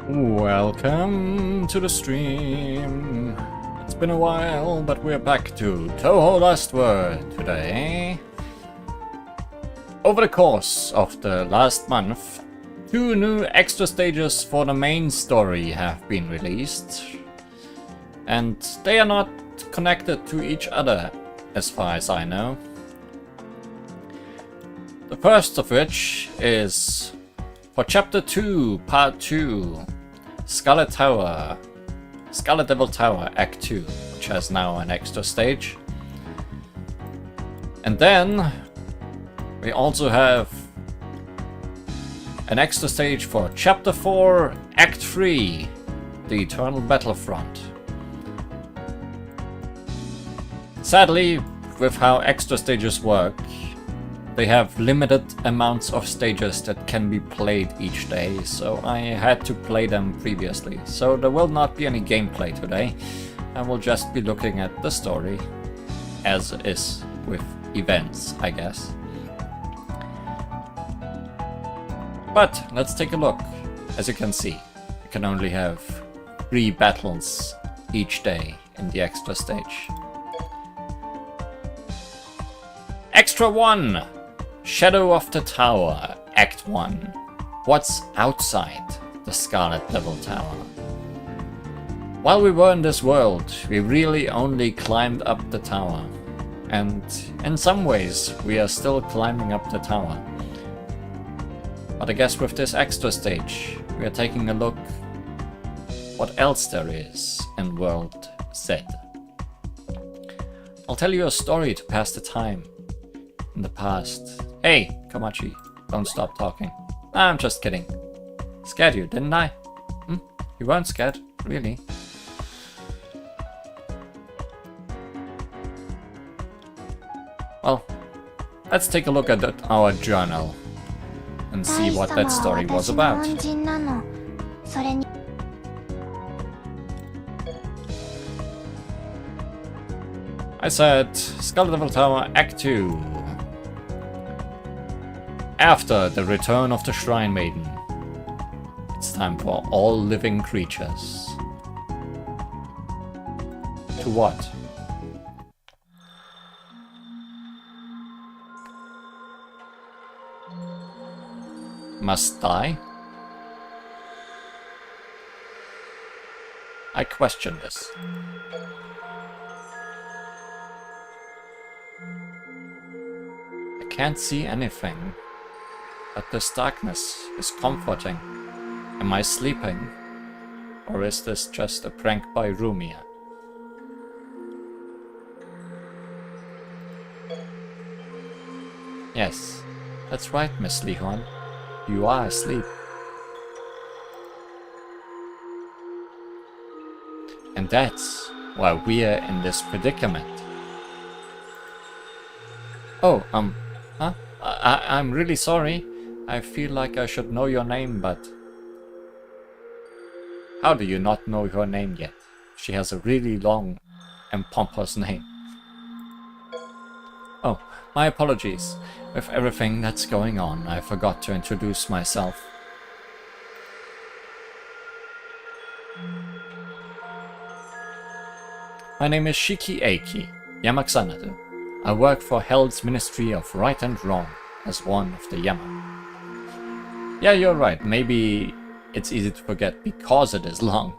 Welcome to the stream. It's been a while, but we're back to Touhou LostWord today. Over the course of the last month, 2 new extra stages for the main story have been released. And they are not connected to each other, as far as I know. The first of which is for Chapter 2, Part 2, Scarlet Devil Tower, Act 2, which has now an extra stage. And then we also have an extra stage for Chapter 4, Act 3, The Eternal Battlefront. Sadly, with how extra stages work, they have limited amounts of stages that can be played each day, so I had to play them previously. So there will not be any gameplay today, and we'll just be looking at the story as is with events, I guess. But let's take a look. As you can see, you can only have 3 battles each day in the extra stage. Extra 1! Shadow of the Tower, Act 1. What's outside the Scarlet Devil Tower? While we were in this world, we really only climbed up the tower. And in some ways, we are still climbing up the tower. But I guess with this extra stage, we are taking a look what else there is in World Z. I'll tell you a story to pass the time in the past. Hey, Komachi, don't stop talking. I'm just kidding. Scared you, didn't I? You weren't scared, really. Well, let's take a look at our journal and see what that story was about. I said, Scarlet Devil Tower, Act 2. After the return of the Shrine Maiden, it's time for all living creatures. To what? Must die? I question this. I can't see anything. But this darkness is comforting. Am I sleeping? Or is this just a prank by Rumia? Yes, that's right, Miss Lihon. You are asleep. And that's why we're in this predicament. Oh, huh? I'm really sorry. I feel like I should know your name, but... How do you not know her name yet? She has a really long and pompous name. Oh, my apologies. With everything that's going on, I forgot to introduce myself. My name is Shiki Eiki Yamakusanadu. I work for Hell's Ministry of Right and Wrong as one of the Yama. Yeah, you're right. Maybe it's easy to forget because it is long.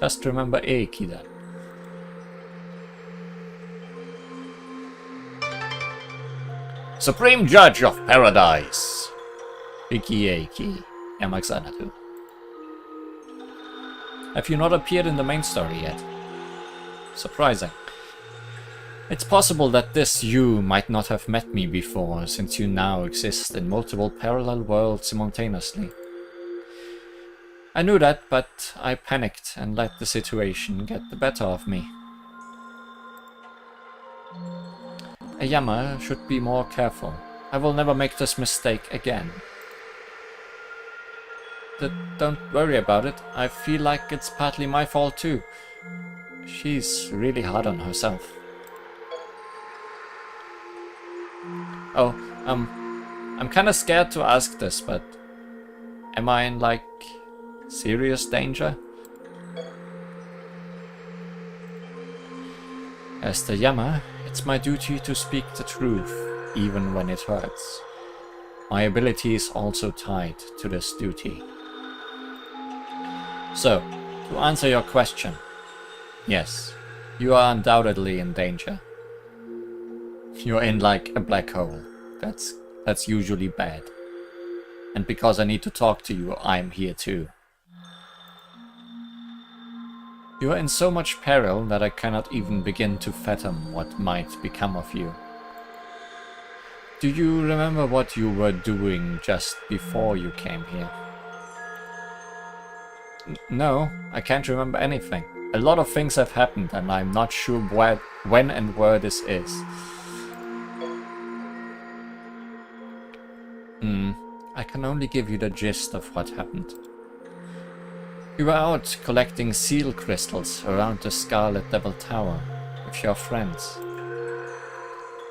Just remember Eiki then. Supreme Judge of Paradise. Shiki Eiki Yamakusanadu. Have you not appeared in the main story yet? Surprising. It's possible that this you might not have met me before, since you now exist in multiple parallel worlds simultaneously. I knew that, but I panicked and let the situation get the better of me. A Yama should be more careful. I will never make this mistake again. Don't worry about it. I feel like it's partly my fault too. She's really hard on herself. Oh, I'm kinda scared to ask this, but am I in, like, Serious danger? As the Yama, it's my duty to speak the truth, even when it hurts. My ability is also tied to this duty. So, to answer your question, yes, you are undoubtedly in danger. You're in like a black hole. That's usually bad. And because I need to talk to you, I'm here too. You are in so much peril that I cannot even begin to fathom what might become of you. Do you remember what you were doing just before you came here? No, I can't remember anything. A lot of things have happened and I'm not sure when and where this is. I can only give you the gist of what happened. You were out collecting seal crystals around the Scarlet Devil Tower with your friends.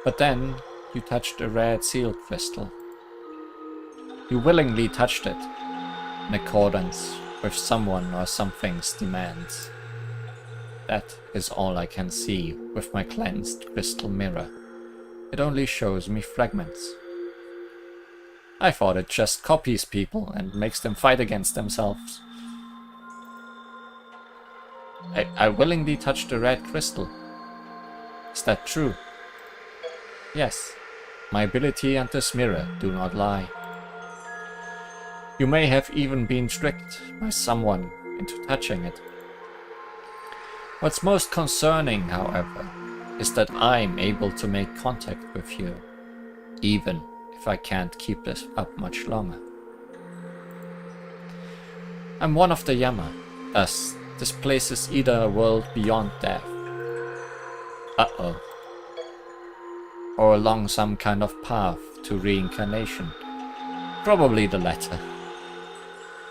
But then you touched a rare seal crystal. You willingly touched it, in accordance with someone or something's demands. That is all I can see with my cleansed crystal mirror. It only shows me fragments. I thought it just copies people and makes them fight against themselves. I willingly touched the red crystal. Is that true? Yes. My ability and this mirror do not lie. You may have even been tricked by someone into touching it. What's most concerning, however, is that I'm able to make contact with you, even if I can't keep this up much longer. I'm one of the Yama, thus this place is either a world beyond death, uh-oh, or along some kind of path to reincarnation. Probably the latter.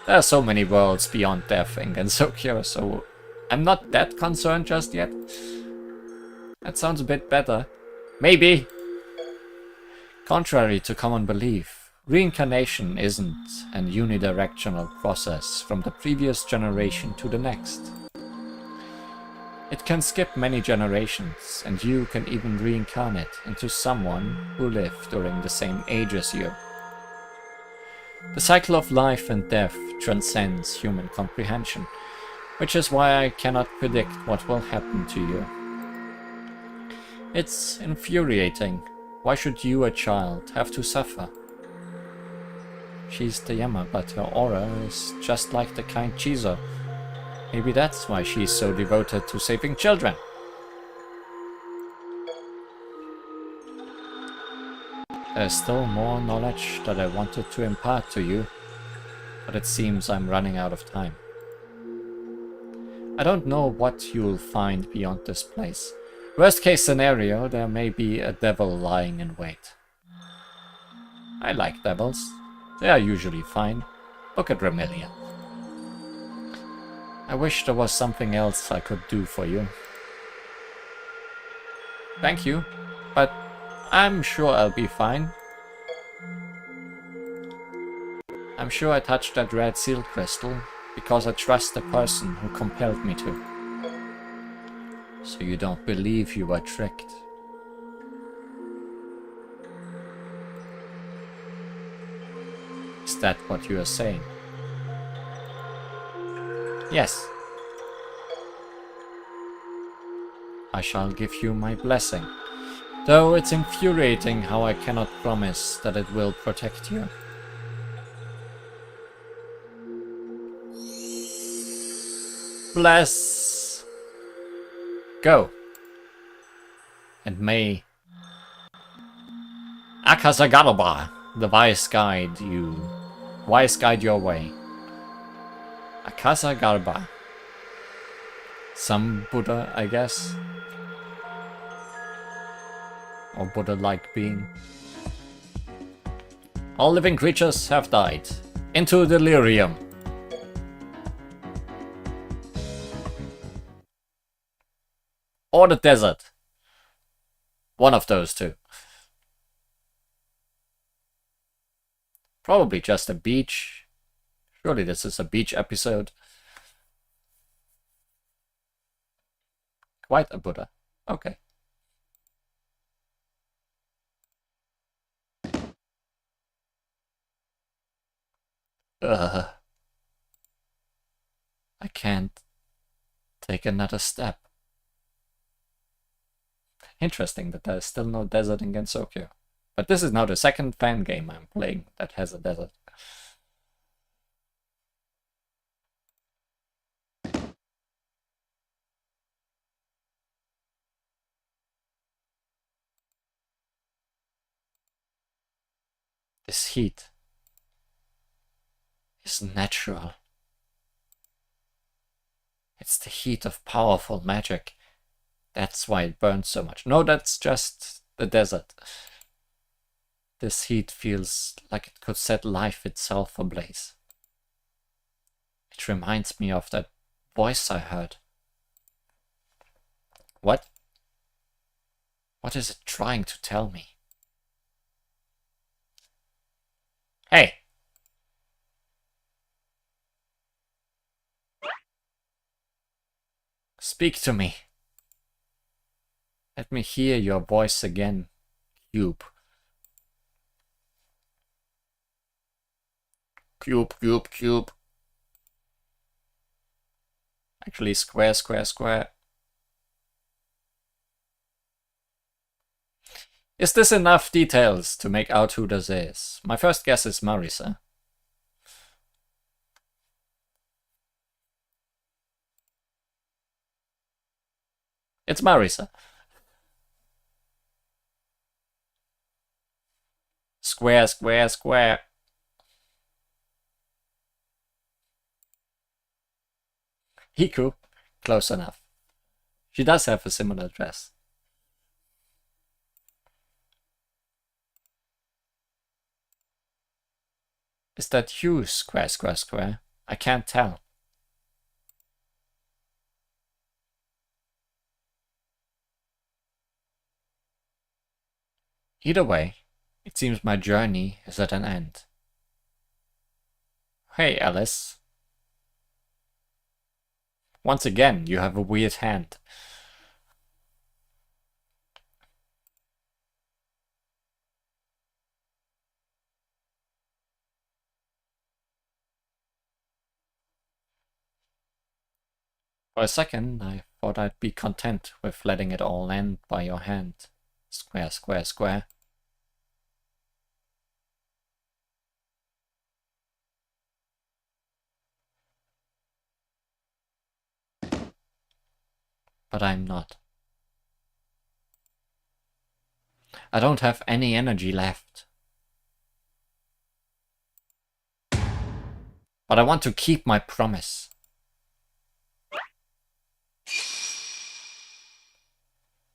There are so many worlds beyond death in Gensokyo, so I'm not that concerned just yet. That sounds a bit better. Maybe. Contrary to common belief, reincarnation isn't an unidirectional process from the previous generation to the next. It can skip many generations, and you can even reincarnate into someone who lived during the same age as you. The cycle of life and death transcends human comprehension, which is why I cannot predict what will happen to you. It's infuriating. Why should you, a child, have to suffer? She's the Yama, but her aura is just like the kind Chizo. Maybe that's why she's so devoted to saving children. There's still more knowledge that I wanted to impart to you, but it seems I'm running out of time. I don't know what you'll find beyond this place. Worst case scenario, there may be a devil lying in wait. I like devils. They are usually fine. Look at Remelia. I wish there was something else I could do for you. Thank you, but I'm sure I'll be fine. I'm sure I touched that red seal crystal because I trust the person who compelled me to. So you don't believe you were tricked? Is that what you are saying? Yes. I shall give you my blessing, though it's infuriating how I cannot promise that it will protect you. Bless. Go. And may Akasagalaba, the wise guide your way. Akasagalba. Some Buddha, I guess. Or Buddha-like being. All living creatures have died. Into delirium. Or the desert. One of those two. Probably just a beach. Surely this is a beach episode. Quite a Buddha. Okay. I can't take another step. Interesting that there's still no desert in Gensokyo. But this is now the second fan game I'm playing that has a desert. This heat is natural. It's the heat of powerful magic. That's why it burns so much. No, that's just the desert. This heat feels like it could set life itself ablaze. It reminds me of that voice I heard. What? What is it trying to tell me? Hey! Speak to me. Let me hear your voice again, Cube. Cube, cube, cube. Actually, square, square, square. Is this enough details to make out who this is? My first guess is Marisa. It's Marisa. Square, square, square. Hiku. Close enough. She does have a similar dress. Is that you, square, square, square? I can't tell. Either way, it seems my journey is at an end. Hey, Alice. Once again, you have a weird hand. For a second, I thought I'd be content with letting it all end by your hand. Square, square, square. But I'm not. I don't have any energy left. But I want to keep my promise.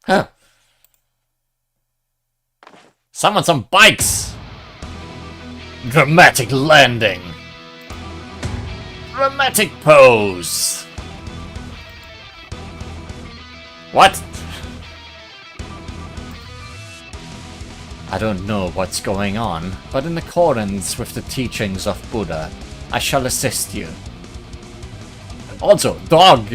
Huh. Summon some bikes! Dramatic landing! Dramatic pose! What? I don't know what's going on, but in accordance with the teachings of Buddha, I shall assist you. Also, dog!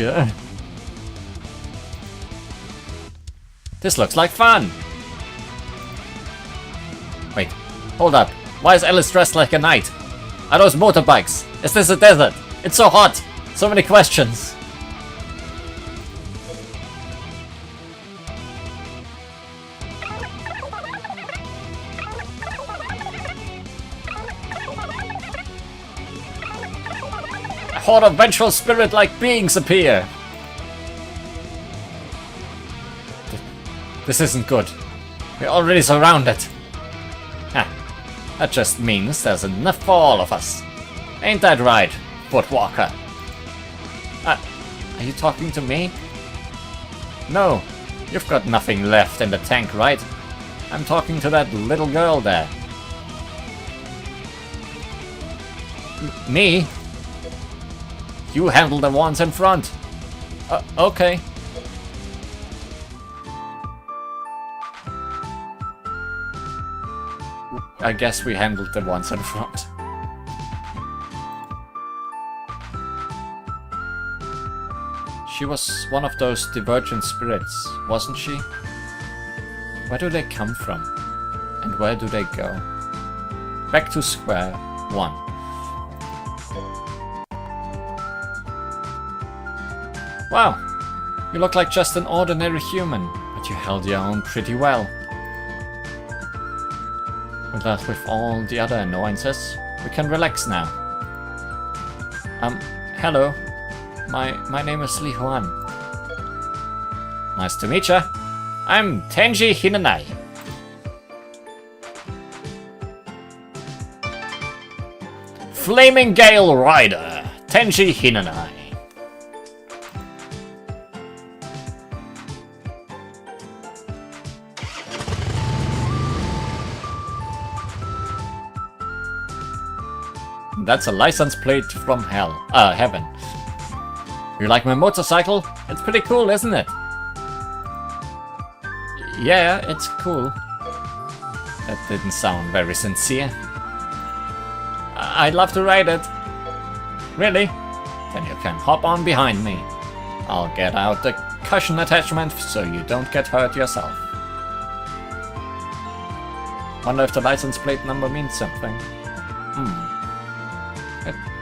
This looks like fun! Wait, hold up. Why is Alice dressed like a knight? Are those motorbikes? Is this a desert? It's so hot! So many questions! A horde of vengeful spirit-like beings appear! This isn't good. We're already surrounded. That just means there's enough for all of us. Ain't that right, Footwalker? Are you talking to me? No, you've got nothing left in the tank, right? I'm talking to that little girl there. Me? You handle the ones in front. Okay. I guess we handled the ones in front. She was one of those divergent spirits, wasn't she? Where do they come from? And where do they go? Back to square one. Wow, you look like just an ordinary human, but you held your own pretty well. With that, with all the other annoyances, we can relax now. Hello. My name is Li Huan. Nice to meet ya. I'm Tenji Hinanai. Flaming Gale Rider, Tenji Hinanai. That's a license plate from heaven. You like my motorcycle? It's pretty cool, isn't it? Yeah, it's cool. That didn't sound very sincere. I'd love to ride it. Really? Then you can hop on behind me. I'll get out the cushion attachment so you don't get hurt yourself. Wonder if the license plate number means something.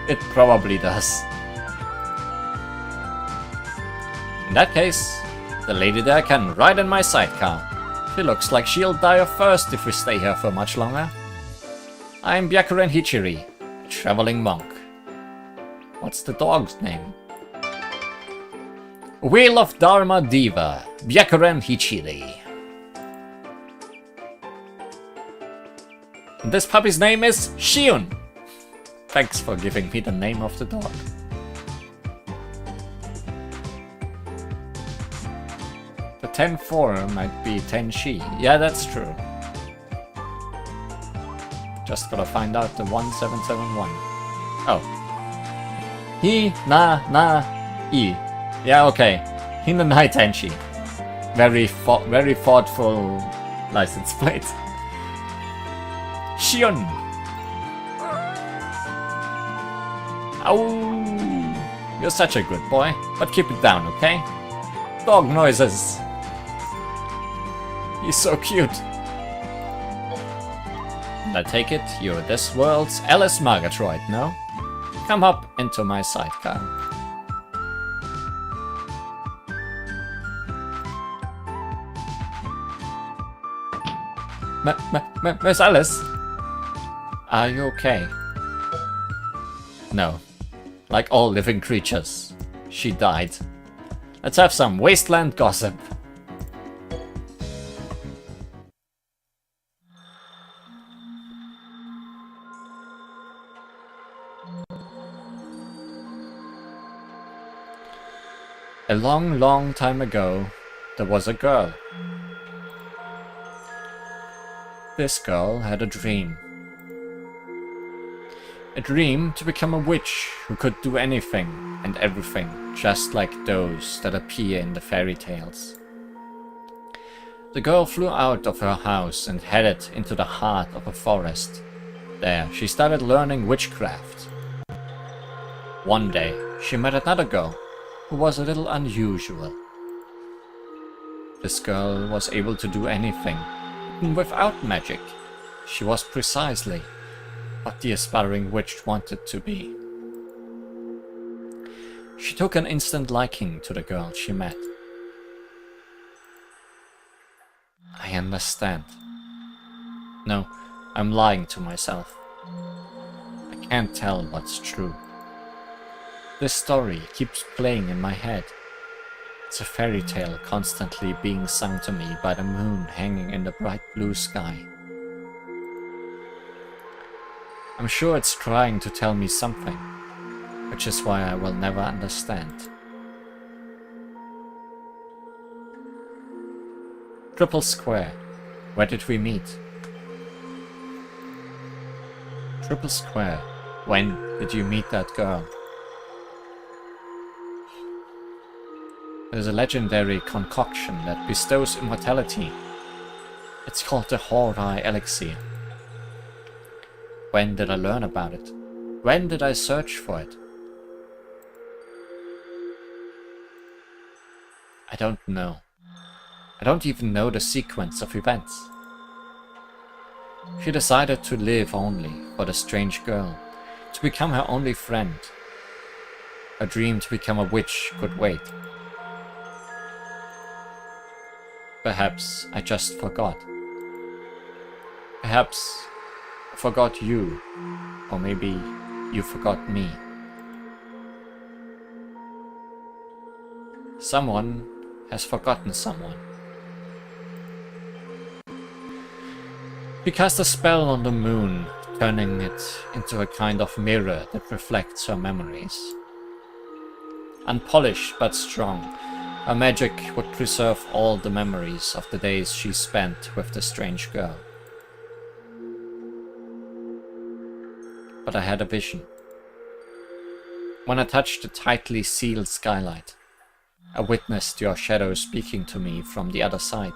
It probably does. In that case, the lady there can ride in my sidecar. She looks like she'll die of thirst if we stay here for much longer. I'm Byakuren Hichiri, a traveling monk. What's the dog's name? Wheel of Dharma Diva, Byakuren Hichiri. And this puppy's name is Shion. Thanks for giving me the name of the dog. The 10-4 might be 10-she. Yeah, that's true. Just gotta find out the 1771. Oh. Hi-na-na-i. Yeah, okay. Hinanai Tenshi. Very thoughtful license plate. Shion. Ow! You're such a good boy, but keep it down, okay? Dog noises. He's so cute. And I take it you're this world's Alice Margatroid, no? Come up into my sidecar. Miss Alice? Are you okay? No. Like all living creatures. She died. Let's have some wasteland gossip. A long, long time ago, there was a girl. This girl had a dream. A dream to become a witch who could do anything and everything, just like those that appear in the fairy tales. The girl flew out of her house and headed into the heart of a forest. There, she started learning witchcraft. One day, she met another girl who was a little unusual. This girl was able to do anything, even without magic. She was precisely what the aspiring witch wanted to be. She took an instant liking to the girl she met. I understand. No, I'm lying to myself. I can't tell what's true. This story keeps playing in my head. It's a fairy tale constantly being sung to me by the moon hanging in the bright blue sky. I'm sure it's trying to tell me something, which is why I will never understand. Triple Square, where did we meet? Triple Square, when did you meet that girl? There's a legendary concoction that bestows immortality. It's called the Horai Elixir. When did I learn about it? When did I search for it? I don't know. I don't even know the sequence of events. She decided to live only for the strange girl, to become her only friend. Her dream to become a witch could wait. Perhaps I just forgot. Perhaps I forgot you, or maybe you forgot me. Someone has forgotten someone. She cast a spell on the moon, turning it into a kind of mirror that reflects her memories. Unpolished but strong, her magic would preserve all the memories of the days she spent with the strange girl. But I had a vision. When I touched the tightly sealed skylight, I witnessed your shadow speaking to me from the other side.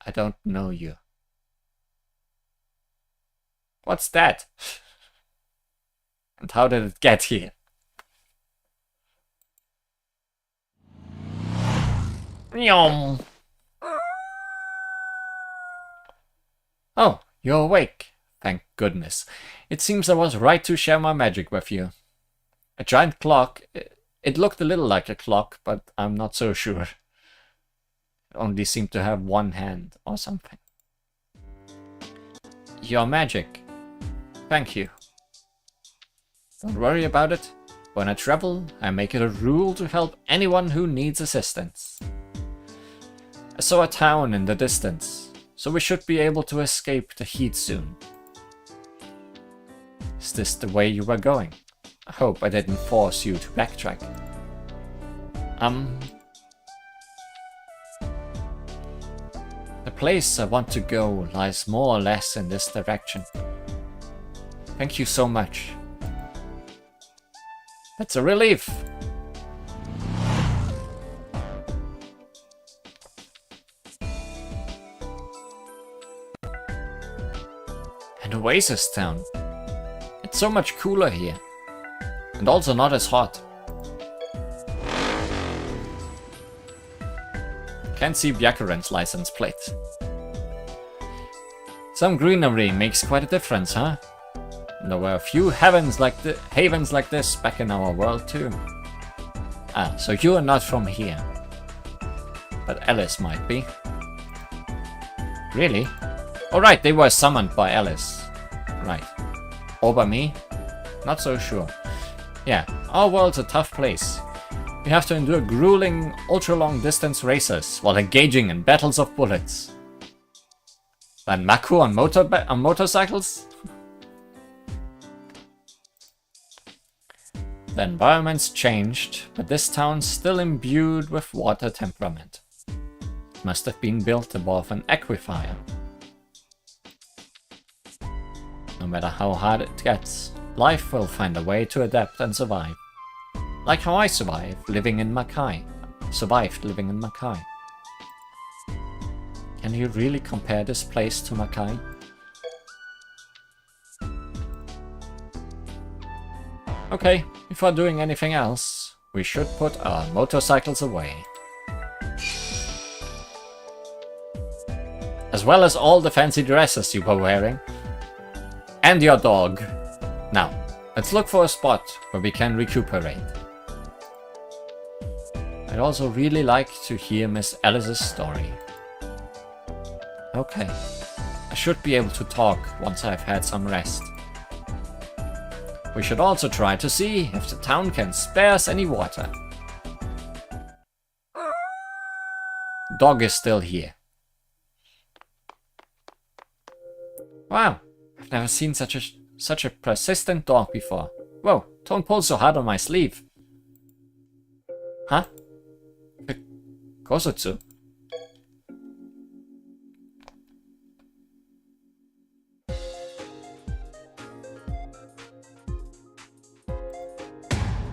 I don't know you. What's that? And how did it get here? Yum. Oh, you're awake. Thank goodness. It seems I was right to share my magic with you. A giant clock. It looked a little like a clock, but I'm not so sure. It only seemed to have one hand or something. Your magic. Thank you. Don't worry about it. When I travel, I make it a rule to help anyone who needs assistance. I saw a town in the distance, so we should be able to escape the heat soon. Is this the way you were going? I hope I didn't force you to backtrack. The place I want to go lies more or less in this direction. Thank you so much. That's a relief. An oasis town. It's so much cooler here. And also not as hot. Can't see Byakuren's license plate. Some greenery makes quite a difference, huh? There were a few havens like this back in our world too. Ah, so you are not from here. But Alice might be. Really? Alright, they were summoned by Alice. Right. Or by me? Not so sure. Yeah, our world's a tough place. We have to endure grueling, ultra-long distance races while engaging in battles of bullets. And Maku on motorcycles? The environment's changed, but this town's still imbued with water temperament. It must have been built above an aquifer. No matter how hard it gets, life will find a way to adapt and survive. Like how I survived living in Makai. Can you really compare this place to Makai? Okay, before doing anything else, we should put our motorcycles away. As well as all the fancy dresses you were wearing. And your dog. Now, let's look for a spot where we can recuperate. I'd also really like to hear Miss Alice's story. Okay, I should be able to talk once I've had some rest. We should also try to see if the town can spare us any water. Dog is still here. Wow, I've never seen such a persistent dog before. Whoa, don't pull so hard on my sleeve. Huh? Kosotsu.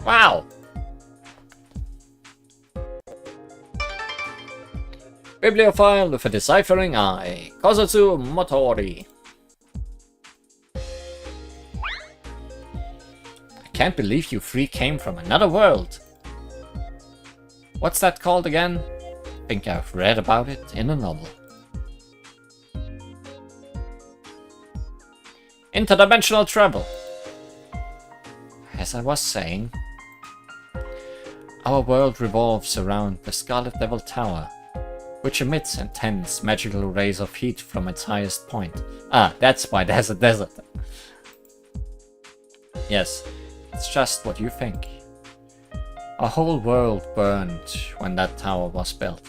Wow! Bibliophile with a deciphering eye. Kosotsu Motori. I can't believe you three came from another world. What's that called again? I think I've read about it in a novel. Interdimensional travel. As I was saying, our world revolves around the Scarlet Devil Tower, which emits intense magical rays of heat from its highest point. Ah, that's why there's a desert. Yes, it's just what you think. Our whole world burned when that tower was built.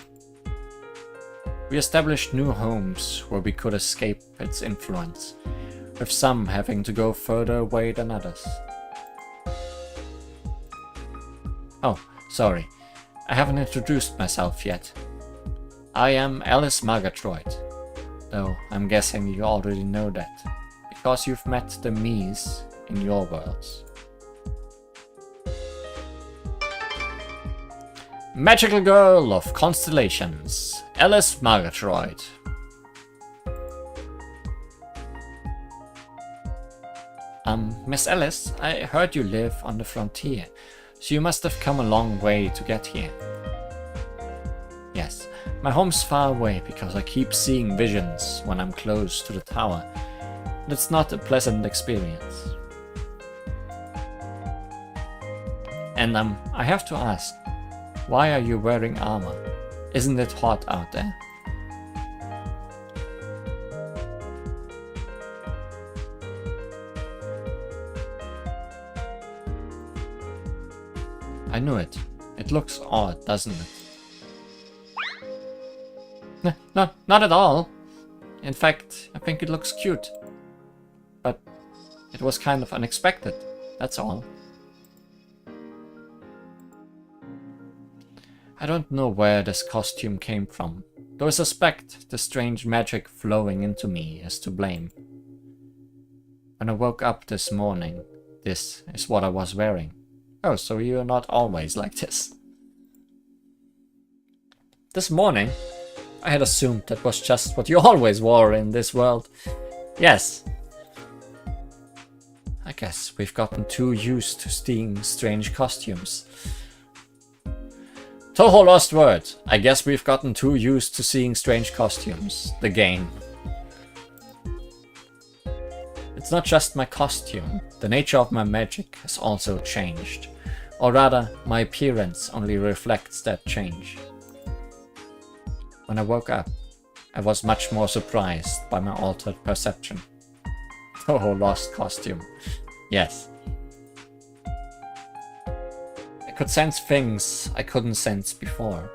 We established new homes where we could escape its influence, with some having to go further away than others. Oh, sorry, I haven't introduced myself yet. I am Alice Margatroyd, though I'm guessing you already know that, because you've met the me's in your worlds. Magical Girl of Constellations, Alice Margatroyd. Miss Alice, I heard you live on the frontier, so you must have come a long way to get here. Yes, my home's far away because I keep seeing visions when I'm close to the tower, and it's not a pleasant experience. And I have to ask, why are you wearing armor? Isn't it hot out there? I knew it. It looks odd, doesn't it? No, not at all. In fact, I think it looks cute. But it was kind of unexpected, that's all. I don't know where this costume came from, though I suspect the strange magic flowing into me is to blame. When I woke up this morning, this is what I was wearing. Oh, so you're not always like this. This morning? I had assumed that was just what you always wore in this world. Yes. I guess we've gotten too used to seeing strange costumes. Touhou LostWord. I guess we've gotten too used to seeing strange costumes. The game. It's not just my costume. The nature of my magic has also changed. Or rather, my appearance only reflects that change. When I woke up, I was much more surprised by my altered perception. Touhou Lost costume. Yes. I could sense things I couldn't sense before.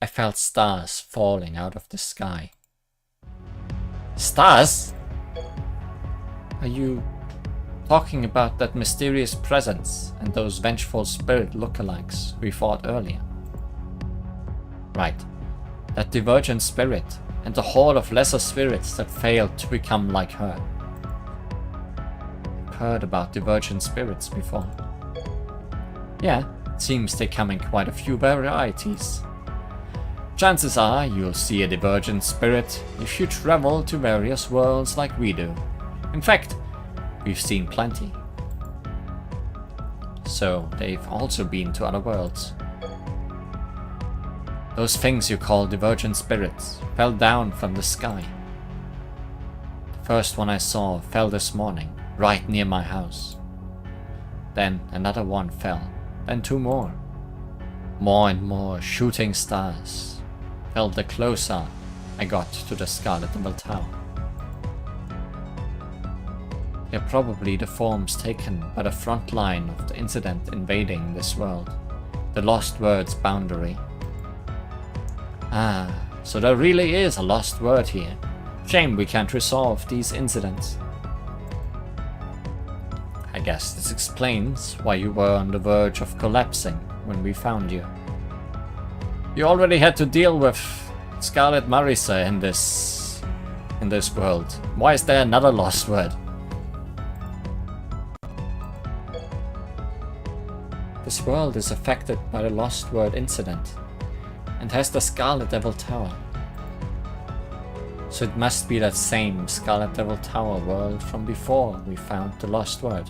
I felt stars falling out of the sky. Stars? Are you talking about that mysterious presence and those vengeful spirit lookalikes we fought earlier? Right. That divergent spirit and the horde of lesser spirits that failed to become like her. I've heard about divergent spirits before. Yeah, it seems they come in quite a few varieties. Chances are you'll see a divergent spirit if you travel to various worlds like we do. In fact, we've seen plenty. So they've also been to other worlds. Those things you call divergent spirits fell down from the sky. The first one I saw fell this morning, right near my house. Then another one fell, then two more. More and more shooting stars fell the closer I got to the Scarlet Devil Tower. They're probably the forms taken by the front line of the incident invading this world, the Lost Word's boundary. Ah, so there really is a lost word here. Shame we can't resolve these incidents. I guess this explains why you were on the verge of collapsing when we found you. You already had to deal with Scarlet Marisa in this world. Why is there another lost word? This world is affected by the Lost Word incident and has the Scarlet Devil Tower. So it must be that same Scarlet Devil Tower world from before we found the Lost Word.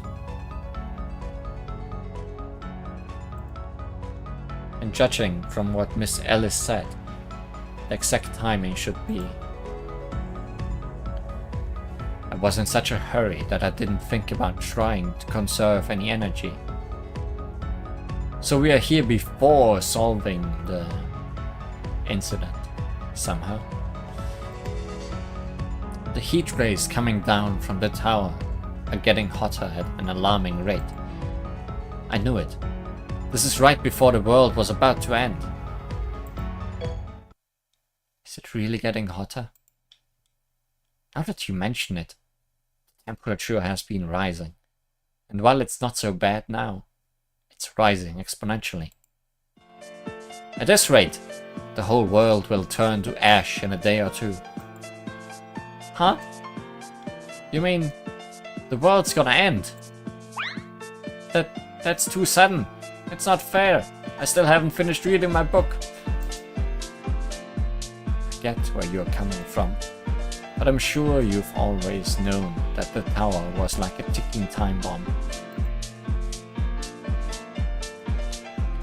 And judging from what Miss Alice said, the exact timing should be. I was in such a hurry that I didn't think about trying to conserve any energy. So we are here before solving the incident, somehow. The heat rays coming down from the tower are getting hotter at an alarming rate. I knew it. This is right before the world was about to end. Is it really getting hotter? Now that you mention it, the temperature has been rising. And while it's not so bad now, it's rising exponentially. At this rate, the whole world will turn to ash in a day or two. Huh? You mean the world's gonna end? That's too sudden. It's not fair. I still haven't finished reading my book. I get where you're coming from, but I'm sure you've always known that the tower was like a ticking time bomb.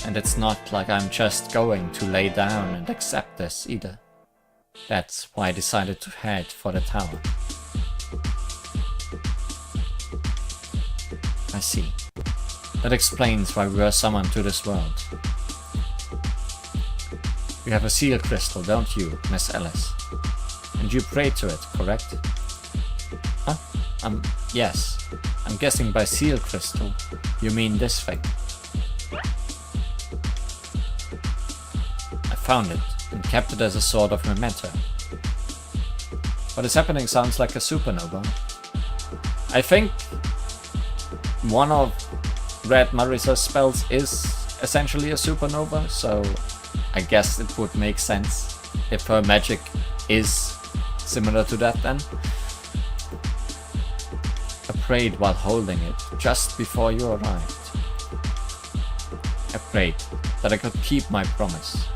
And it's not like I'm just going to lay down and accept this either. That's why I decided to head for the tower. I see. That explains why we were summoned to this world. You have a seal crystal, don't you, Miss Alice? And you pray to it, correct? Huh? Yes. I'm guessing by seal crystal, you mean this thing. I found it and kept it as a sort of memento. What is happening sounds like a supernova. I think one of Red Marisa's spells is essentially a supernova, so I guess it would make sense if her magic is similar to that then. I prayed while holding it just before you arrived. I prayed that I could keep my promise.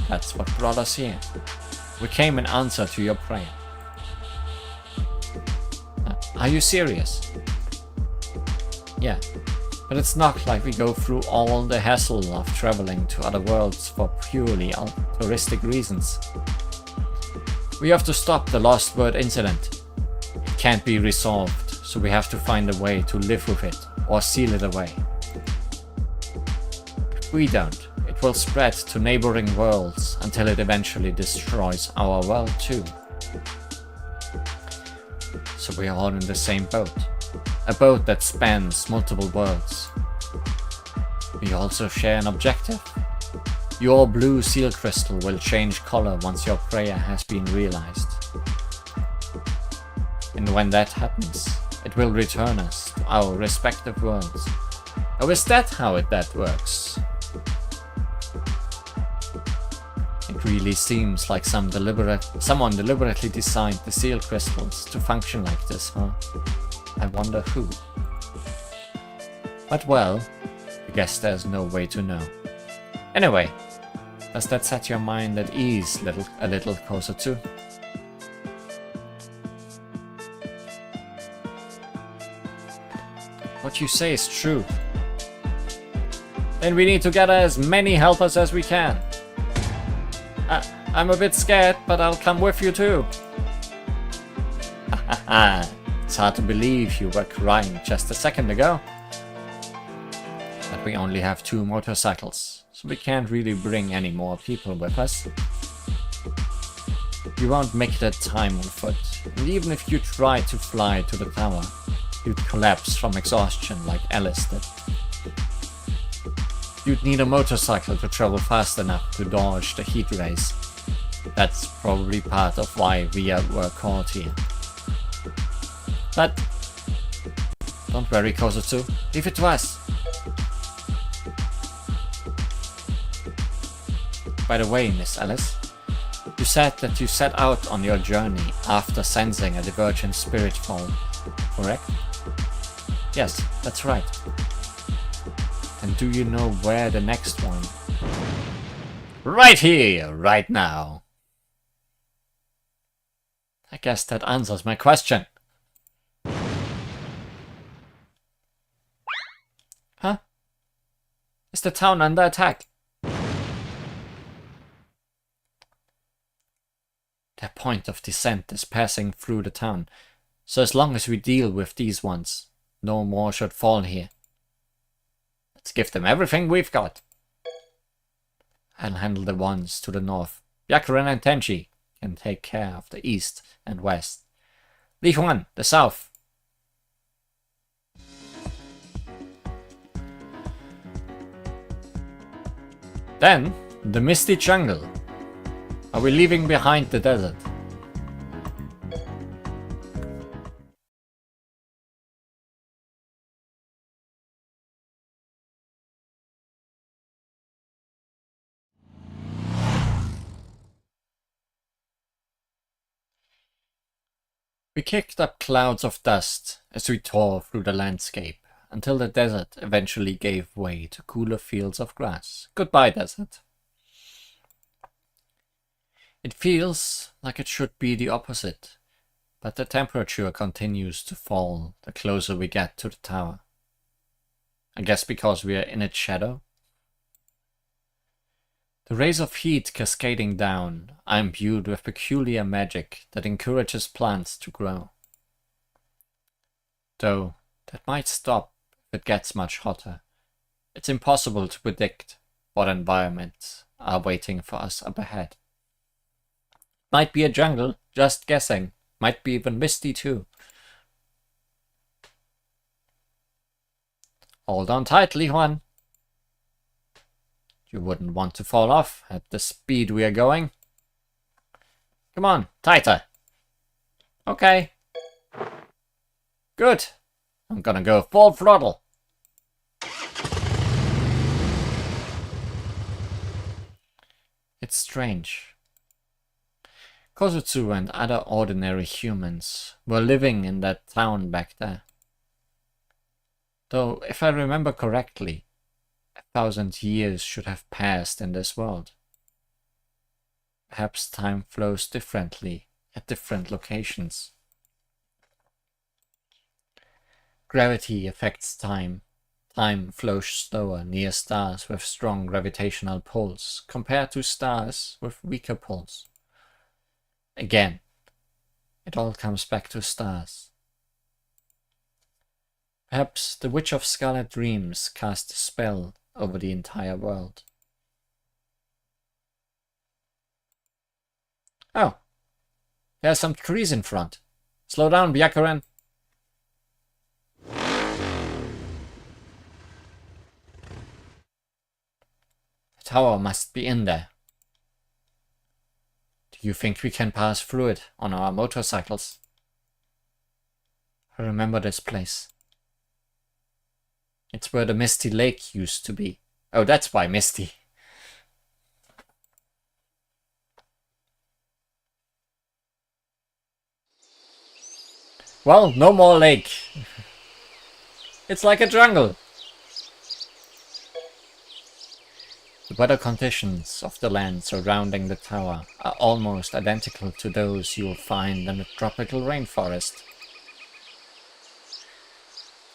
That's what brought us here. We came in answer to your prayer. Are you serious? Yeah, but it's not like we go through all the hassle of traveling to other worlds for purely altruistic reasons. We have to stop the LostWord incident. It can't be resolved, so we have to find a way to live with it or seal it away. If we don't, it will spread to neighboring worlds until it eventually destroys our world too. So we are all in the same boat. A boat that spans multiple worlds. We also share an objective. Your blue seal crystal will change color once your prayer has been realized. And when that happens, it will return us to our respective worlds. Oh, is that how that works? It really seems like someone deliberately designed the seal crystals to function like this, huh? I wonder who. But well, I guess there's no way to know. Anyway, does that set your mind at ease a little closer too? What you say is true. Then we need to gather as many helpers as we can. I'm a bit scared, but I'll come with you too. It's hard to believe you were crying just a second ago. But we only have 2 motorcycles, so we can't really bring any more people with us. You won't make it that time on foot, and even if you tried to fly to the tower, you'd collapse from exhaustion like Alice did. You'd need a motorcycle to travel fast enough to dodge the heat rays. That's probably part of why we were caught here. But don't worry, Kozetsu. Leave it to us. By the way, Miss Alice, you said that you set out on your journey after sensing a divergent spirit form, correct? Yes, that's right. And do you know where the next one? Right here, right now. I guess that answers my question. Huh? Is the town under attack? Their point of descent is passing through the town, so as long as we deal with these ones, no more should fall here. Let's give them everything we've got. I'll handle the ones to the north. Byakuren and Tenchi can take care of the east and west. Li Huan, the south. Then, the misty jungle. Are we leaving behind the desert? We kicked up clouds of dust as we tore through the landscape, until the desert eventually gave way to cooler fields of grass. Goodbye, desert. It feels like it should be the opposite, but the temperature continues to fall the closer we get to the tower. I guess because we are in its shadow? The rays of heat cascading down are imbued with peculiar magic that encourages plants to grow. Though that might stop if it gets much hotter. It's impossible to predict what environments are waiting for us up ahead. Might be a jungle, just guessing. Might be even misty too. Hold on tight, Li Huan. You wouldn't want to fall off at the speed we are going. Come on, tighter. Okay. Good. I'm gonna go full throttle. It's strange. Kozutsu and other ordinary humans were living in that town back there. Though, if I remember correctly, 1,000 years should have passed in this world. Perhaps time flows differently at different locations. Gravity affects time. Time flows slower near stars with strong gravitational pulls compared to stars with weaker pulls. Again, it all comes back to stars. Perhaps the Witch of Scarlet Dreams cast a spell over the entire world. Oh, there are some trees in front. Slow down, Byakuren. The tower must be in there. Do you think we can pass through it on our motorcycles? I remember this place. It's where the Misty Lake used to be. Oh, that's why Misty. Well, no more lake. It's like a jungle. The weather conditions of the land surrounding the tower are almost identical to those you will find in the tropical rainforest.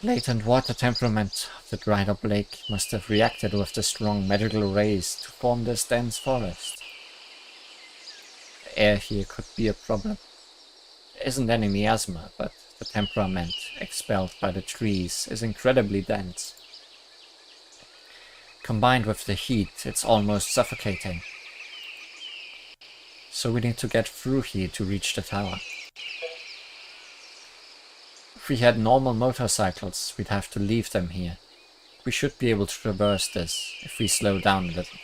Latent water temperament of the dried up lake must have reacted with the strong magical rays to form this dense forest. The air here could be a problem. There isn't any miasma, but the temperament expelled by the trees is incredibly dense. Combined with the heat, it's almost suffocating. So we need to get through here to reach the tower. If we had normal motorcycles, we'd have to leave them here. We should be able to traverse this if we slow down a little.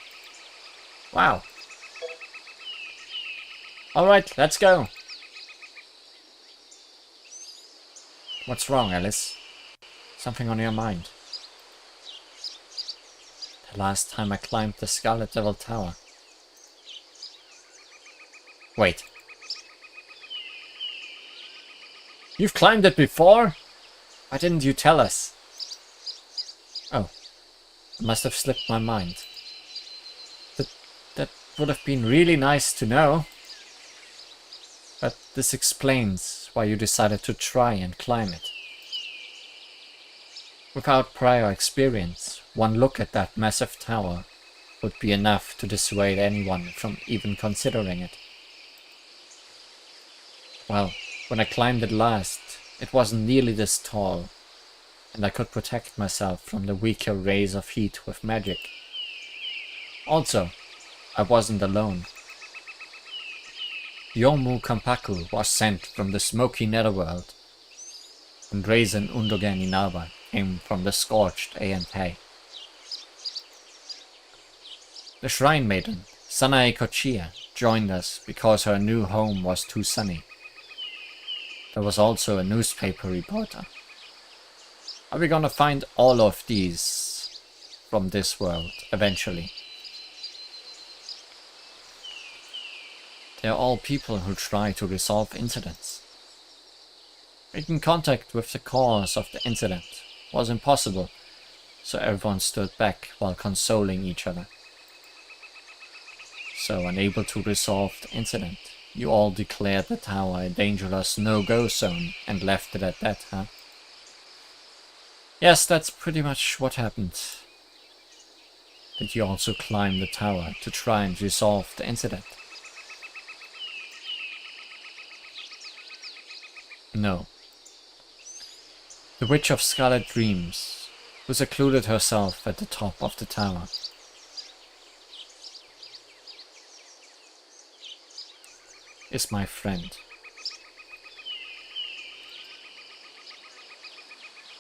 Wow. Alright, let's go. What's wrong, Alice? Something on your mind? The last time I climbed the Scarlet Devil Tower. Wait. You've climbed it before? Why didn't you tell us? Oh. It must have slipped my mind. That would have been really nice to know. But this explains why you decided to try and climb it. Without prior experience, one look at that massive tower would be enough to dissuade anyone from even considering it. Well, when I climbed it last, it wasn't nearly this tall, and I could protect myself from the weaker rays of heat with magic. Also, I wasn't alone. Yomu Kampaku was sent from the smoky netherworld, and Raisin Undogen Inaba came from the scorched Aentei. The shrine maiden, Sanae Kochia, joined us because her new home was too sunny. There was also a newspaper reporter. Are we gonna find all of these from this world eventually? They are all people who try to resolve incidents. Making contact with the cause of the incident was impossible, so everyone stood back while consoling each other. So, unable to resolve the incident, you all declared the tower a dangerous no-go zone and left it at that, huh? Yes, that's pretty much what happened. Did you also climb the tower to try and resolve the incident? No. The Witch of Scarlet Dreams, who secluded herself at the top of the tower. Is my friend.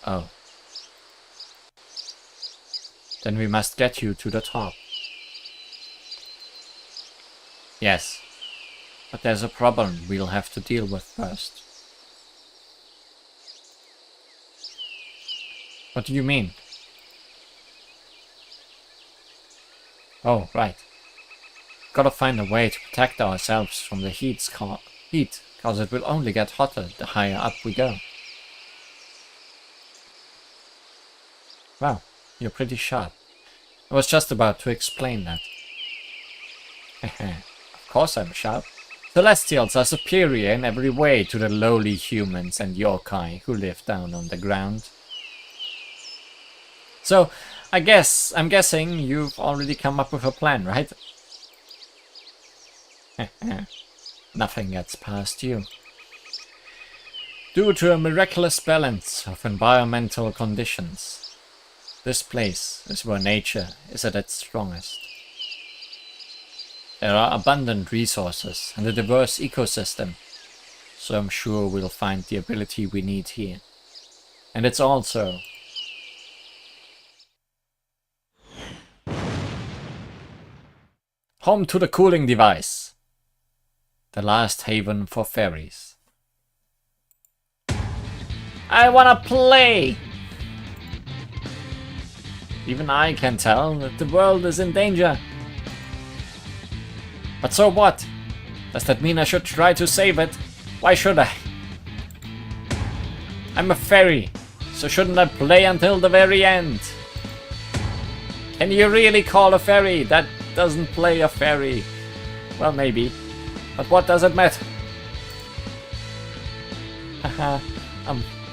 Oh. Then we must get you to the top. Yes. But there's a problem we'll have to deal with first. What do you mean? Oh, right. Gotta find a way to protect ourselves from the heat, cause it will only get hotter the higher up we go. Wow, you're pretty sharp. I was just about to explain that. Of course I'm sharp. Celestials are superior in every way to the lowly humans and yokai who live down on the ground. So, I'm guessing you've already come up with a plan, right? Nothing gets past you. Due to a miraculous balance of environmental conditions, this place is where nature is at its strongest. There are abundant resources and a diverse ecosystem, so I'm sure we'll find the ability we need here. And it's also home to the cooling device. The last haven for fairies. I wanna play! Even I can tell that the world is in danger. But so what? Does that mean I should try to save it? Why should I? I'm a fairy, so shouldn't I play until the very end? Can you really call a fairy that doesn't play a fairy? Well, maybe. But what does it matter? Haha,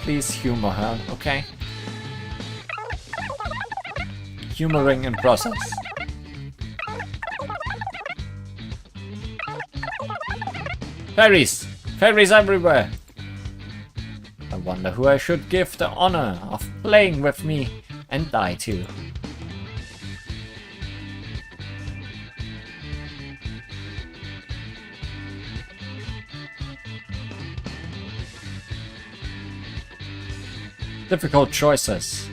please humor her, okay? Humoring in process. Fairies! Fairies everywhere! I wonder who I should give the honor of playing with me and die to. Difficult choices.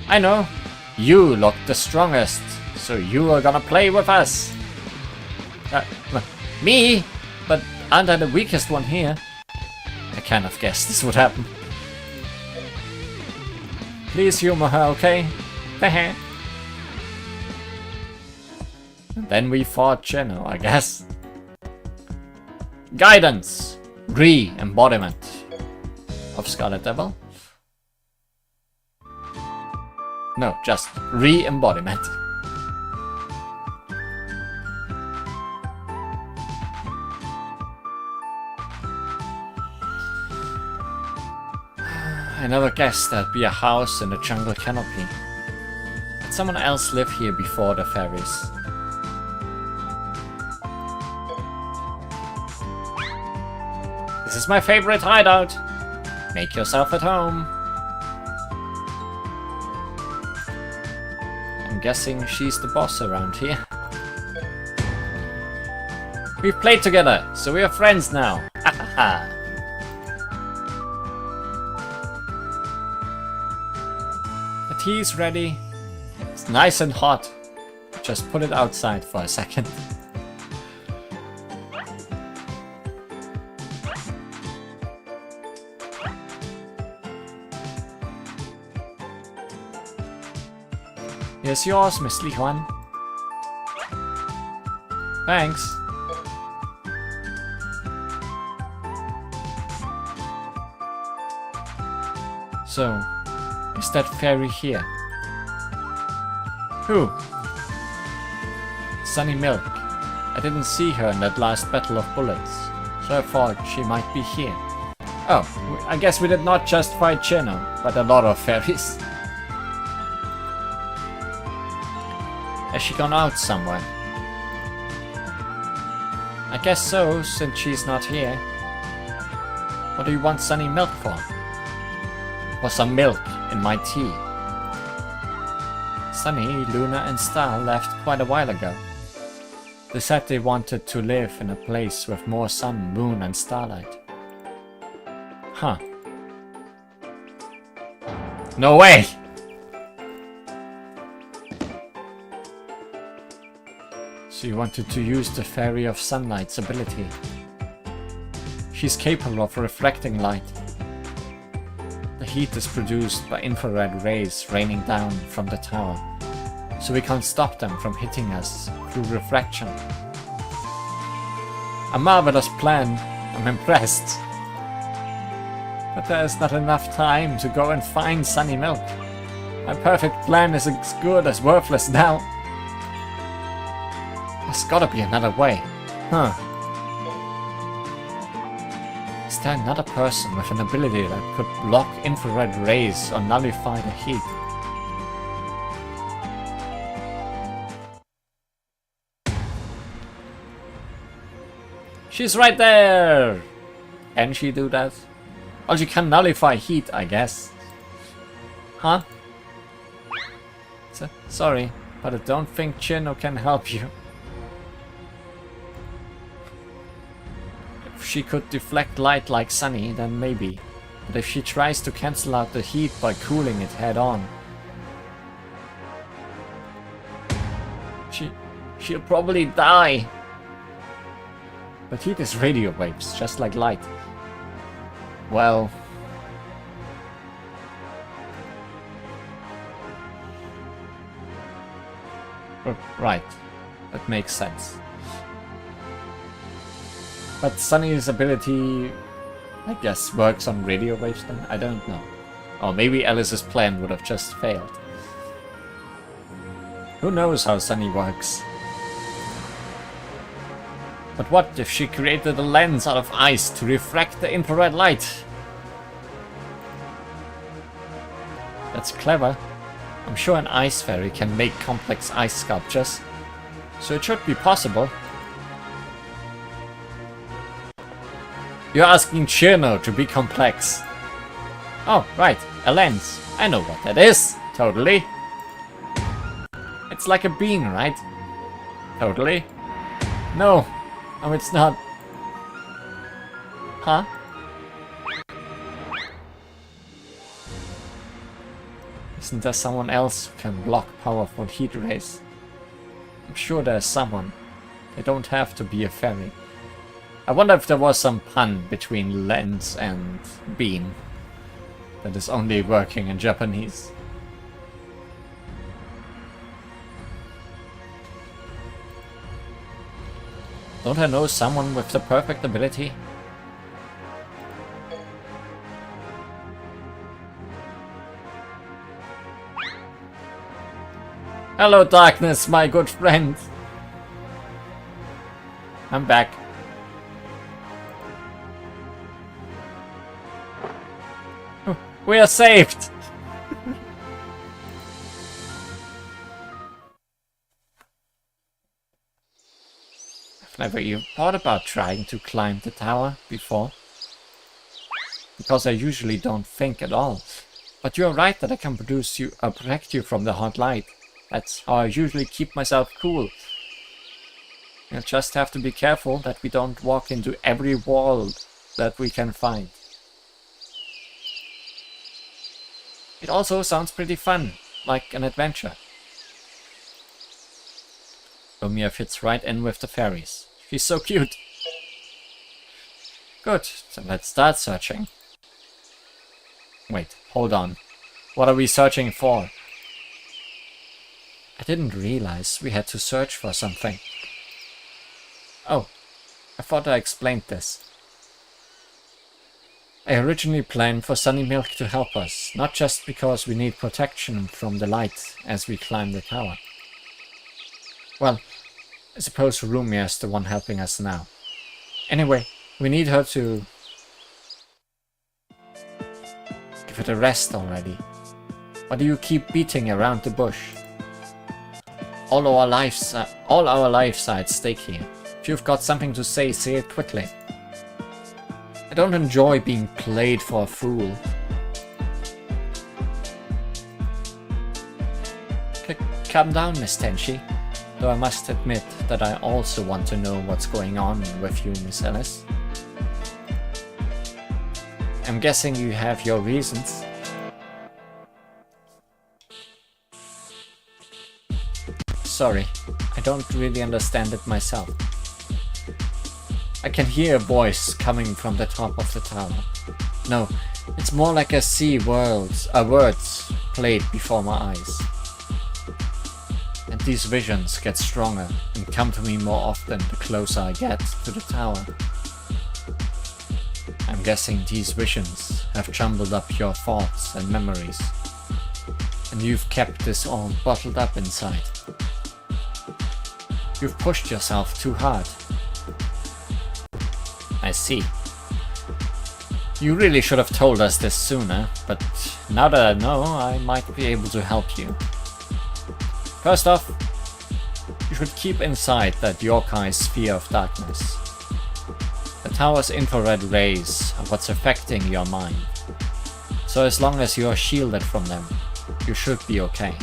I know. You look the strongest, so you are gonna play with us. Me? But aren't I the weakest one here? I kind of guessed this would happen. Please humor her, okay? And then we fought Geno, I guess. Guidance! Re-embodiment of Scarlet Devil? No, just re-embodiment. I never guessed there'd be a house in the jungle canopy. Did someone else live here before the fairies? This is my favorite hideout. Make yourself at home. I'm guessing she's the boss around here. We've played together, so we are friends now. Ha. The tea's ready. It's nice and hot. Just put it outside for a second. Here's yours, Miss Li Huan. Thanks. So, is that fairy here? Who? Sunny Milk. I didn't see her in that last battle of bullets, so I thought she might be here. Oh, I guess we did not just fight Chino, but a lot of fairies. Has she gone out somewhere? I guess so, since she's not here. What do you want Sunny Milk for? For some milk in my tea. Sunny, Luna and Star left quite a while ago. They said they wanted to live in a place with more sun, moon and starlight. Huh. No way! So you wanted to use the Fairy of Sunlight's ability. She's capable of reflecting light. The heat is produced by infrared rays raining down from the tower, so we can't stop them from hitting us through refraction. A marvelous plan, I'm impressed. But there is not enough time to go and find Sunny Milk. My perfect plan is as good as worthless now. There's gotta be another way. Huh. Is there another person with an ability that could block infrared rays or nullify the heat? She's right there! Can she do that? Well, she can nullify heat, I guess. Huh? Sorry, but I don't think Chino can help you. If she could deflect light like Sunny, then maybe. But if she tries to cancel out the heat by cooling it head on, she'll probably die. But heat is radio waves, just like light. Well... right. That makes sense. But Sunny's ability, I guess, works on radio waves then? I don't know. Or maybe Alice's plan would have just failed. Who knows how Sunny works? But what if she created a lens out of ice to refract the infrared light? That's clever. I'm sure an ice fairy can make complex ice sculptures, so it should be possible. You're asking Chino to be complex. Oh, right, a lens. I know what that is. Totally. It's like a bean, right? Totally. No. No, it's not. Huh? Isn't there someone else who can block powerful heat rays? I'm sure there's someone. They don't have to be a fairy. I wonder if there was some pun between lens and bean that is only working in Japanese. Don't I know someone with the perfect ability? Hello, darkness, my good friend. I'm back. We are saved! I've never even thought about trying to climb the tower before. Because I usually don't think at all. But you're right that I can protect you from the hot light. That's how I usually keep myself cool. We'll just have to be careful that we don't walk into every wall that we can find. It also sounds pretty fun, like an adventure. Lumia fits right in with the fairies. She's so cute. Good, so let's start searching. Wait, hold on. What are we searching for? I didn't realize we had to search for something. Oh, I thought I explained this. I originally planned for Sunny Milk to help us, not just because we need protection from the light as we climb the tower. Well, I suppose Rumia is the one helping us now. Anyway, we need her to give it a rest already. Why do you keep beating around the bush? All our lives are at stake here. If you've got something to say it quickly. I don't enjoy being played for a fool. Calm down, Miss Tenchi. Though I must admit that I also want to know what's going on with you, Miss Alice. I'm guessing you have your reasons. Sorry, I don't really understand it myself. I can hear a voice coming from the top of the tower. No, it's more like I see words played before my eyes. And these visions get stronger and come to me more often the closer I get to the tower. I'm guessing these visions have jumbled up your thoughts and memories. And you've kept this all bottled up inside. You've pushed yourself too hard. I see. You really should have told us this sooner, but now that I know, I might be able to help you. First off, you should keep inside that yokai sphere of darkness. The tower's infrared rays are what's affecting your mind. So as long as you're shielded from them, you should be okay.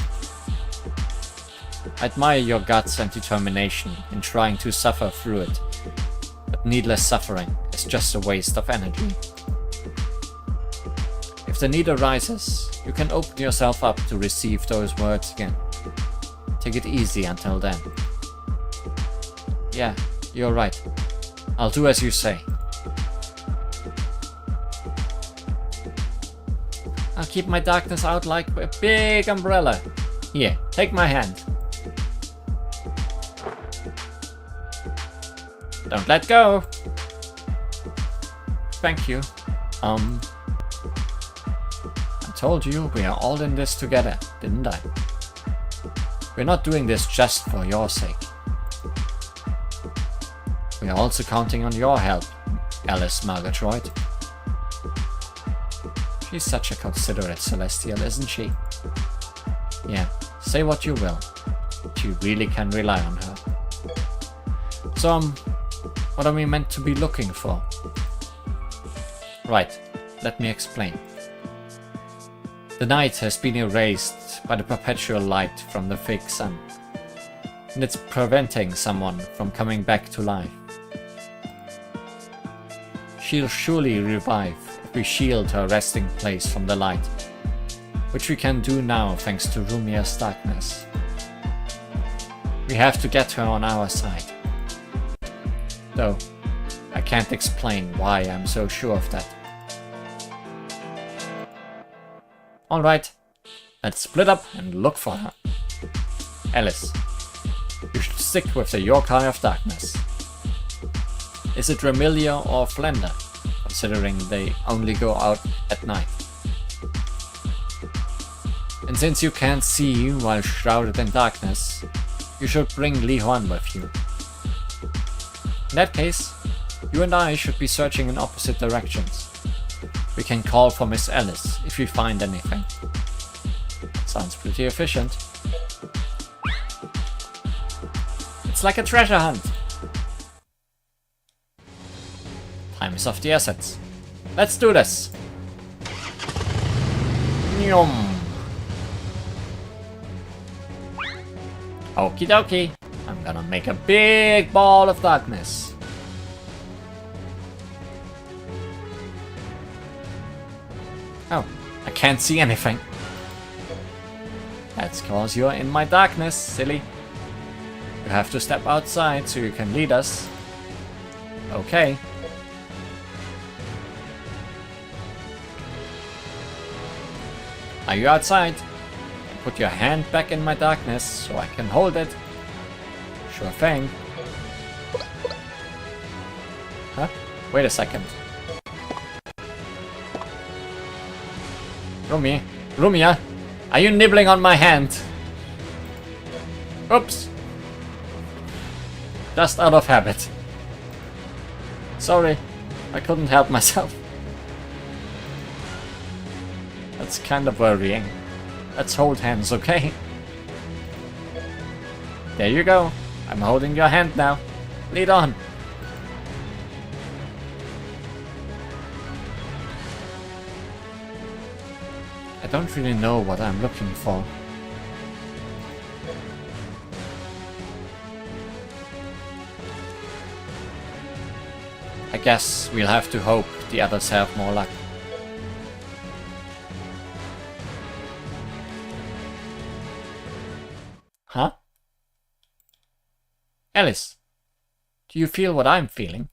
I admire your guts and determination in trying to suffer through it, but needless suffering is just a waste of energy. If the need arises, you can open yourself up to receive those words again. Take it easy until then. Yeah, you're right. I'll do as you say. I'll keep my darkness out like a big umbrella. Here, take my hand. Don't let go. Thank you. I told you we are all in this together, didn't I? We're not doing this just for your sake. We are also counting on your help, Alice Margatroyd. She's such a considerate Celestial, isn't she? Yeah, say what you will, but you really can rely on her. So, what are we meant to be looking for? Right, let me explain. The night has been erased by the perpetual light from the fake sun, and it's preventing someone from coming back to life. She'll surely revive if we shield her resting place from the light, which we can do now thanks to Rumia's darkness. We have to get her on our side. Though, I can't explain why I'm so sure of that. Alright, let's split up and look for her. Alice, you should stick with the Yokai of Darkness. Is it Remilia or Flender, considering they only go out at night? And since you can't see while shrouded in darkness, you should bring Li Huan with you. In that case, you and I should be searching in opposite directions. We can call for Miss Alice if we find anything. Sounds pretty efficient. It's like a treasure hunt. Time is of the essence. Let's do this. Nyum. Okie dokie. I'm gonna make a big ball of darkness. Oh, I can't see anything. That's cause you're in my darkness, silly. You have to step outside so you can lead us. Okay. Are you outside? Put your hand back in my darkness so I can hold it. Sure thing. Huh? Wait a second. Rumia, are you nibbling on my hand? Oops. Just out of habit. Sorry, I couldn't help myself. That's kind of worrying. Let's hold hands, okay? There you go. I'm holding your hand now. Lead on. I don't really know what I'm looking for. I guess we'll have to hope the others have more luck. Huh? Alice, do you feel what I'm feeling?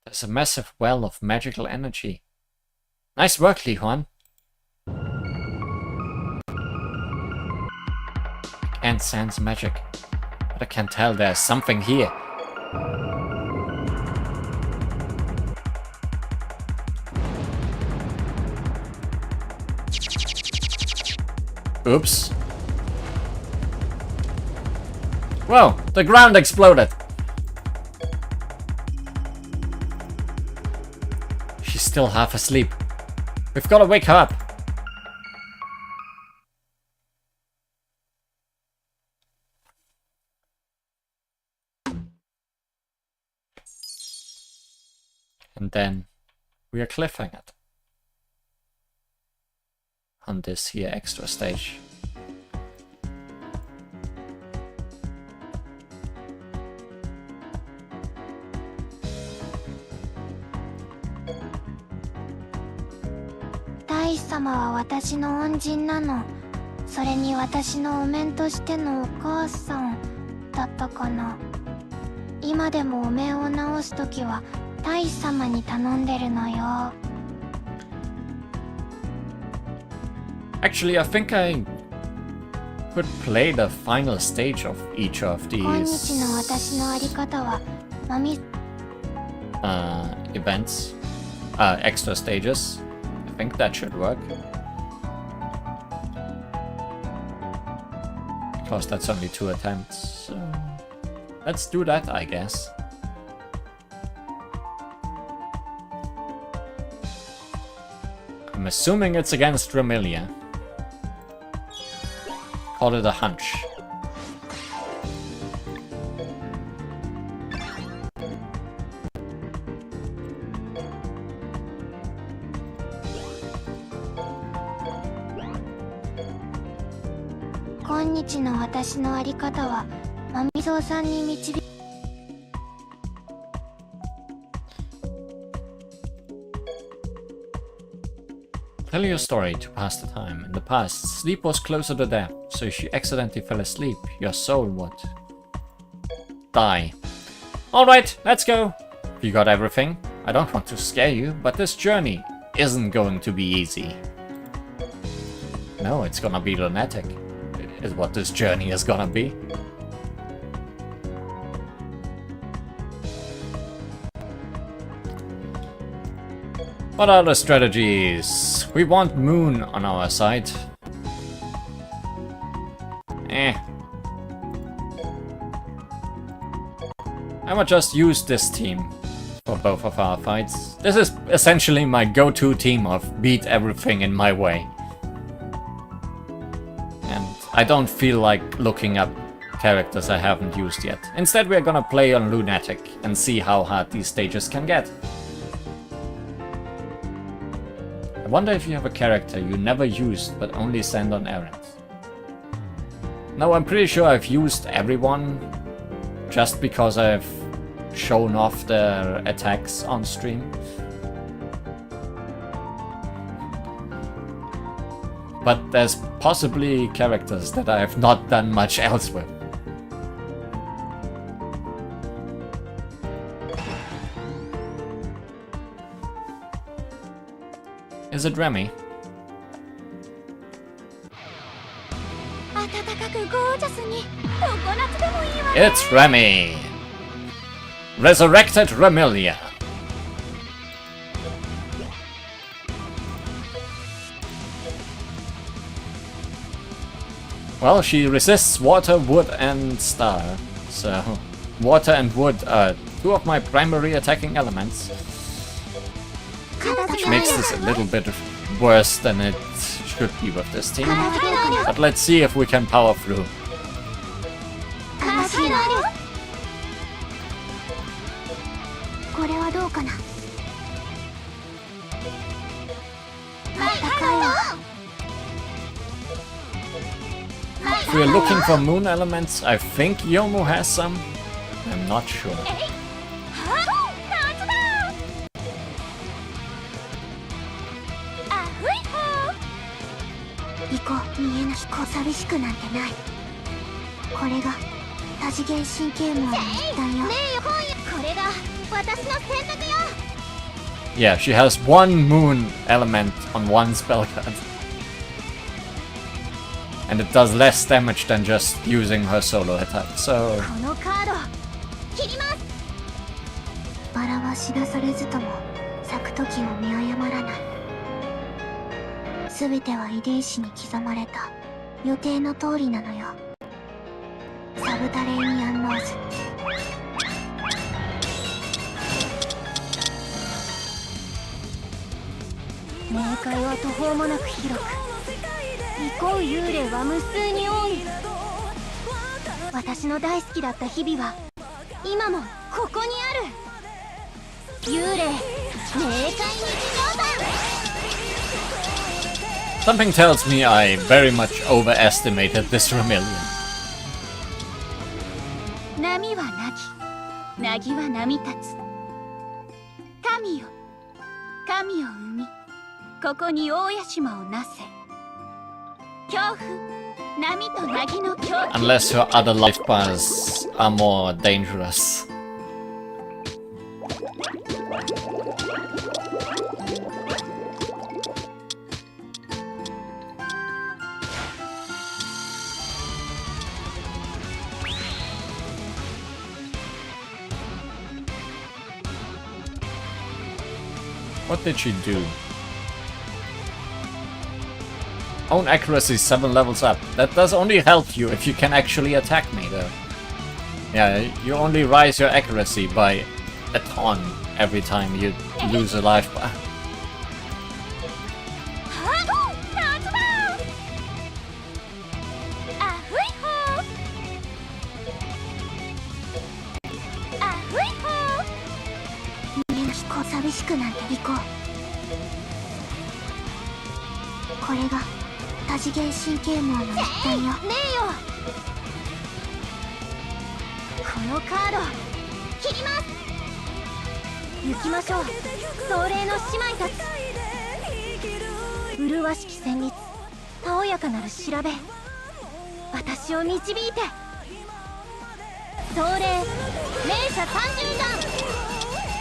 There's a massive well of magical energy. Nice work, Li Huan. I can't sense magic, but I can tell there's something here. Oops. Whoa, the ground exploded. She's still half asleep. We've got to wake her up. And then we are cliffhanged on this here extra stage.大様は私の恩人なの。それに私のお面としてのお母さんだったかな。今でもお面を直すときは大様に頼んでるのよ。Actually, I think I could play the final stage of each of these 今日の私のあり方はまみ events, extra stages. I think that should work. Because that's only 2 attempts. So let's do that, I guess. I'm assuming it's against Ramilia. Call it a hunch. Tell your story to pass the time. In the past, sleep was closer to death, so if you accidentally fell asleep, your soul would die. Alright, let's go! You got everything? I don't want to scare you, but this journey isn't going to be easy. No, it's gonna be lunatic, is what this journey is gonna be. What are the strategies? We want Moon on our side. I will just use this team for both of our fights. This is essentially my go-to team of beat everything in my way. And I don't feel like looking up characters I haven't used yet. Instead, we're gonna play on Lunatic and see how hard these stages can get. I wonder if you have a character you never used but only send on errands. No, I'm pretty sure I've used everyone just because I've shown off their attacks on stream. But there's possibly characters that I have not done much else with. Is it Remy? It's Remy! Resurrected Remilia. Well, she resists water, wood and star. So, water and wood are two of my primary attacking elements. Which makes this a little bit worse than it should be with this team. But let's see if we can power through. If we're looking for moon elements, I think Yomu has some. I'm not sure. Yeah, she has one moon element on one spell card. And it does less damage than just using her solo attack, so... Something tells me I very much overestimated this Remilion. Unless her other life bars are more dangerous. What did she do? Own accuracy 7 levels up. That does only help you if you can actually attack me though. Yeah, you only rise your accuracy by a ton every time you lose a life bar.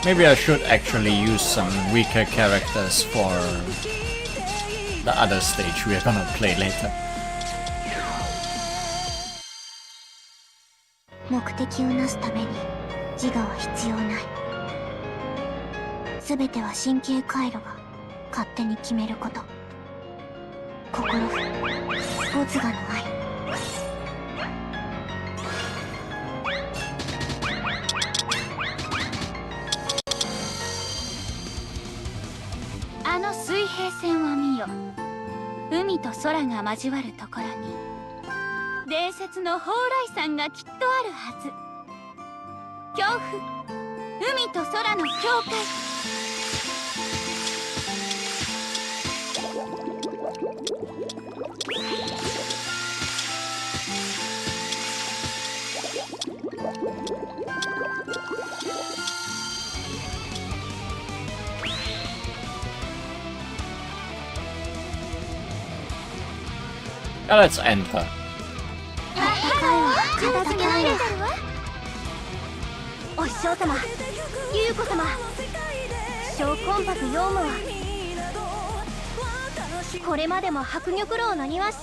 Maybe I should actually use some weaker characters for the other stage we are gonna play later. 線は見よ。海と空が交わるところに伝説の蓬莱山がきっとあるはず。恐怖、海と空の境界。Now let's end her. 片付けられるわ。お師匠様、優子様、小魂魄用務はこれまでも白玉楼の庭師、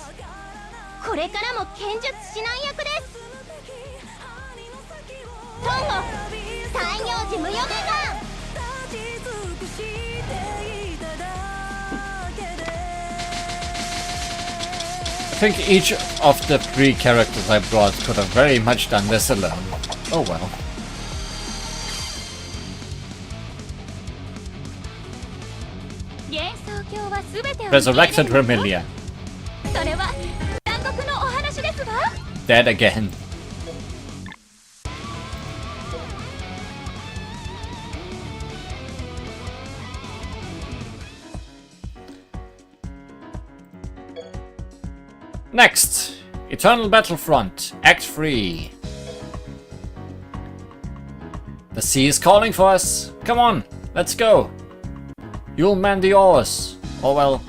これからも剣術指南役です。トンゴ太陽寺無余下眼。I think each of the 3 characters I brought could have very much done this alone. Oh well. Resurrected Vermilia. Dead again. Next, Eternal Battlefront, Act 3. The sea is calling for us. Come on, let's go. You'll man the oars. Oh well,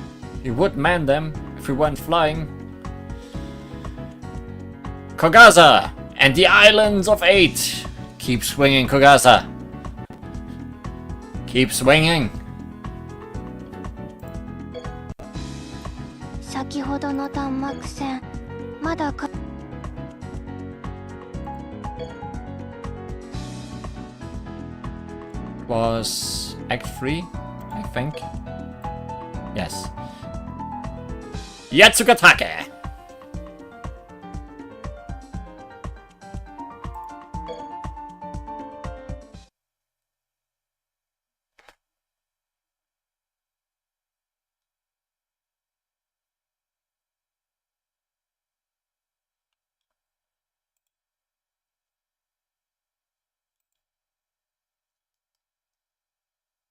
you would man them if we weren't flying. Kogaza and the Islands of 8. Keep swinging, Kogaza. Keep swinging. 先ほどの弾幕戦まだか。Was Act 3, I think. Yes. Yatsugatake!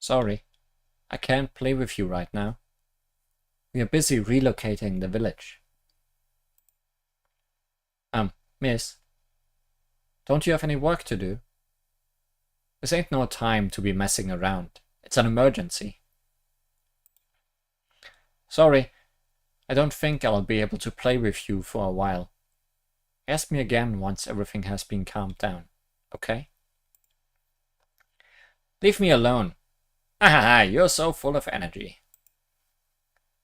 Sorry, I can't play with you right now. We are busy relocating the village. Miss, don't you have any work to do? This ain't no time to be messing around. It's an emergency. Sorry, I don't think I'll be able to play with you for a while. Ask me again once everything has been calmed down, okay? Leave me alone. Ah, you're so full of energy.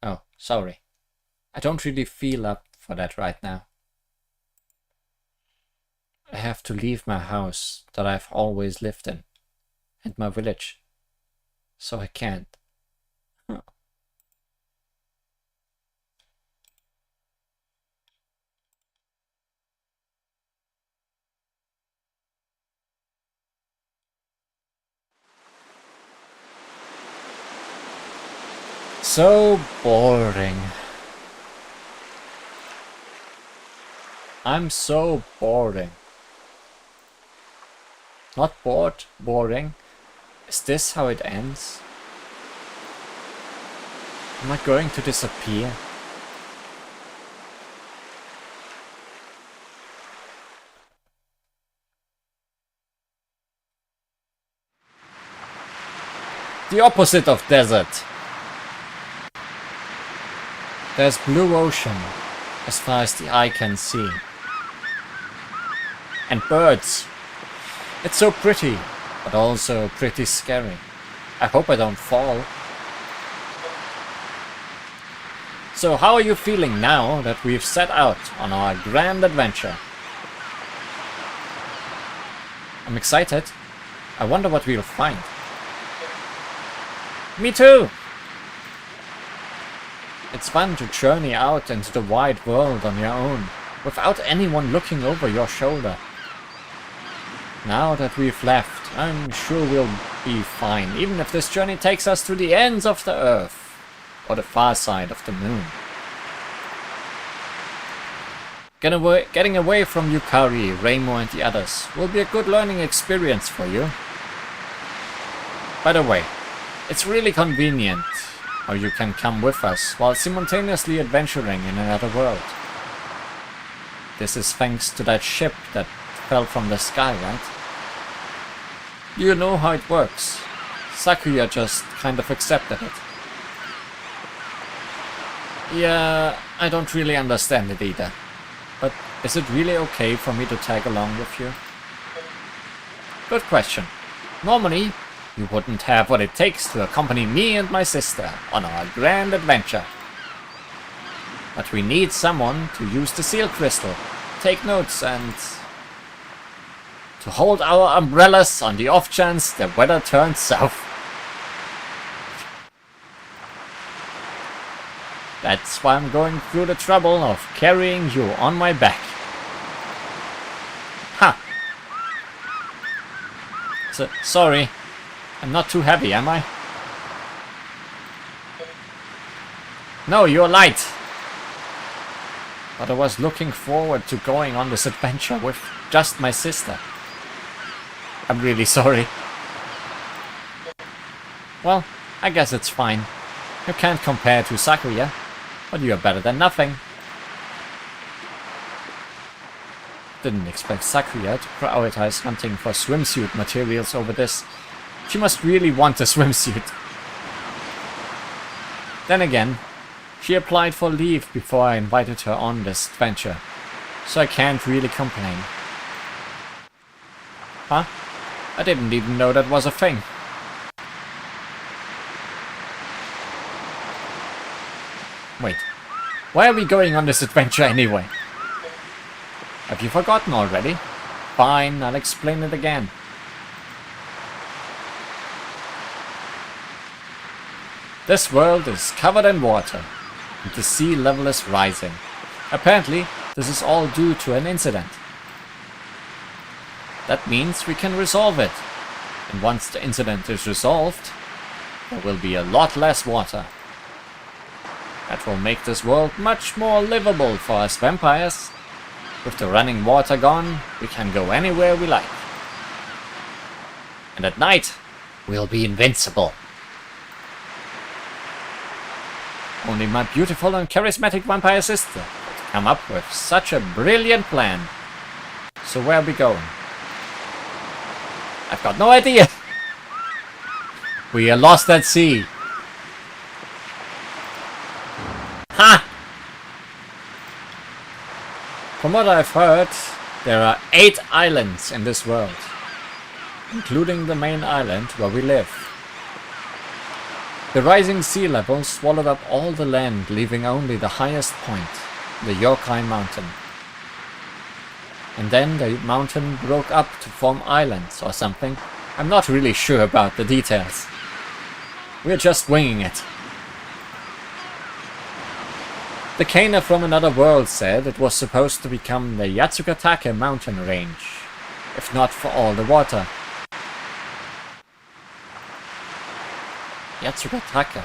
Oh, sorry. I don't really feel up for that right now. I have to leave my house that I've always lived in, and my village, so I can't. Huh. So boring. I'm so boring. Not bored, boring. Is this how it ends? Am I going to disappear? The opposite of desert. There's blue ocean as far as the eye can see. And birds. It's so pretty, but also pretty scary. I hope I don't fall. So how are you feeling now that we've set out on our grand adventure? I'm excited. I wonder what we'll find. Me too! It's fun to journey out into the wide world on your own, without anyone looking over your shoulder. Now that we've left, I'm sure we'll be fine, even if this journey takes us to the ends of the earth. or the far side of the moon. Getting away from Yukari, Reimo and the others will be a good learning experience for you. By the way, it's really convenient how you can come with us while simultaneously adventuring in another world. This is thanks to that ship that fell from the sky, right? You know how it works. Sakuya just kind of accepted it. Yeah, I don't really understand it either. But is it really okay for me to tag along with you? Good question. Normally, you wouldn't have what it takes to accompany me and my sister on our grand adventure. But we need someone to use the seal crystal, take notes and to hold our umbrellas on the off chance the weather turns south. That's why I'm going through the trouble of carrying you on my back. Ha! Sorry, I'm not too heavy, am I? No, you're light. But I was looking forward to going on this adventure with just my sister. I'm really sorry. Well, I guess it's fine. You can't compare to Sakuya, but you're better than nothing. Didn't expect Sakuya to prioritize hunting for swimsuit materials over this. She must really want a swimsuit. Then again, she applied for leave before I invited her on this adventure, so I can't really complain. Huh? I didn't even know that was a thing. Wait, why are we going on this adventure anyway? Have you forgotten already? Fine, I'll explain it again. This world is covered in water, and the sea level is rising. Apparently, this is all due to an incident. That means we can resolve it, and once the incident is resolved, there will be a lot less water. That will make this world much more livable for us vampires. With the running water gone, we can go anywhere we like. And at night, we'll be invincible. Only my beautiful and charismatic vampire sister could come up with such a brilliant plan. So where are we going? I've got no idea. We are lost at sea. Ha! From what I've heard, there are 8 islands in this world, including the main island where we live. The rising sea level swallowed up all the land, leaving only the highest point, the Yokai Mountain. And then the mountain broke up to form islands or something. I'm not really sure about the details. We're just winging it. The Kana from another world said it was supposed to become the Yatsukatake mountain range, if not for all the water. Yatsukatake.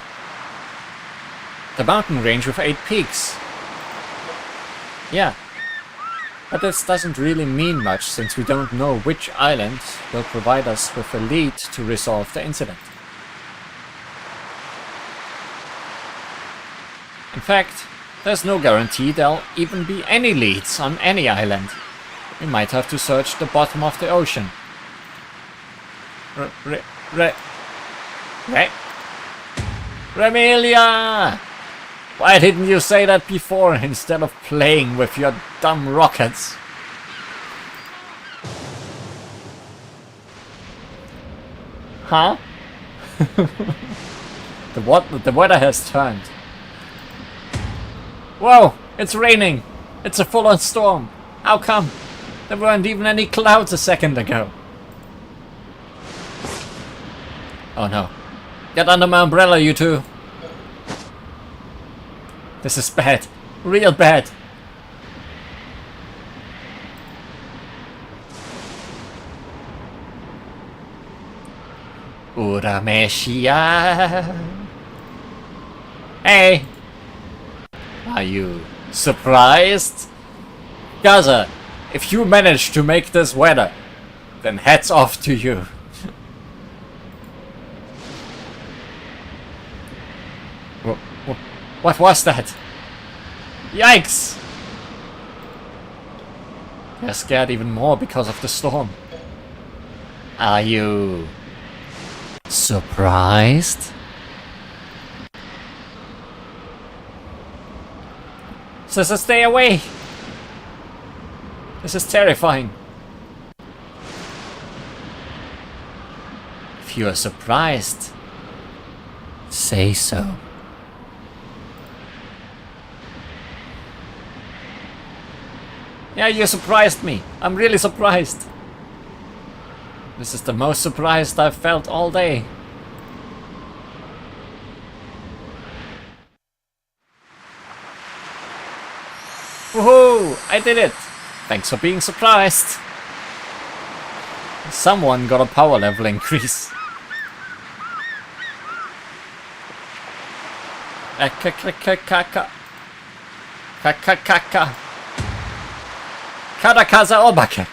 The mountain range with 8 peaks. Yeah. But this doesn't really mean much since we don't know which island will provide us with a lead to resolve the incident. In fact, there's no guarantee there'll even be any leads on any island. We might have to search the bottom of the ocean. Remelia! Why didn't you say that before instead of playing with your dumb rockets? Huh? The weather has turned. Whoa! It's raining! It's a full-on storm! How come? There weren't even any clouds a second ago. Oh no. Get under my umbrella, you two! This is bad. Real bad. Urameshia. Hey! Are you surprised? Gaza, if you manage to make this weather, then hats off to you. What was that? Yikes! They're scared even more because of the storm. Are you surprised? Sister, stay away! This is terrifying. If you are surprised, say so. Yeah, you surprised me. I'm really surprised. This is the most surprised I've felt all day. Woohoo! I did it! Thanks for being surprised. Someone got a power level increase. Kadakaza Obake.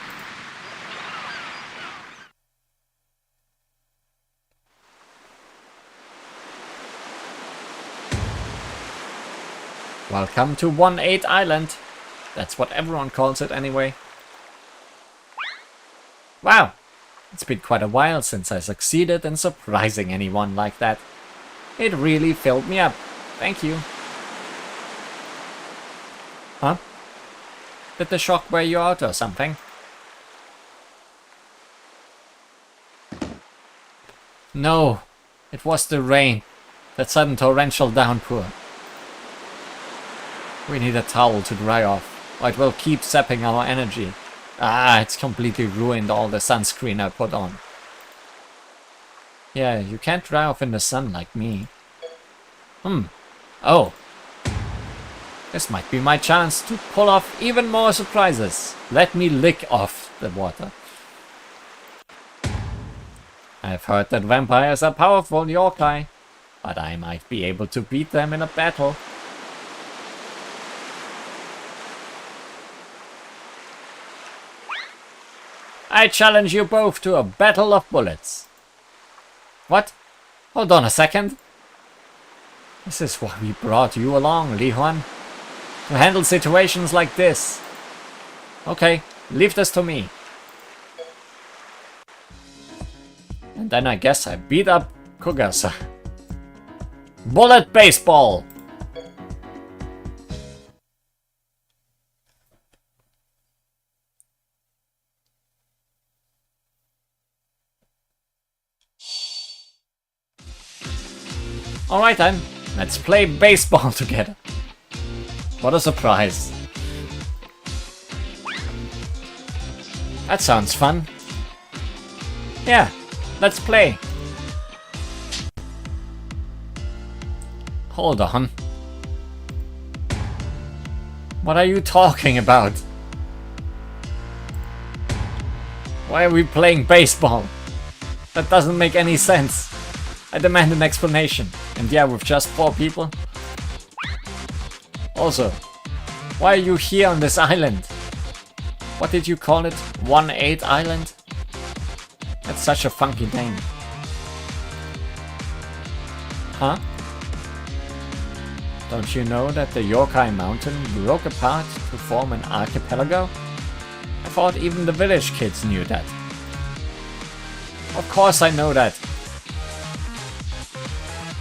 Welcome to 1-8 Island. That's what everyone calls it anyway. Wow, it's been quite a while since I succeeded in surprising anyone like that. It really filled me up. Thank you. Huh? Did the shock wear you out or something? No, it was the rain. That sudden torrential downpour. We need a towel to dry off, or it will keep sapping our energy. Ah, it's completely ruined all the sunscreen I put on. Yeah, you can't dry off in the sun like me. Oh. This might be my chance to pull off even more surprises. Let me lick off the water. I've heard that vampires are powerful yokai, but I might be able to beat them in a battle. I challenge you both to a battle of bullets. What? Hold on a second. This is why we brought you along, Li Huan. To handle situations like this. Okay, leave this to me. And then I guess I beat up Kugasa. Bullet baseball! Alright then, let's play baseball together. What a surprise. That sounds fun. Yeah, let's play. Hold on. What are you talking about? Why are we playing baseball? That doesn't make any sense. I demand an explanation. And yeah, with just 4 people. Also, why are you here on this island? What did you call it? 1-8 Island? That's such a funky name. Huh? Don't you know that the Yokai Mountain broke apart to form an archipelago? I thought even the village kids knew that. Of course I know that.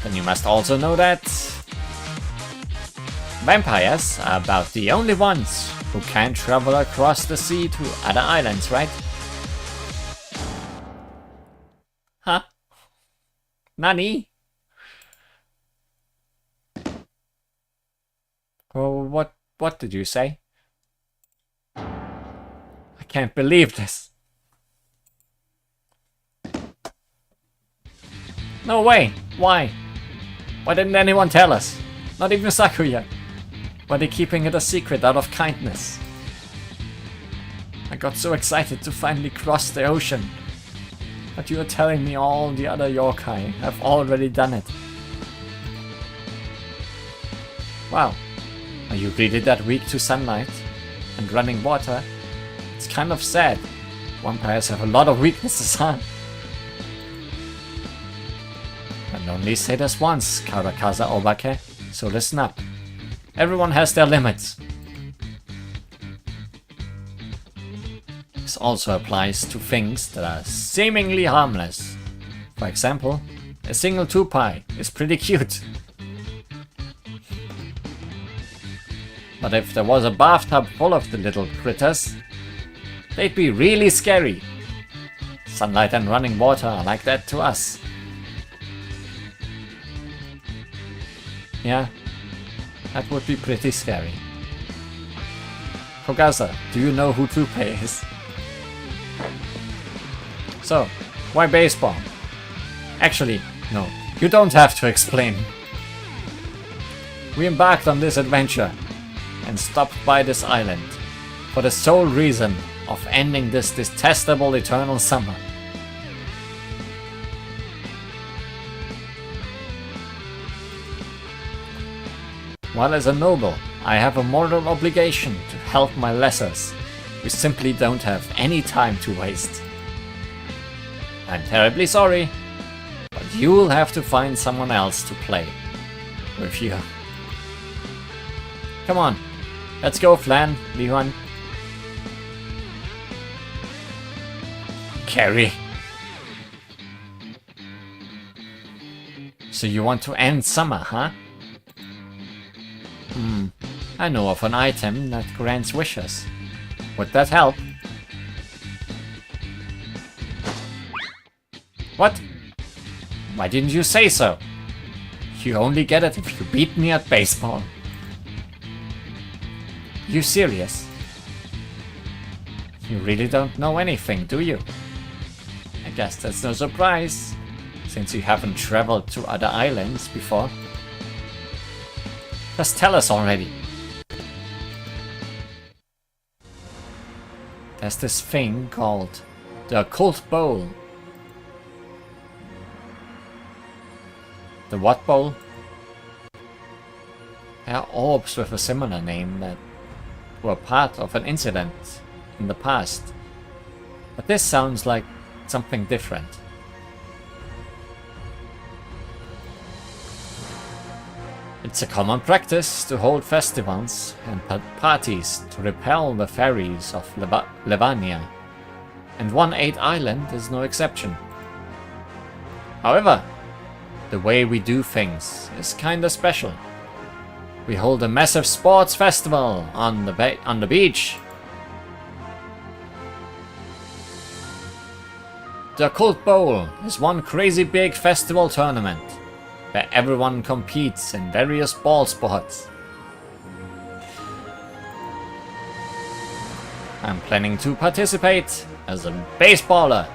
Then you must also know that vampires are about the only ones who can travel across the sea to other islands, right? Huh? Nani? Oh, what did you say? I can't believe this. No way! Why? Why didn't anyone tell us? Not even Sakuya. Why are they keeping it a secret out of kindness? I got so excited to finally cross the ocean. But you are telling me all the other yokai have already done it. Wow. Are you really that weak to sunlight and running water? It's kind of sad. Vampires have a lot of weaknesses, huh? And only say this once, Karakaza Obake, so listen up. Everyone has their limits. This also applies to things that are seemingly harmless. For example, a single tupai is pretty cute. But if there was a bathtub full of the little critters, they'd be really scary. Sunlight and running water are like that to us. Yeah, that would be pretty scary. Kogaza, do you know who Tupai is? So, why baseball? Actually, no, you don't have to explain. We embarked on this adventure and stopped by this island for the sole reason of ending this detestable eternal summer. While as a noble, I have a moral obligation to help my lessers. We simply don't have any time to waste. I'm terribly sorry, but you'll have to find someone else to play with you. Come on, let's go, Flan, Li-Huan. Carrie. So you want to end summer, huh? I know of an item that grants wishes. Would that help? What? Why didn't you say so? You only get it if you beat me at baseball. You serious? You really don't know anything, do you? I guess that's no surprise, since you haven't traveled to other islands before. Just tell us already. There's this thing called the Occult Bowl. The what bowl? There are orbs with a similar name that were part of an incident in the past. But this sounds like something different. It's a common practice to hold festivals and parties to repel the fairies of Levania, and 1/8 Island is no exception. However, the way we do things is kinda special. We hold a massive sports festival on the beach. The Occult Bowl is one crazy big festival tournament where everyone competes in various ball sports. I'm planning to participate as a baseballer,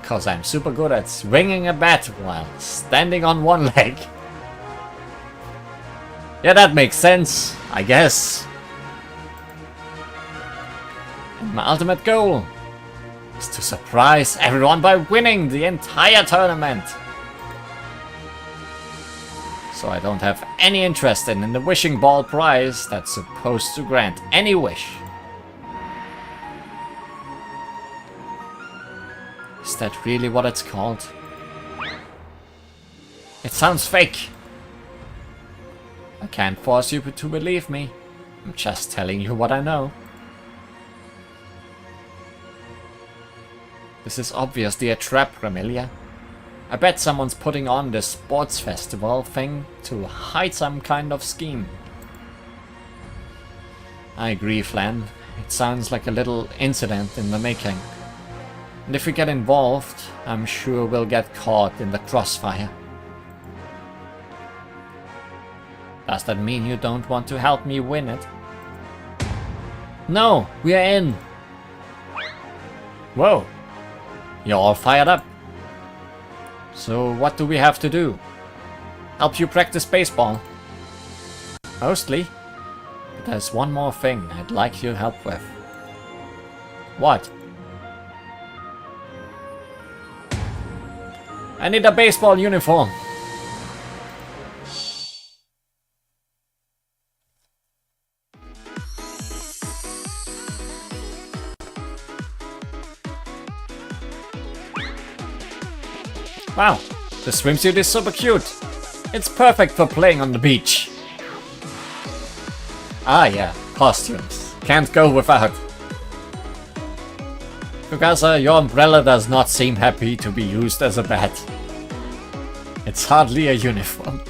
because I'm super good at swinging a bat while standing on one leg. Yeah, that makes sense, I guess. And my ultimate goal is to surprise everyone by winning the entire tournament. So I don't have any interest in the wishing ball prize that's supposed to grant any wish. Is that really what it's called? It sounds fake. I can't force you to believe me. I'm just telling you what I know. This is obviously a trap, Ramilia. I bet someone's putting on this sports festival thing to hide some kind of scheme. I agree, Flan. It sounds like a little incident in the making. And if we get involved, I'm sure we'll get caught in the crossfire. Does that mean you don't want to help me win it? No, we are in! Whoa! You're all fired up. So what do we have to do? Help you practice baseball? Mostly. But there's one more thing I'd like your help with. What? I need a baseball uniform. Wow, the swimsuit is super cute. It's perfect for playing on the beach. Ah yeah, costumes. Can't go without. Kogasa, your umbrella does not seem happy to be used as a bat. It's hardly a uniform.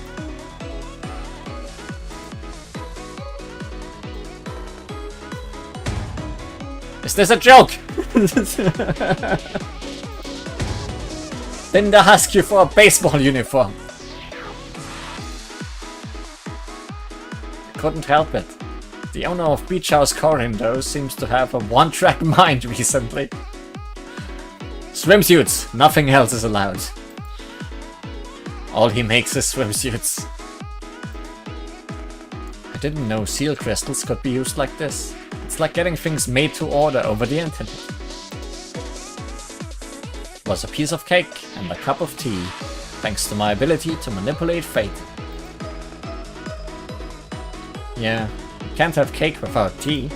Is this a joke? Didn't I ask you for a baseball uniform? Couldn't help it. The owner of Beach House Corindo seems to have a one-track mind recently. Swimsuits, nothing else is allowed. All he makes is swimsuits. I didn't know seal crystals could be used like this. It's like getting things made to order over the internet. It was a piece of cake and a cup of tea, thanks to my ability to manipulate fate. Yeah, you can't have cake without tea.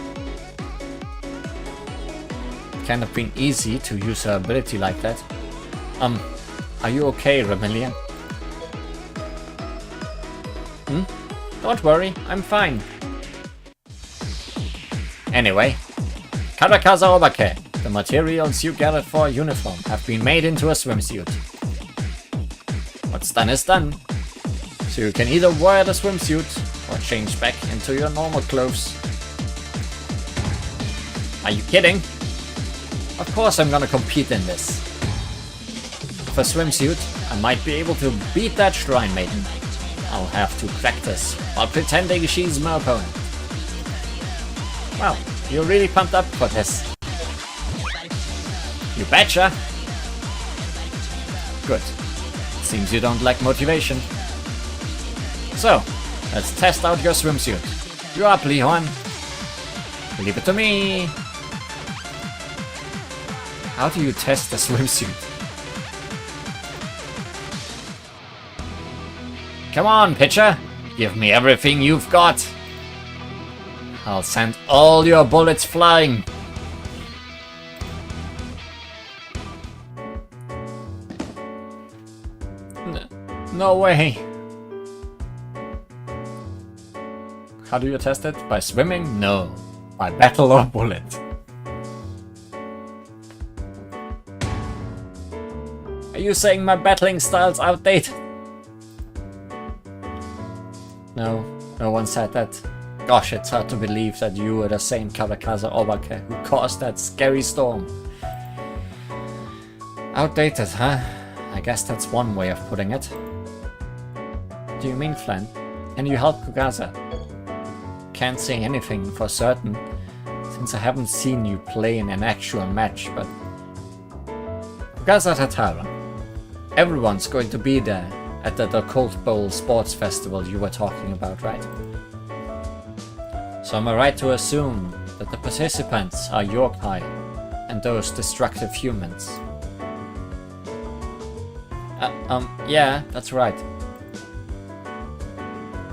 It can't have been easy to use her ability like that. Are you okay, Remelian? Don't worry, I'm fine. Anyway, Karakaza Obake, the materials you gathered for a uniform have been made into a swimsuit. What's done is done. So you can either wear the swimsuit or change back into your normal clothes. Are you kidding? Of course I'm gonna compete in this. With a swimsuit, I might be able to beat that shrine maiden. I'll have to practice while pretending she's my opponent. Wow, you're really pumped up for this. You betcha! Good. Seems you don't lack motivation. So, let's test out your swimsuit. You're up, Lihon. Leave it to me. How do you test a swimsuit? Come on, pitcher. Give me everything you've got. I'll send all your bullets flying. No way. How do you test it? By swimming? No. By battle or bullet. Are you saying my battling style's outdated? No, no one said that. Gosh, it's hard to believe that you were the same Karakaza Obake who caused that scary storm. Outdated, huh? I guess that's one way of putting it. Do you mean, Flan? Can you help Kogasa? Can't say anything for certain, since I haven't seen you play in an actual match, but... Kogasa Tatara. Everyone's going to be there at the Cold Bowl Sports Festival you were talking about, right? So am I right to assume that the participants are yokai and those destructive humans? Yeah, that's right.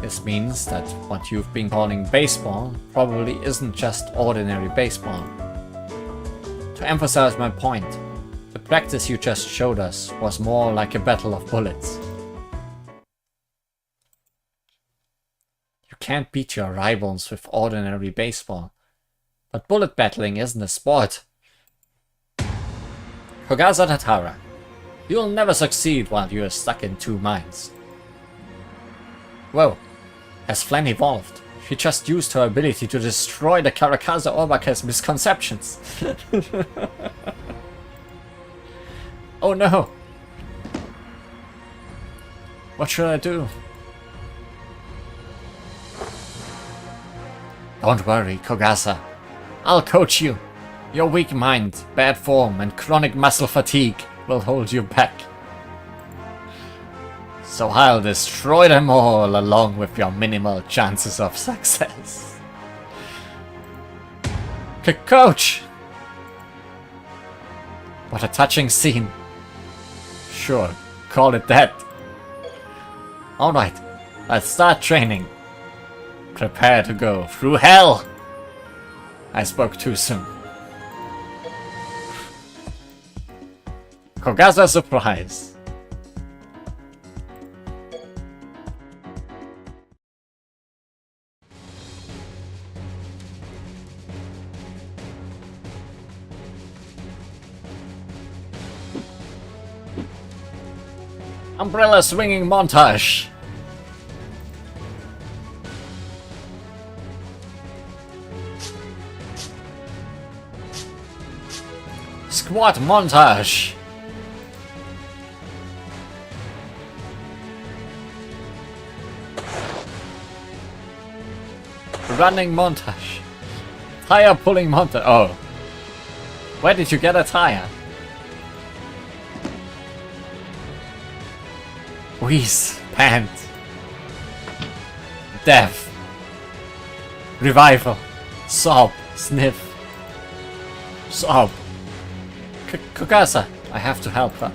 This means that what you've been calling baseball probably isn't just ordinary baseball. To emphasize my point, the practice you just showed us was more like a battle of bullets. You can't beat your rivals with ordinary baseball, but bullet battling isn't a sport. Kogasa Tatara, you'll never succeed while you're stuck in two minds. Whoa, has Flan evolved? She just used her ability to destroy the Karakaza Obake's misconceptions. Oh no! What should I do? Don't worry, Kogasa. I'll coach you. Your weak mind, bad form, and chronic muscle fatigue will hold you back. So I'll destroy them all along with your minimal chances of success. Coach! What a touching scene. Sure, call it that. Alright, let's start training. Prepare to go through hell! I spoke too soon. Kogasa's surprise. Umbrella swinging montage. Squat montage. Running montage. Tire pulling montage. Oh. Where did you get a tire? Wheeze. Pant. Death. Revival. Sob. Sniff. Sob. Kogasa. I have to help her.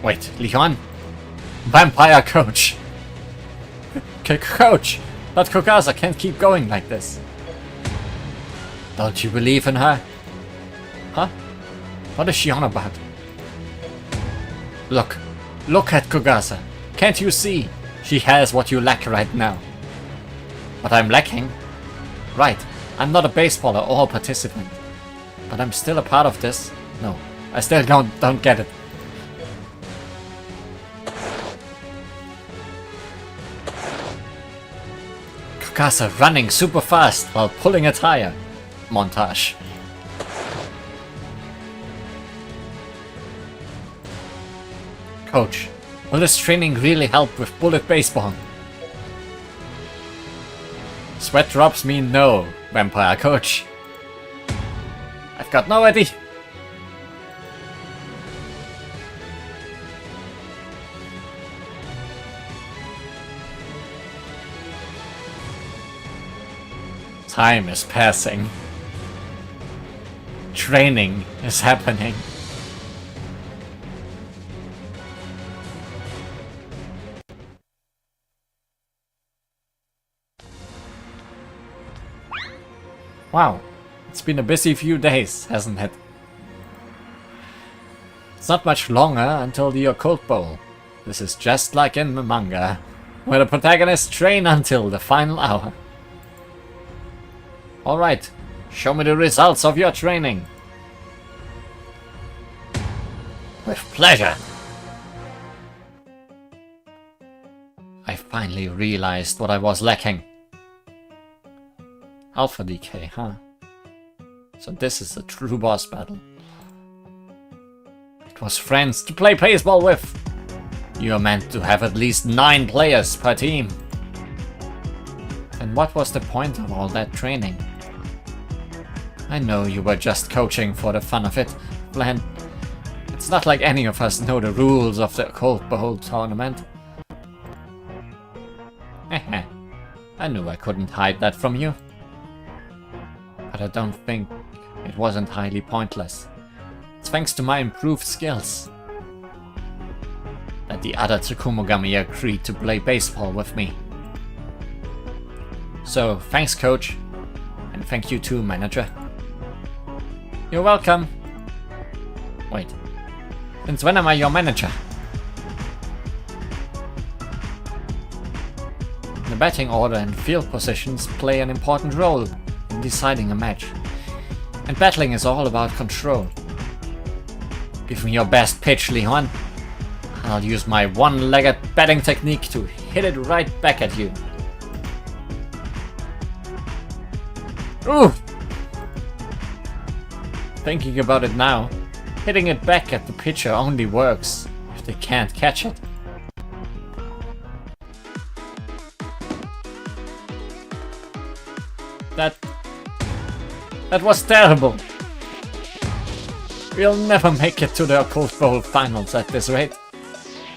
Wait, Leon? Vampire coach. Coach! But Kogasa can't keep going like this. Don't you believe in her? Huh? What is she on about? Look. Look at Kogasa. Can't you see? She has what you lack right now. What I'm lacking? Right. I'm not a baseballer or a participant. But I'm still a part of this. No. I still don't get it. Kogasa running super fast while pulling a tire. Montage. Coach, will this training really help with bullet baseball? Sweat drops mean no, Vampire Coach. I've got no idea. Time is passing. Training is happening. Wow, it's been a busy few days, hasn't it? It's not much longer until the Occult Bowl. This is just like in the manga, where the protagonists train until the final hour. Alright, show me the results of your training. With pleasure. I finally realized what I was lacking. Alpha decay, huh? So this is a true boss battle. It was friends to play baseball with. You're meant to have at least 9 players per team. And what was the point of all that training? I know you were just coaching for the fun of it, Glenn. It's not like any of us know the rules of the Occult Bowl tournament. Heh, I knew I couldn't hide that from you. But I don't think it was entirely pointless. It's thanks to my improved skills that the other Tsukumogami agreed to play baseball with me. So, thanks coach, and thank you too, manager. You're welcome. Wait, since when am I your manager? The batting order and field positions play an important role in deciding a match. And battling is all about control. Give me your best pitch, Leon. I'll use my one-legged batting technique to hit it right back at you. Ooh! Thinking about it now, hitting it back at the pitcher only works if they can't catch it. That was terrible. We'll never make it to the Occult Bowl finals at this rate.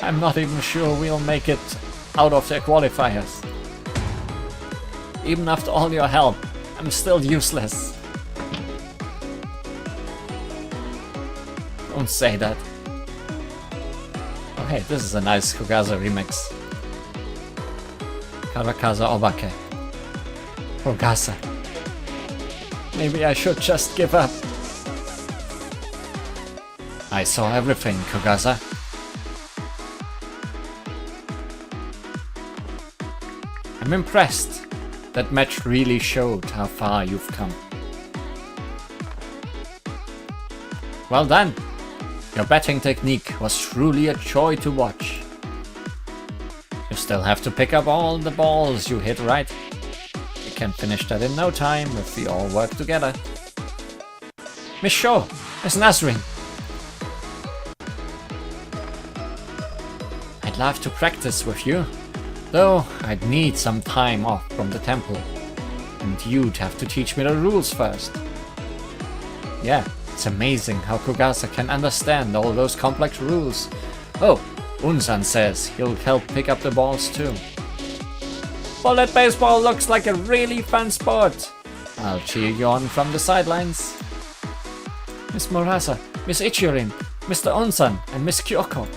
I'm not even sure we'll make it out of the qualifiers. Even after all your help, I'm still useless. Don't say that. Oh hey, this is a nice Kogasa remix. Karakaza Obake. Kogasa. Maybe I should just give up. I saw everything, Kogasa. I'm impressed. That match really showed how far you've come. Well done. Your batting technique was truly a joy to watch. You still have to pick up all the balls you hit right. You can finish that in no time if we all work together. Miss Shaw, Miss Nasrin. I'd love to practice with you, though I'd need some time off from the temple. And you'd have to teach me the rules first. Yeah, it's amazing how Kogasa can understand all those complex rules. Oh, Unsan says he'll help pick up the balls too. Bullet baseball looks like a really fun sport. I'll cheer you on from the sidelines. Miss Murasa, Miss Ichirin, Mr. Unsan, and Miss Kyoko.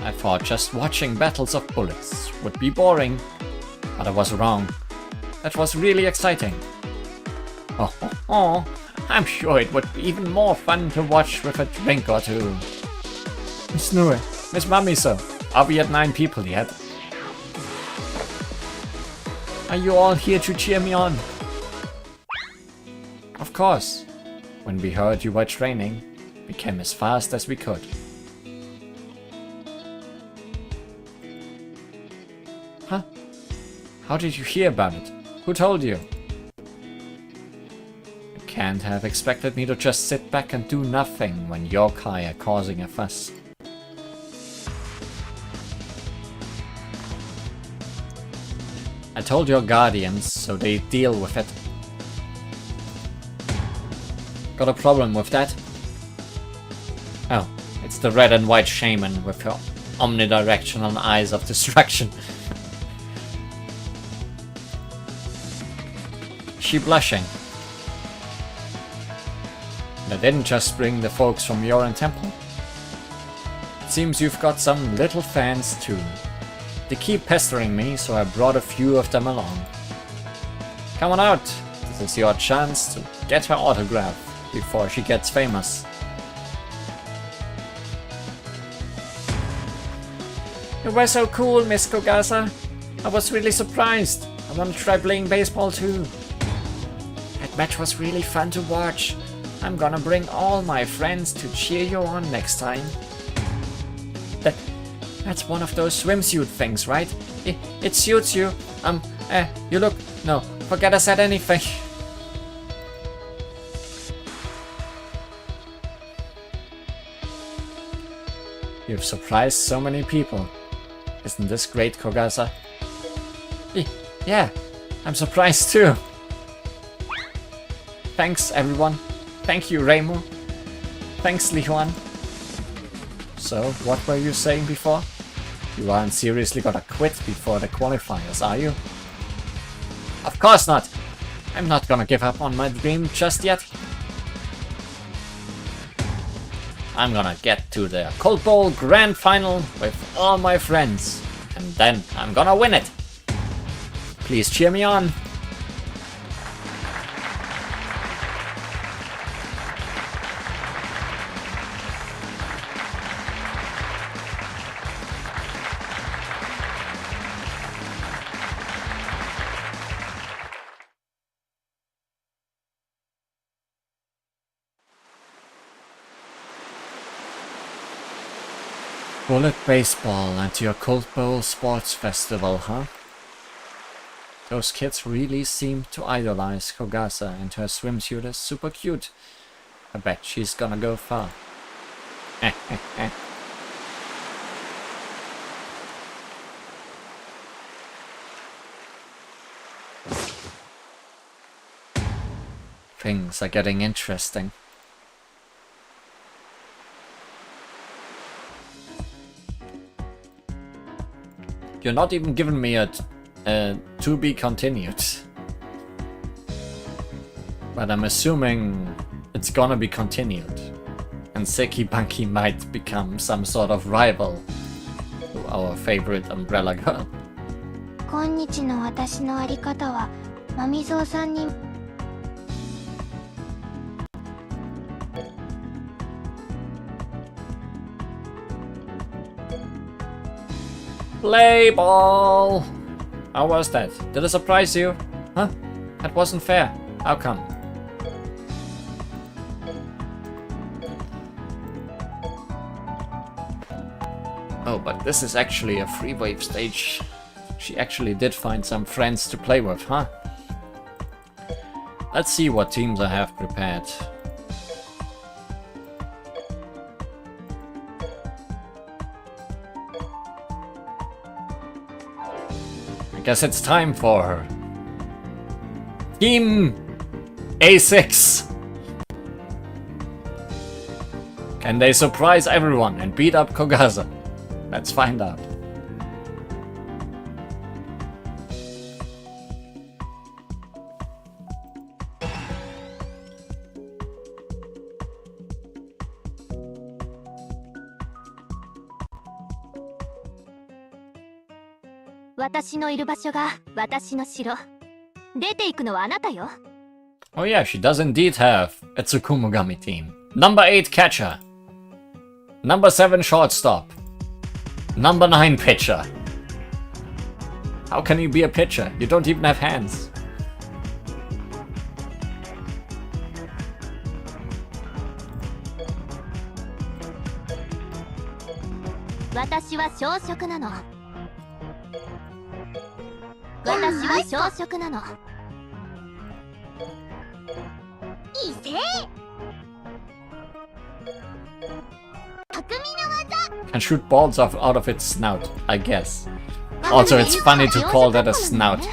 I thought just watching battles of bullets would be boring, but I was wrong. That was really exciting. Oh, I'm sure it would be even more fun to watch with a drink or two. Miss Nue, Miss Mamiso, are we at 9 people yet? Are you all here to cheer me on? Of course. When we heard you were training, we came as fast as we could. Huh? How did you hear about it? Who told you? You can't have expected me to just sit back and do nothing when yokai are causing a fuss. I told your guardians, so they deal with it. Got a problem with that? Oh, it's the red and white shaman with her omnidirectional eyes of destruction. She blushing. And I didn't just bring the folks from Yoran Temple. It seems you've got some little fans too. They keep pestering me, so I brought a few of them along. Come on out, this is your chance to get her autograph before she gets famous. You were so cool, Miss Kogasa. I was really surprised. I want to try playing baseball too. That match was really fun to watch. I'm gonna bring all my friends to cheer you on next time. That's one of those swimsuit things, right? It suits you. You look... No, forget I said anything. You've surprised so many people. Isn't this great, Kogasa? Yeah, I'm surprised too. Thanks, everyone. Thank you, Reimu. Thanks, Li Huan. So, what were you saying before? You aren't seriously gonna quit before the qualifiers, are you? Of course not! I'm not gonna give up on my dream just yet. I'm gonna get to the Cold Bowl Grand Final with all my friends. And then I'm gonna win it! Please cheer me on! Bullet baseball and your Cold Bowl sports festival, huh? Those kids really seem to idolize Kogasa, and her swimsuit is super cute. I bet she's gonna go far. Things are getting interesting. You're not even giving me a to be continued. But I'm assuming it's gonna be continued. And Seki Banki might become some sort of rival to our favorite umbrella girl. 今日の私のあり方はマミゾウさんに Play ball! How was that? Did it surprise you? Huh? That wasn't fair. How come? Oh, but this is actually a free wave stage. She actually did find some friends to play with, huh? Let's see what teams I have prepared. I guess it's time for Team A6. Can they surprise everyone and beat up Kogasa? Let's find out. Oh yeah, she does indeed have a Tsukumogami team. Number 8 catcher. Number 7 shortstop. Number 9 pitcher. How can you be a pitcher? You don't even have hands. Can shoot balls out of its snout, I guess. Also, it's funny to call that a snout.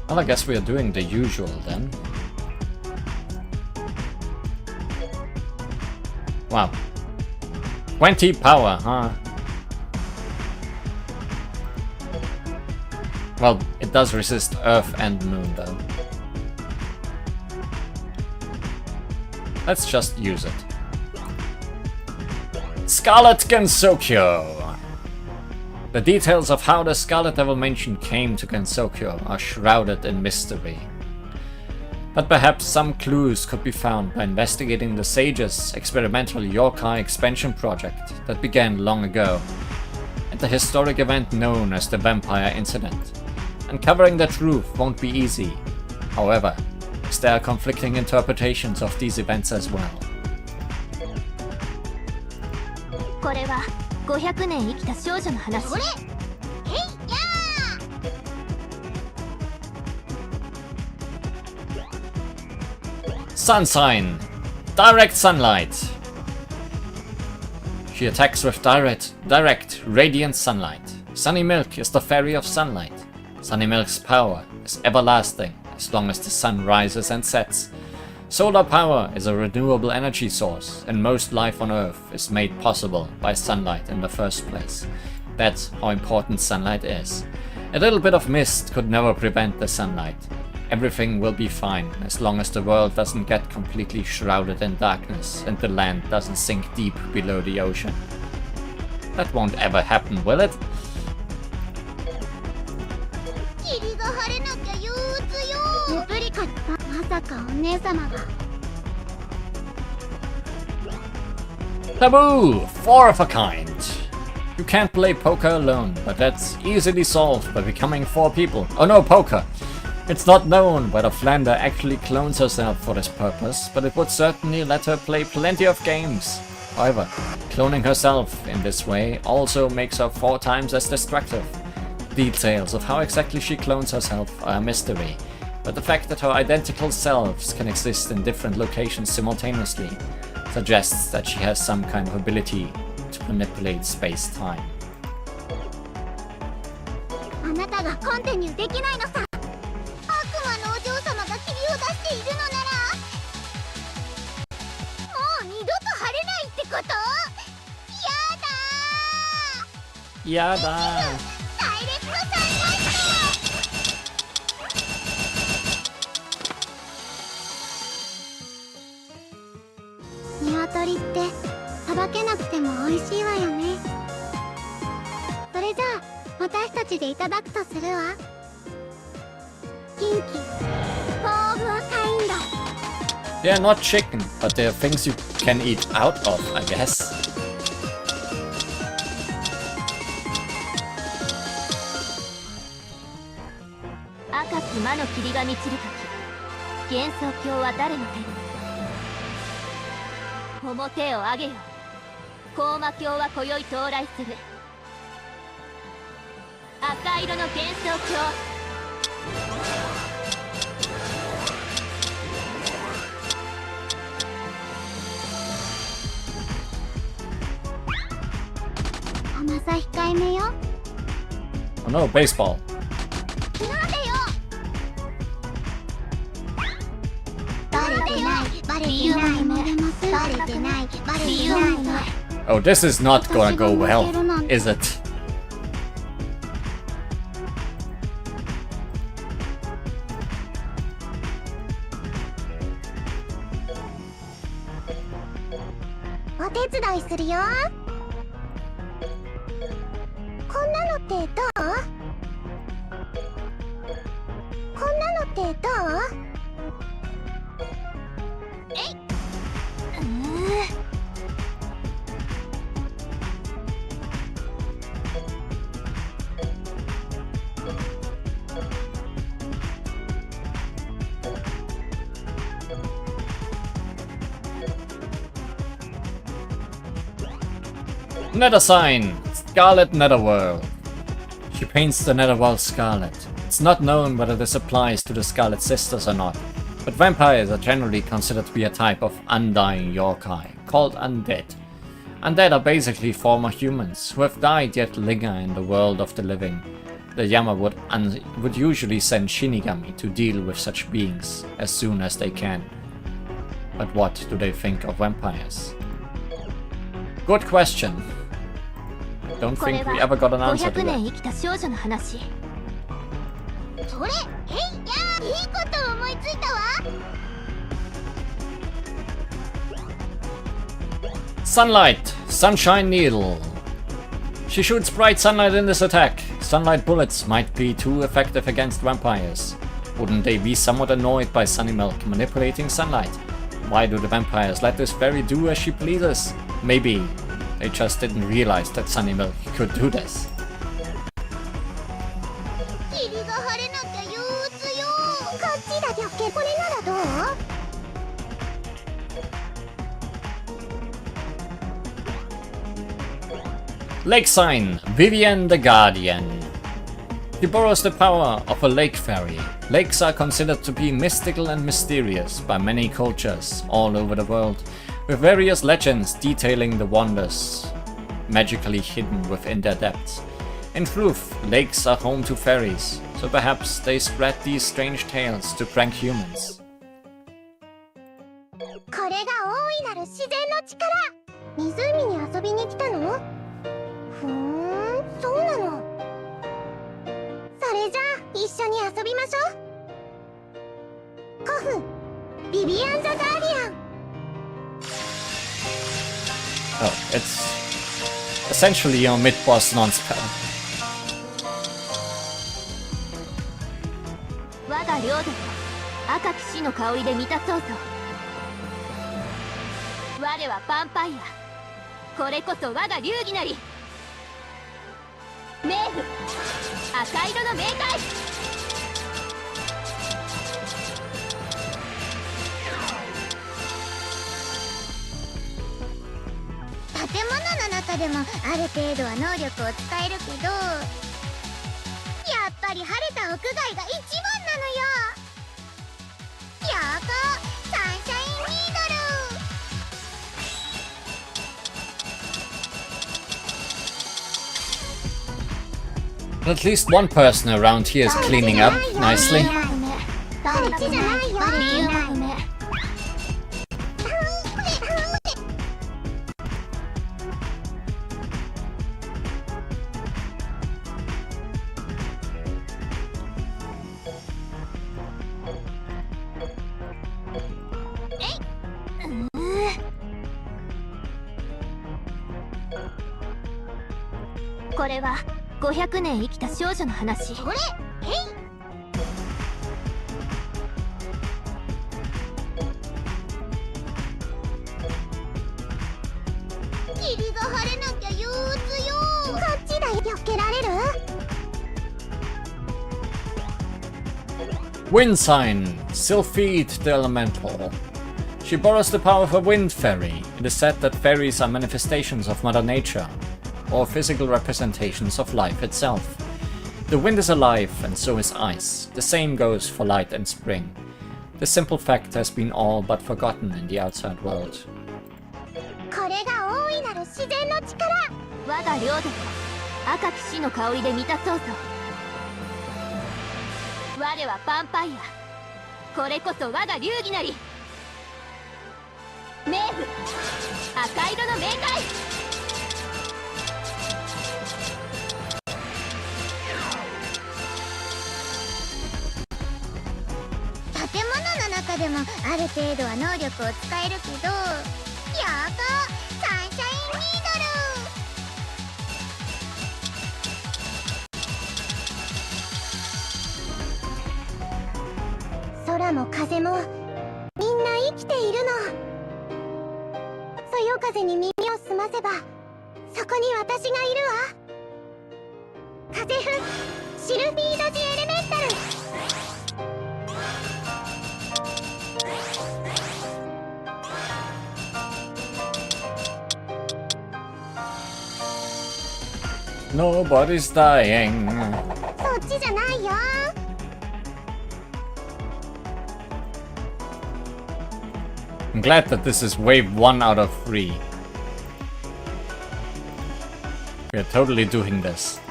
Well, I guess we are doing the usual then. Wow. 20 power, huh? Well, it does resist Earth and Moon though. Let's just use it. Scarlet Gensokyo! The details of how the Scarlet Devil Mansion came to Gensokyo are shrouded in mystery. But perhaps some clues could be found by investigating the Sage's experimental yokai expansion project that began long ago, and the historic event known as the Vampire Incident. Uncovering the truth won't be easy, however, as there are conflicting interpretations of these events as well. Sun sign. Direct sunlight. She attacks with direct, radiant sunlight. Sunny Milk is the fairy of sunlight. Sunny Milk's power is everlasting as long as the sun rises and sets. Solar power is a renewable energy source, and most life on Earth is made possible by sunlight in the first place. That's how important sunlight is. A little bit of mist could never prevent the sunlight. Everything will be fine as long as the world doesn't get completely shrouded in darkness and the land doesn't sink deep below the ocean. That won't ever happen, will it? Taboo! 4 of a kind. You can't play poker alone, but that's easily solved by becoming 4 people. Oh no, poker! It's not known whether Flander actually clones herself for this purpose, but it would certainly let her play plenty of games. However, cloning herself in this way also makes her 4 times as destructive. Details of how exactly she clones herself are a mystery, but the fact that her identical selves can exist in different locations simultaneously suggests that she has some kind of ability to manipulate space-time. Yada! 鶏ってさばけなくても美味しいわよね。それじゃあ私たちでいただくとするわ。キンキ、フォームアカインド。 They are not chicken, but they are things you can eat out of, I guess. 高き魔の霧が満ちるとき、幻想郷は誰の手に。表を上げよ。高魔境は今宵到来する。赤色の幻想郷。甘さ控えめよ。 Oh no, baseball. なんでよ。バレてない、バレてない、バレてない、バレてない。 Oh, this is not gonna go well, is it? お手伝いするよ。こんなのってどう？こんなのってどう？えい。Nether sign! Scarlet Netherworld. She paints the Netherworld scarlet. It's not known whether this applies to the Scarlet Sisters or not, but vampires are generally considered to be a type of undying yokai, called undead. Undead are basically former humans, who have died yet linger in the world of the living. The Yama would usually send Shinigami to deal with such beings as soon as they can. But what do they think of vampires? Good question. Don't think we ever got an answer to that. 500年生きた少女の話。それ、えいやー、いいこと思いついたわ。Sunlight! Sunshine Needle! She shoots bright sunlight in this attack. Sunlight bullets might be too effective against vampires. Wouldn't they be somewhat annoyed by Sunny Milk manipulating sunlight? Why do the vampires let this fairy do as she pleases? Maybe they just didn't realize that Sunny Milk could do this. 霧が晴れなきゃ憂鬱よ。こっちだよけ。これならどう？ Lake sign, Vivian the Guardian. She borrows the power of a lake fairy. Lakes are considered to be mystical and mysterious by many cultures all over the world, with various legends detailing the wonders magically hidden within their depths. In truth, lakes are home to fairies, so perhaps they spread these strange tales to prank humans. これが大いなる自然の力。湖に遊びに来たの？ふーん、そうなの。それじゃあ一緒に遊びましょう。古墳、ビビアン・ザ・ガーディアン。 Oh, it's essentially your mid-boss non-spell. 我が領土を赤き死の香りで満たそうと。我はヴァンパイア。これこそ我が流儀なり。冥府、赤色の冥界。建物の中でもある程度は能力を使えるけど、やっぱり晴れた屋外が一番なのよ。やーこサンシャインニードル。 At least one person around here is cleaning up nicely. バレてないよ。これは500年生きた少女の話。それ、へい。霧が晴れなきゃ憂鬱よ。こっちだよ。避けられる？ Wind sign, Sylphide the Elemental. She borrows the power of a wind fairy. It is said that fairies are manifestations of Mother Nature, or physical representations of life itself. The wind is alive, and so is ice. The same goes for light and spring. This simple fact has been all but forgotten in the outside world. これが大いなる自然の力。我が領土で赤き死の香りで満たそうと。我はヴァンパイア。これこそ我が流儀なり。冥府赤色の冥界。建物の中でもある程度は能力を使えるけど、やばサンシャインニードル。空も風もみんな生きているの。そよ風に耳を澄ませばそこに私がいるわ。風風シルフィードジエレメンタル。Nobody's dying. そっちじゃないよ。I'm glad that this is wave 1 out of 3. We are totally doing this.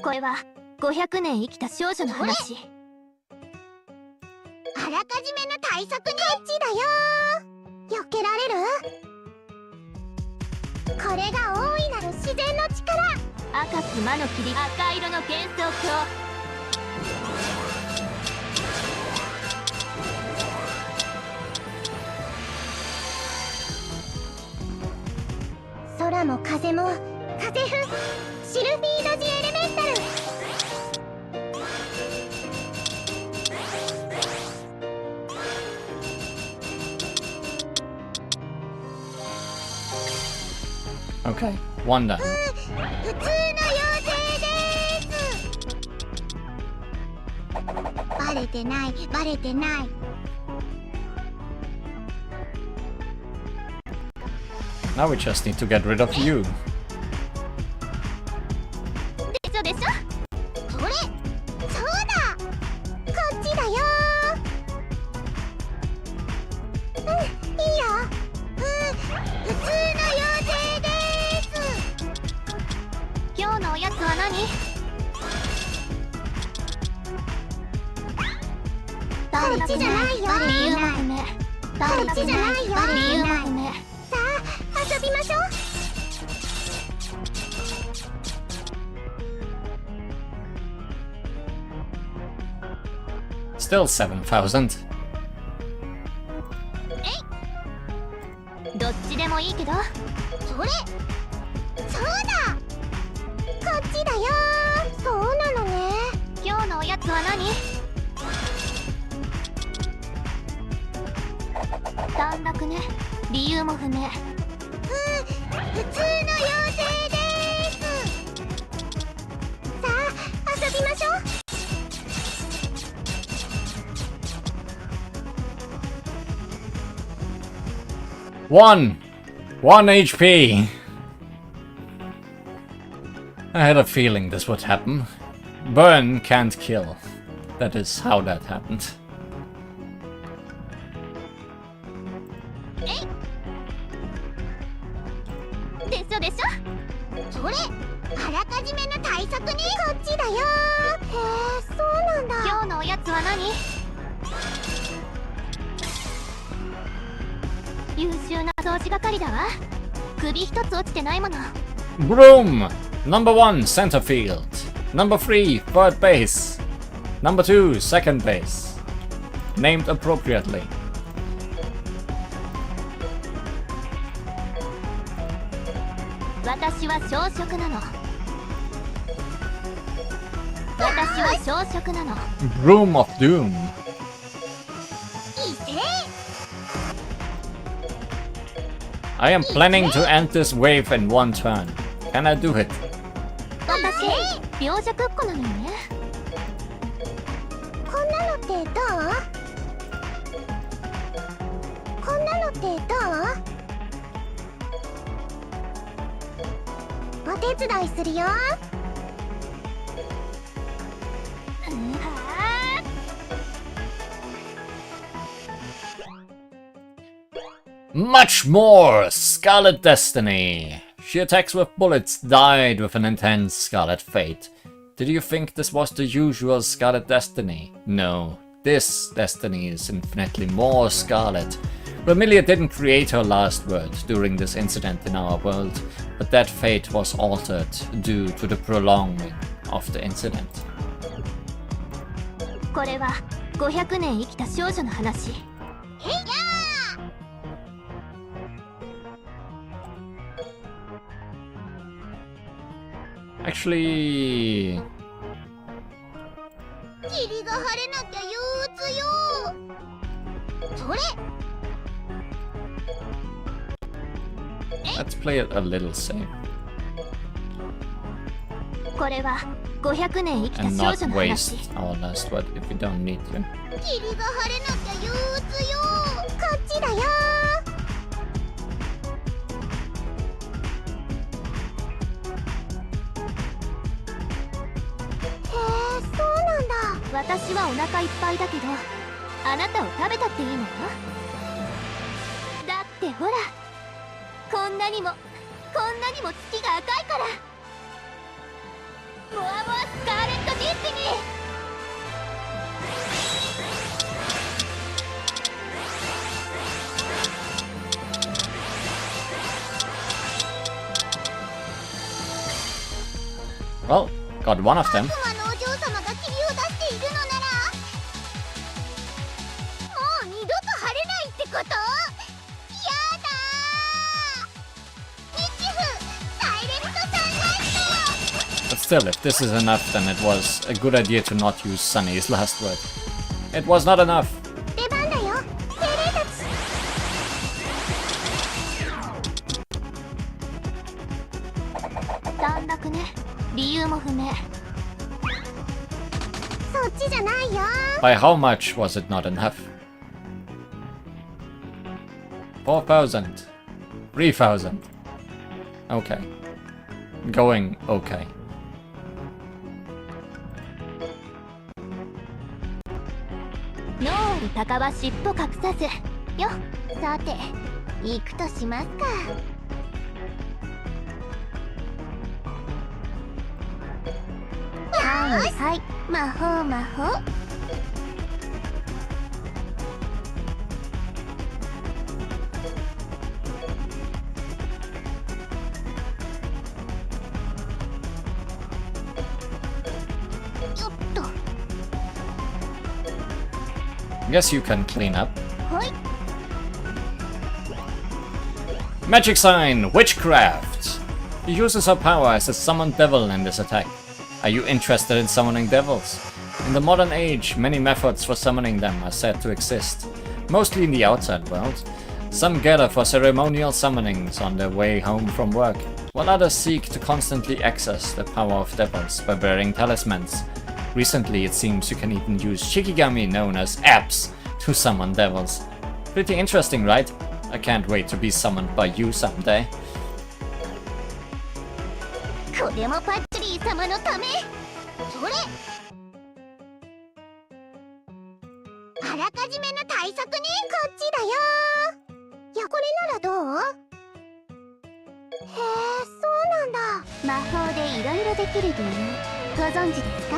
これは500年生きた少女の話。あらかじめの対策にこっちだよ。避けられる？これが大いなる自然の力。赤き魔の霧赤色の幻想郷。空も風も風風シルフィードジエレメンタル。Okay, one done. 普通の妖精です。バレてないバレてない。Now we just need to get rid of you. でしょでしょ。それそうだこっちだよ。いいよ。普通の妖精です。今日のおやつは何？こっちじゃないよ。理由も不明。こっちじゃないよ。理由も不明。さあ遊びましょう。Still 7,000. どっちでもいいけど。それそうだこっちだよ。そうなのね。今日のおやつは何？短絡ね。理由も不明。普通の妖精です。さあ遊びましょう。One HP. I had a feeling this would happen. Burn can't kill. That is how that happened. でしょでしょ。それあらかじめの対策にこっちだよ。へえそうなんだ。今日のおやつは何？優秀な掃除係だわ。首一つ落ちてないもの。 Broom! Number 1, center field. Number 3, third base. Number 2, second base. Named appropriately. 私は小食なの。私は小食なの。 Broom of Doom. いせ I am planning to end this wave in one turn. Can I do it? 私病弱っ子なのよね。こんなのってどう？こんなのってどう？お手伝いするよ。Much more! Scarlet Destiny! She attacks with bullets, died with an intense scarlet fate. Did you think this was the usual Scarlet Destiny? No. This Destiny is infinitely more scarlet. Vermilia didn't create her last word during this incident in our world, but that fate was altered due to the prolonging of the incident. これは500年生きた少女の話。Actually... 霧が晴れなきゃ憂鬱よ。それ。 Let's play it a little safe. これは500年生きた And 少 not 女の話。 waste our last word if we don't need to. 霧が晴れなきゃ憂鬱よ。こっちだよ。私はお腹いっぱいだけど、あなたを食べたっていいのよ。だってほら、こんなにも月が赤いから。モアモアスカーレット・ディスティニー。 Well, got one of them. 'But still, if this is enough, then it was a good idea to not use Sunny's last word. It was not enough. 出番だよ、精霊たち。短絡ね。理由も不明。そっちじゃないよ。 By how much was it not enough? 4,000. 3,000. Okay. Going okay. 脳ある鷹は尻尾隠さずよ。さて、行くとしますか。はいはい、魔法魔法。よっと。 Guess you can clean up. はい。 Magic sign, witchcraft. He uses her power as a summoned devil in this attack. Are you interested in summoning devils? In the modern age, many methods for summoning them are said to exist, mostly in the outside world. Some gather for ceremonial summonings on their way home from work, while others seek to constantly access the power of devils by wearing talismans. Recently, it seems you can even use Shikigami, known as apps, to summon devils. Pretty interesting, right? I can't wait to be summoned by you someday. これもパッチリー様のため。それ。あらかじめの対策ね。こっちだよ。いや、これならどう？へえ、そうなんだ。魔法でいろいろできる理由ご存知ですか？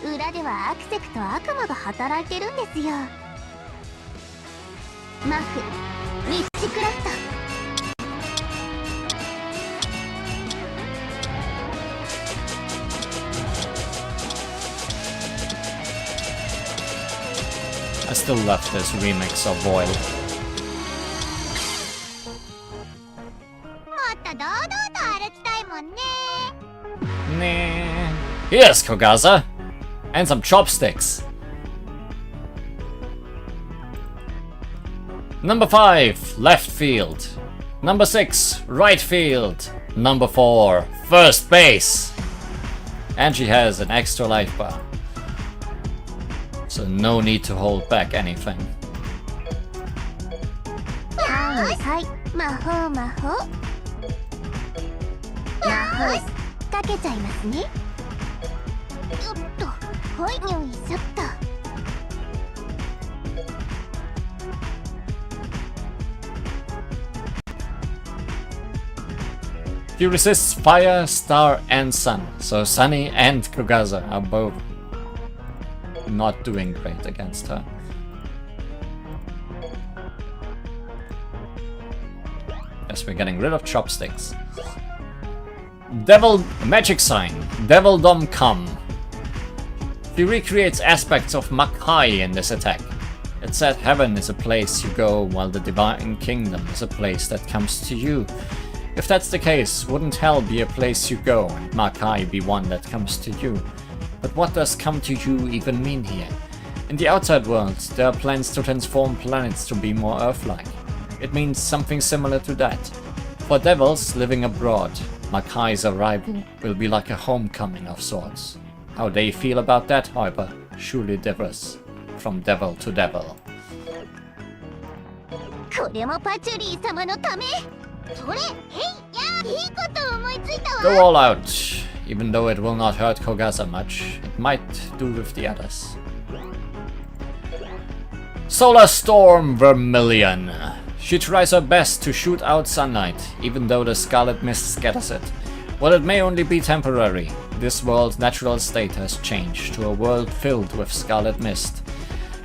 裏ではアクセクと悪魔が働いてるんですよ。マフ、ウィッチクラフト。I still love this remix of Void. もっと堂々と歩きたいもんね。Nah. Here's Kogaza! And some chopsticks! Number 5, left field. Number 6, right field. Number 4, first base. And she has an extra life bar. So no need to hold back anything. はい魔法魔法かけちゃいますね。よっとはいよいしょっと。 She resists fire, star, and sun. So Sunny and Kogaza are both not doing great against her. Yes, we're getting rid of chopsticks. Devil magic sign. Devil Dom come. She recreates aspects of Makai in this attack. It said heaven is a place you go, while the divine kingdom is a place that comes to you. If that's the case, wouldn't hell be a place you go and Makai be one that comes to you? But what does come to you even mean here? In the outside world, there are plans to transform planets to be more Earth-like. It means something similar to that. For devils living abroad, Makai's arrival will be like a homecoming of sorts. How they feel about that, however, surely differs from devil to devil. これもパチュリー様のため。それ、へいや、いいこと思いついたわ。 Go all out. Even though it will not hurt Kogaza much, it might do with the others. Solar Storm Vermilion. She tries her best to shoot out sunlight, even though the scarlet mist scatters it. While it may only be temporary, this world's natural state has changed to a world filled with scarlet mist,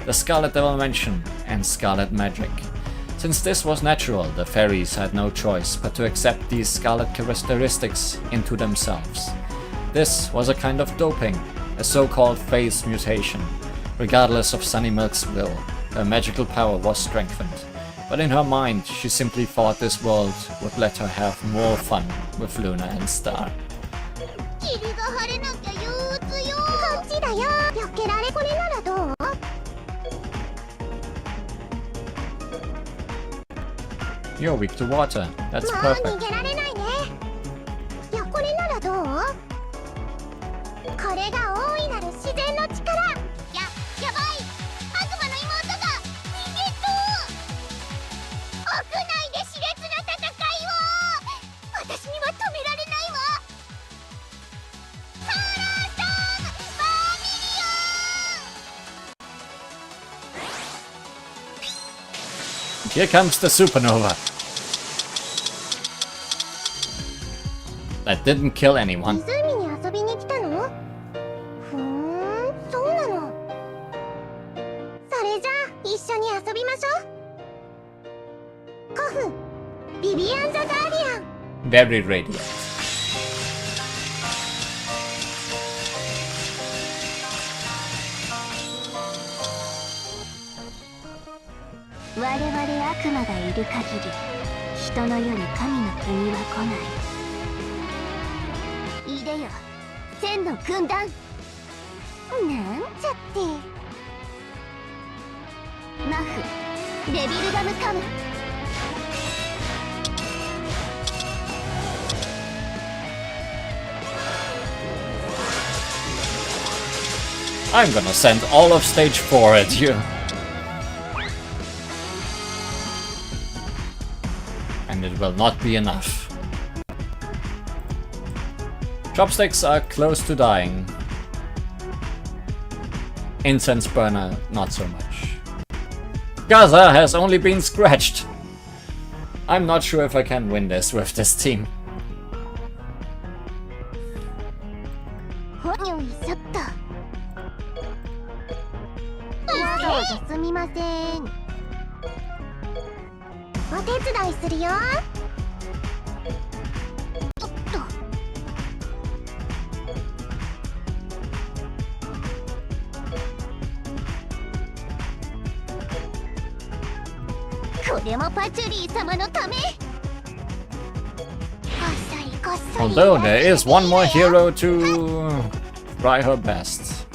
the Scarlet Dimension, and scarlet magic. Since this was natural, the fairies had no choice but to accept these scarlet characteristics into themselves. This was a kind of doping, a so-called phase mutation. Regardless of Sunny Milk's will, her magical power was strengthened. But in her mind, she simply thought this world would let her have more fun with Luna and Star. 霧が晴れなきゃ憂鬱よ。こっちだよ。よけられこれならどう？ You're weak to water. That's もう perfect. 逃げられないね。いやこれならどう？これが大いなる自然の力。やばい。悪魔の妹が逃げと。屋内で熾烈な戦いを。私には止められないわ。ソーラーストームバーミリオン。 Here comes the supernova. That didn't kill anyone. 湖に遊びに来たの？そうなの。それじゃあ一緒に遊びましょう。コフ、ビビアン・ザ・ガーディアン。 Very radiant. 我々悪魔がいる限り、人の世に神の国は来ない。いでよ、千の軍団。なんちゃって。マフ、デビルダムカム。 I'm gonna send all of stage 4 at you. And it will not be enough. Chopsticks are close to dying. Incense burner, not so much. Gaza has only been scratched. I'm not sure if I can win this with this team. よいしょっと。わざわざすみません。お手伝いするよ。おっと。これもパチュリー様のため。こっそりこっそり。 Although there is one more hero to try her best.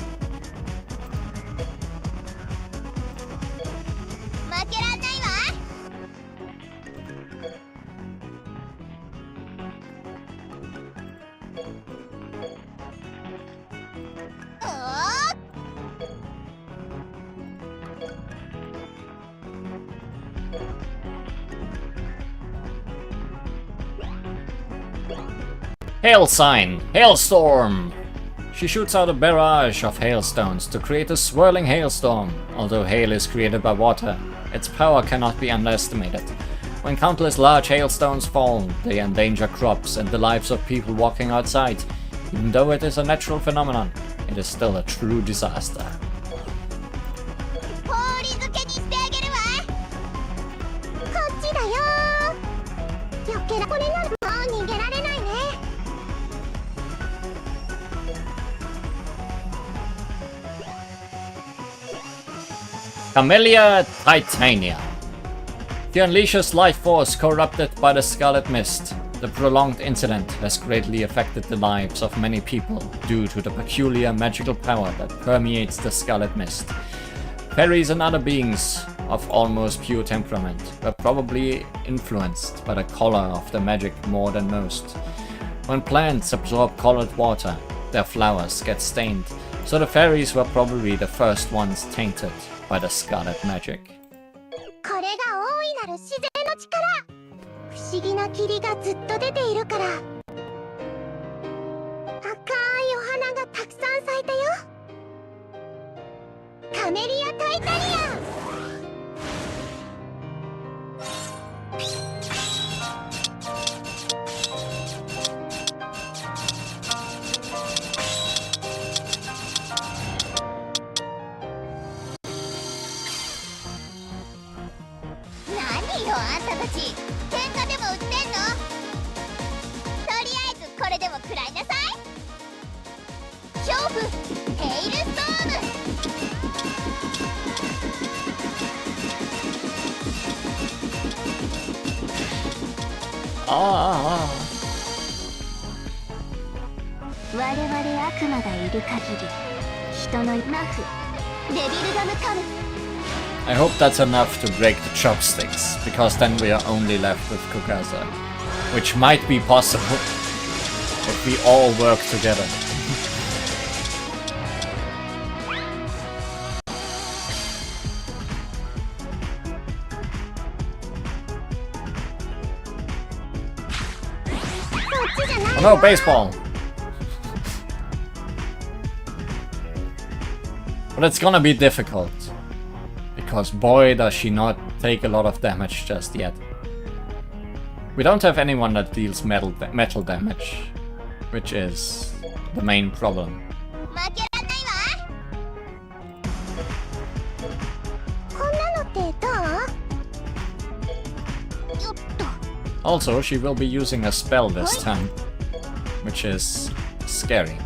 負けらんないわ。Hail sign! Hailstorm! She shoots out a barrage of hailstones to create a swirling hailstorm. Although hail is created by water, its power cannot be underestimated. When countless large hailstones fall, they endanger crops and the lives of people walking outside. Even though it is a natural phenomenon, it is still a true disaster. 氷漬けにしてあげるわ。こっちだよ。よけらこれならもう逃げられないね。 Camellia Titania. The unleashes life force corrupted by the Scarlet Mist. The prolonged incident has greatly affected the lives of many people due to the peculiar magical power that permeates the Scarlet Mist. Fairies and other beings of almost pure temperament were probably influenced by the color of the magic more than most. When plants absorb colored water, their flowers get stained, so the fairies were probably the first ones tainted by the Scarlet Magic. これが大いなる自然の力。不思議な霧がずっと出ているから。赤いお花がたくさん咲いたよ。カメリア・タイタリア。 何よあんたたち、喧嘩でも売ってんの？とりあえずこれでも食らいなさい。勝負ヘイルストーム。我々悪魔がいる限り、人のナフ、デビルガムカム。 I hope that's enough to break the chopsticks, because then we are only left with Kokasa. Which might be possible if we all work together. Oh no, baseball! But it's gonna be difficult. Because boy does she not take a lot of damage just yet. We don't have anyone that deals metal damage, which is the main problem. Also, she will be using a spell this time, which is scary.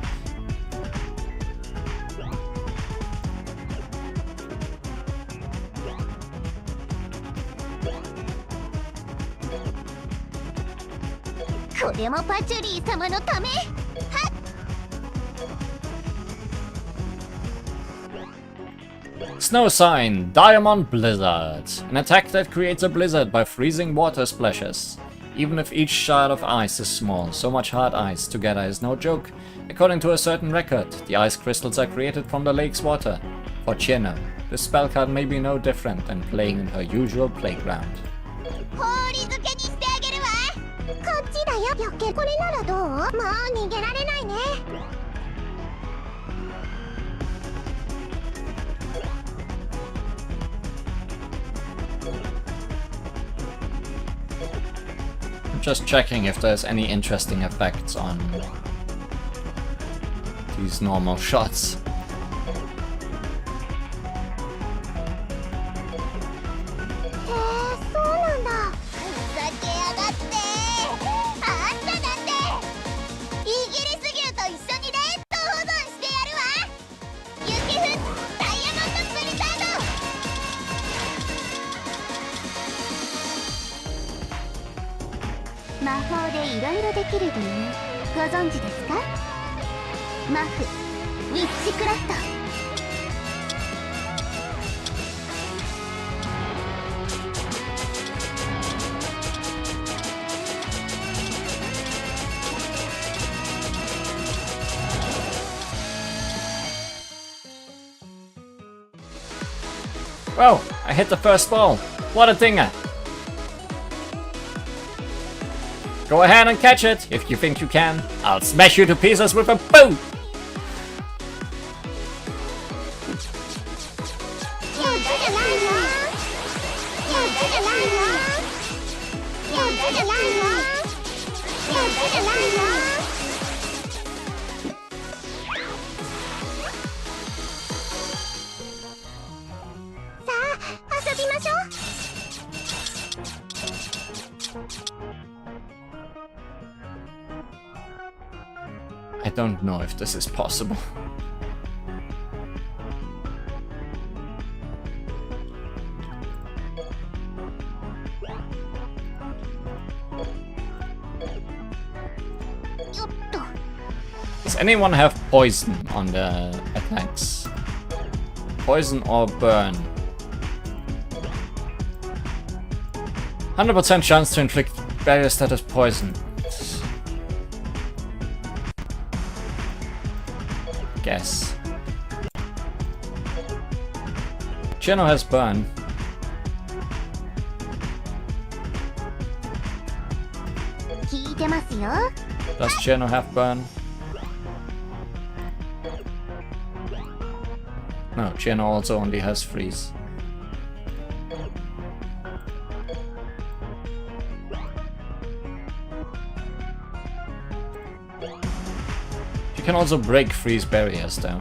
Snow sign, Diamond Blizzard. An attack that creates a blizzard by freezing water splashes. Even if each shard of ice is small, so much hard ice together is no joke. According to a certain record, the ice crystals are created from the lake's water. For Chino, this spell card may be no different than playing in her usual playground. I'm just checking if there's any interesting effects on these normal shots. Whoa, I hit the first ball. What a dinger. Go ahead and catch it if you think you can. I'll smash you to pieces with a boot! I don't know if this is possible. Does anyone have poison on the attacks? Poison or burn? 100% chance to inflict barrier status poison. Guess. Geno has burn. Does Geno have burn? No, Geno also only has freeze. You can also break freeze barriers though.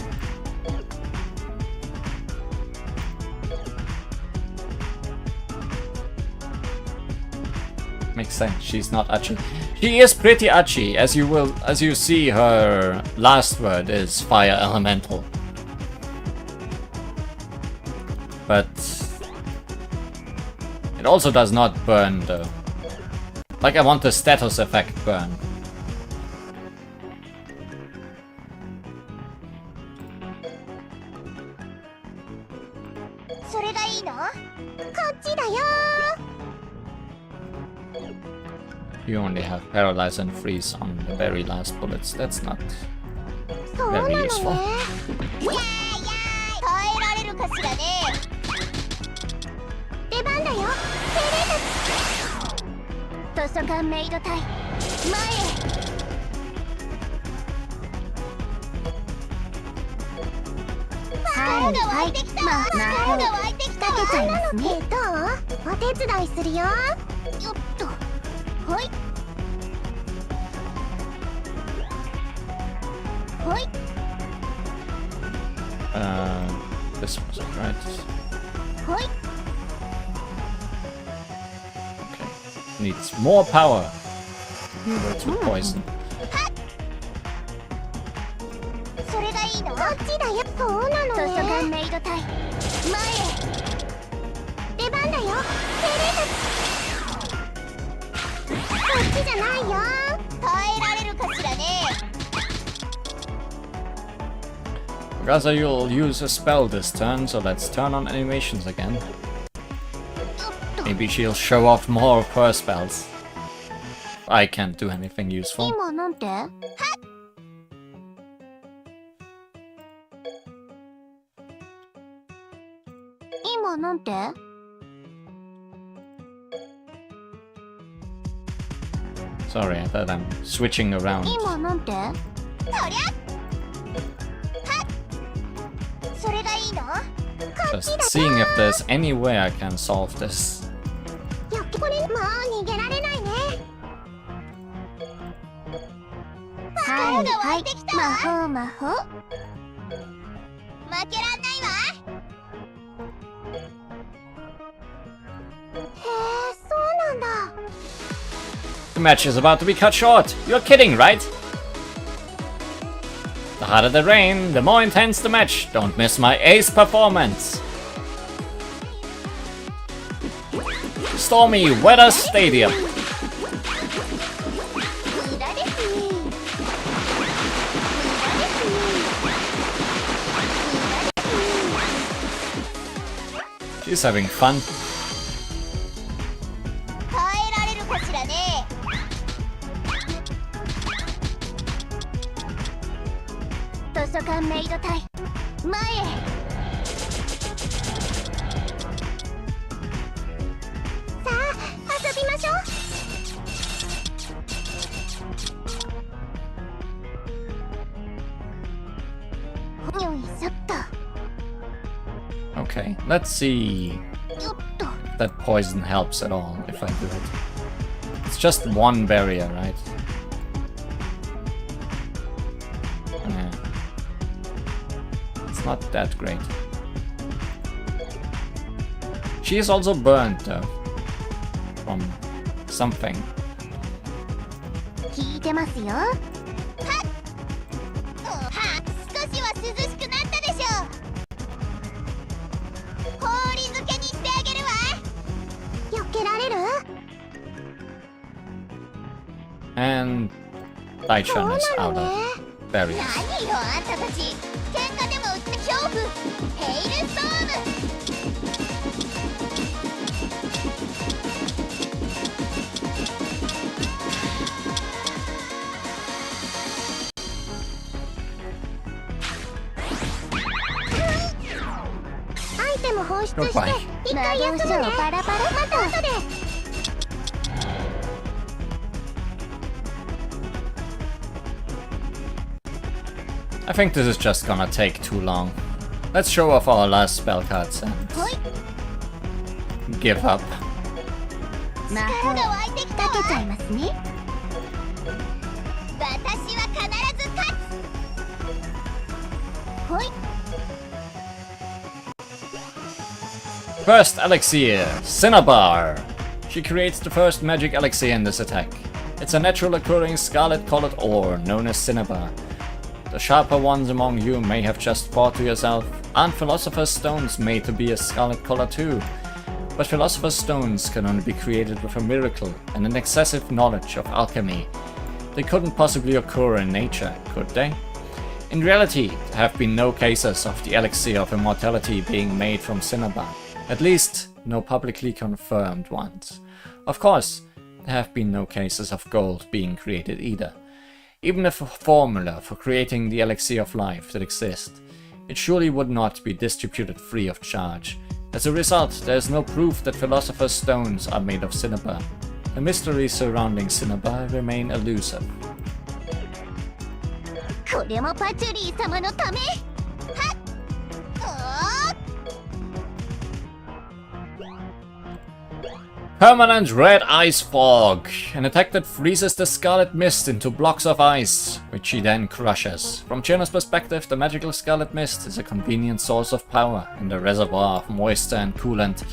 Makes sense, she's not Achi. She is pretty Achi, as you see her last word is fire elemental. But it also does not burn though. Like I want the status effect burn. You only have paralyze and freeze on the very last bullets. That's not very useful. This was it, right? Okay. Needs more power to poison. Gaza, you'll use a spell this turn, so let's turn on animations again. Maybe she'll show off more of her spells. I can't do anything useful. Sorry, I thought I'm switching around. Just seeing if there's any way I can solve this. The match is about to be cut short. You're kidding, right? The harder the rain, the more intense the match. Don't miss my ace performance. Stormy Weather Stadium. She's having fun. Let's see よっと if that poison helps at all if I do it. It's just one barrier, right? Yeah. It's not that great. She is also burnt though. From something. 聞いてますよ。はっ、少しは涼しくなったでしょう。氷漬けにしてあげるわ。避けられる？ And Daichan is out of barriers. 何よあんたたち。喧嘩でも売って恐怖。ヘイルストーム。アイテム放出して一回休むね。バラバラまた後で。I think this is just gonna take too long. Let's show off our last spell cards and ほい。 give up. 力が湧いてきたわ。かけちゃいますね。私は必ず勝つ。ほい。 First elixir, Cinnabar. She creates the first magic elixir in this attack. It's a natural occurring scarlet colored ore known as Cinnabar. The sharper ones among you may have just thought to yourself, aren't Philosopher's Stones made to be a scarlet color too? But Philosopher's Stones can only be created with a miracle and an excessive knowledge of alchemy. They couldn't possibly occur in nature, could they? In reality, there have been no cases of the elixir of immortality being made from Cinnabar. At least, no publicly confirmed ones. Of course, there have been no cases of gold being created either. Even if a formula for creating the elixir of life did exist, it surely would not be distributed free of charge. As a result, there is no proof that Philosopher's Stones are made of Cinnabar. The mysteries surrounding Cinnabar remain elusive. これもパチュリー様のため。はっ。Permanent red ice fog, an attack that freezes the scarlet mist into blocks of ice, which she then crushes. From Chino's perspective, the magical scarlet mist is a convenient source of power and a reservoir of moisture and coolant.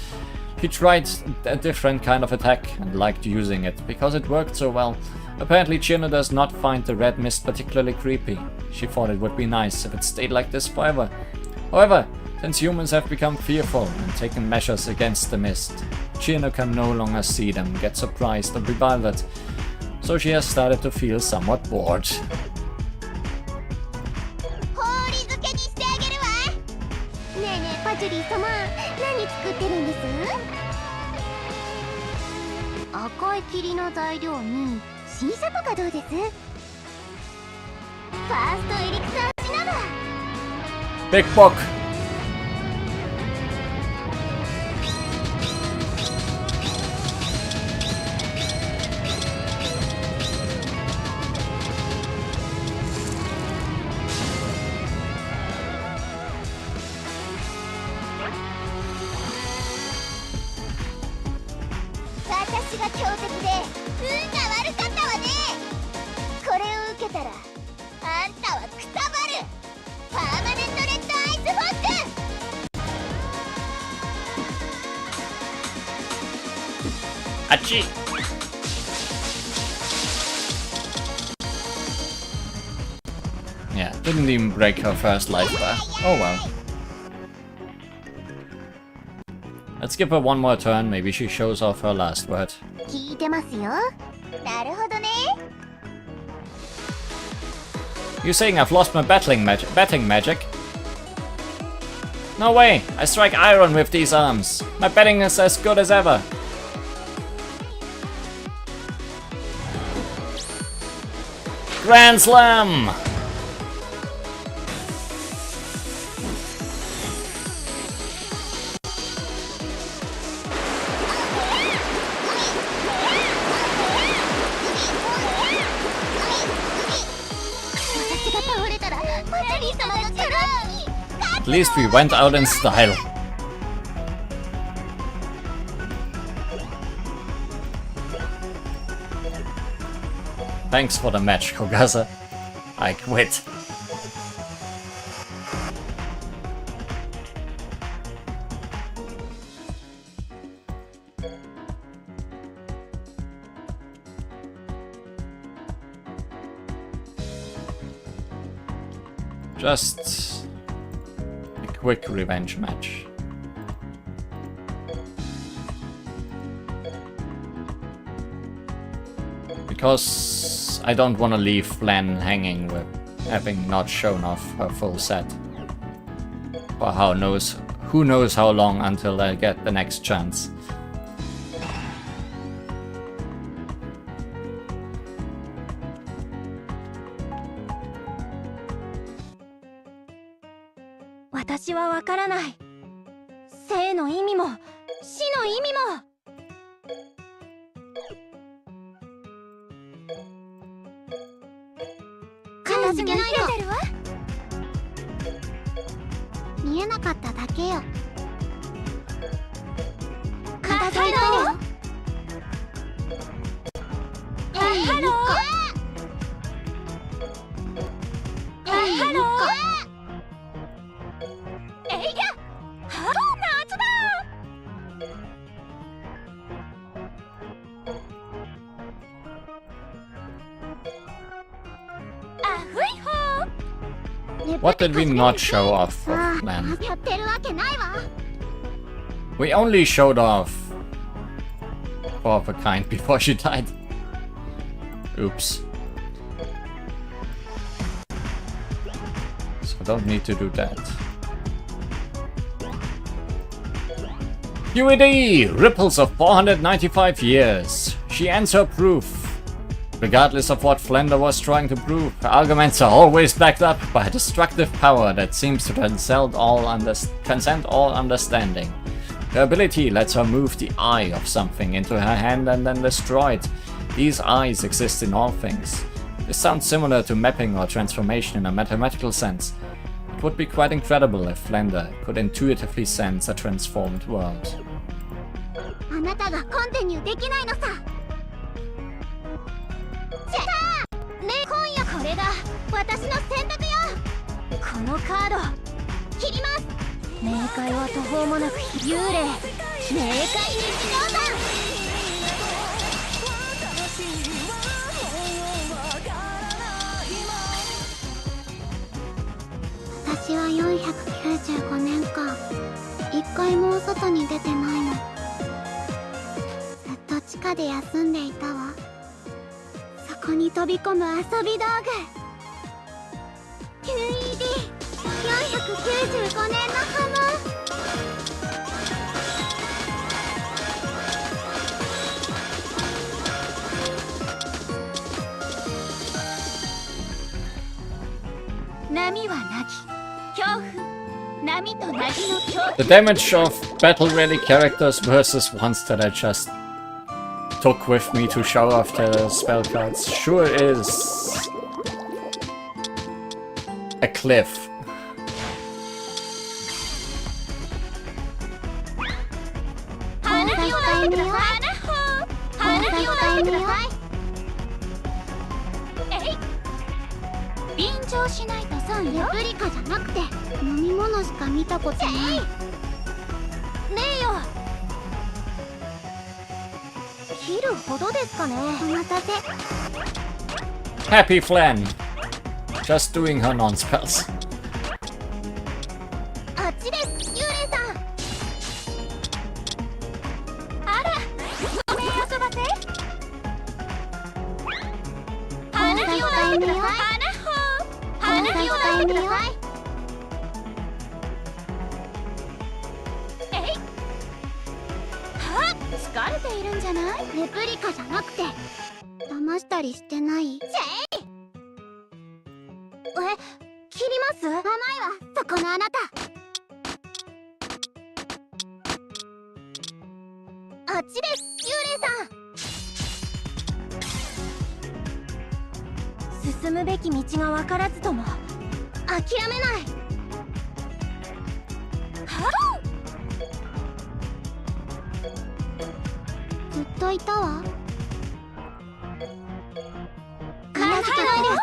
He tried a different kind of attack and liked using it because it worked so well. Apparently Chino does not find the red mist particularly creepy. She thought it would be nice if it stayed like this forever. However, since humans have become fearful and taken measures against the mist, Chino can no longer see them, get surprised or bewildered, so she has started to feel somewhat bored. 氷漬けにしてあげるわ。ねえねえパチュリー様、何作ってるんです？赤い霧の材料に新車とかどうです？ファーストエリクサーシナバー。 Big book! 私が強敵で運が悪かったわね。これを受けたらあんたはくたばる。パーマネントレッドアイスフォック。 Achoo! Yeah, didn't even break her first life bar. Oh well. Let's give her one more turn, maybe she shows off her last word. 聞いてますよ。なるほどね。 You saying I've lost my betting magic? No way! I strike iron with these arms. My betting is as good as ever. Grand Slam! At least we went out in style. Thanks for the match, Kogasa. I quit. Just a quick revenge match. Because I don't want to leave Flan hanging with having not shown off her full set. For who knows how long until I get the next chance. What did we not show off of Flan? We only showed off 4 of a kind before she died. Oops. So don't need to do that. UED! Ripples of 495 years. She ends her proof. Regardless of what Flender was trying to prove, her arguments are always backed up by a destructive power that seems to transcend all understanding. Her ability lets her move the eye of something into her hand and then destroy it. These eyes exist in all things. This sounds similar to mapping or transformation in a mathematical sense. It would be quite incredible if Flender could intuitively sense a transformed world. あなたがコンティニューできないのさ。ね、今夜これが私の選択よ。このカード切ります。冥界は途方もなく幽霊。冥界日常だ。私は495年間一回も外に出てないの。ずっと地下で休んでいたわ。そこに飛び込む遊び道具 QED495 年の波紋。波はなき恐怖。波と凪の恐怖。 The damage of battle ready characters versus ones that I just took with me to show off the spell cards sure is a cliff. Happy Flan, just doing her non-spells.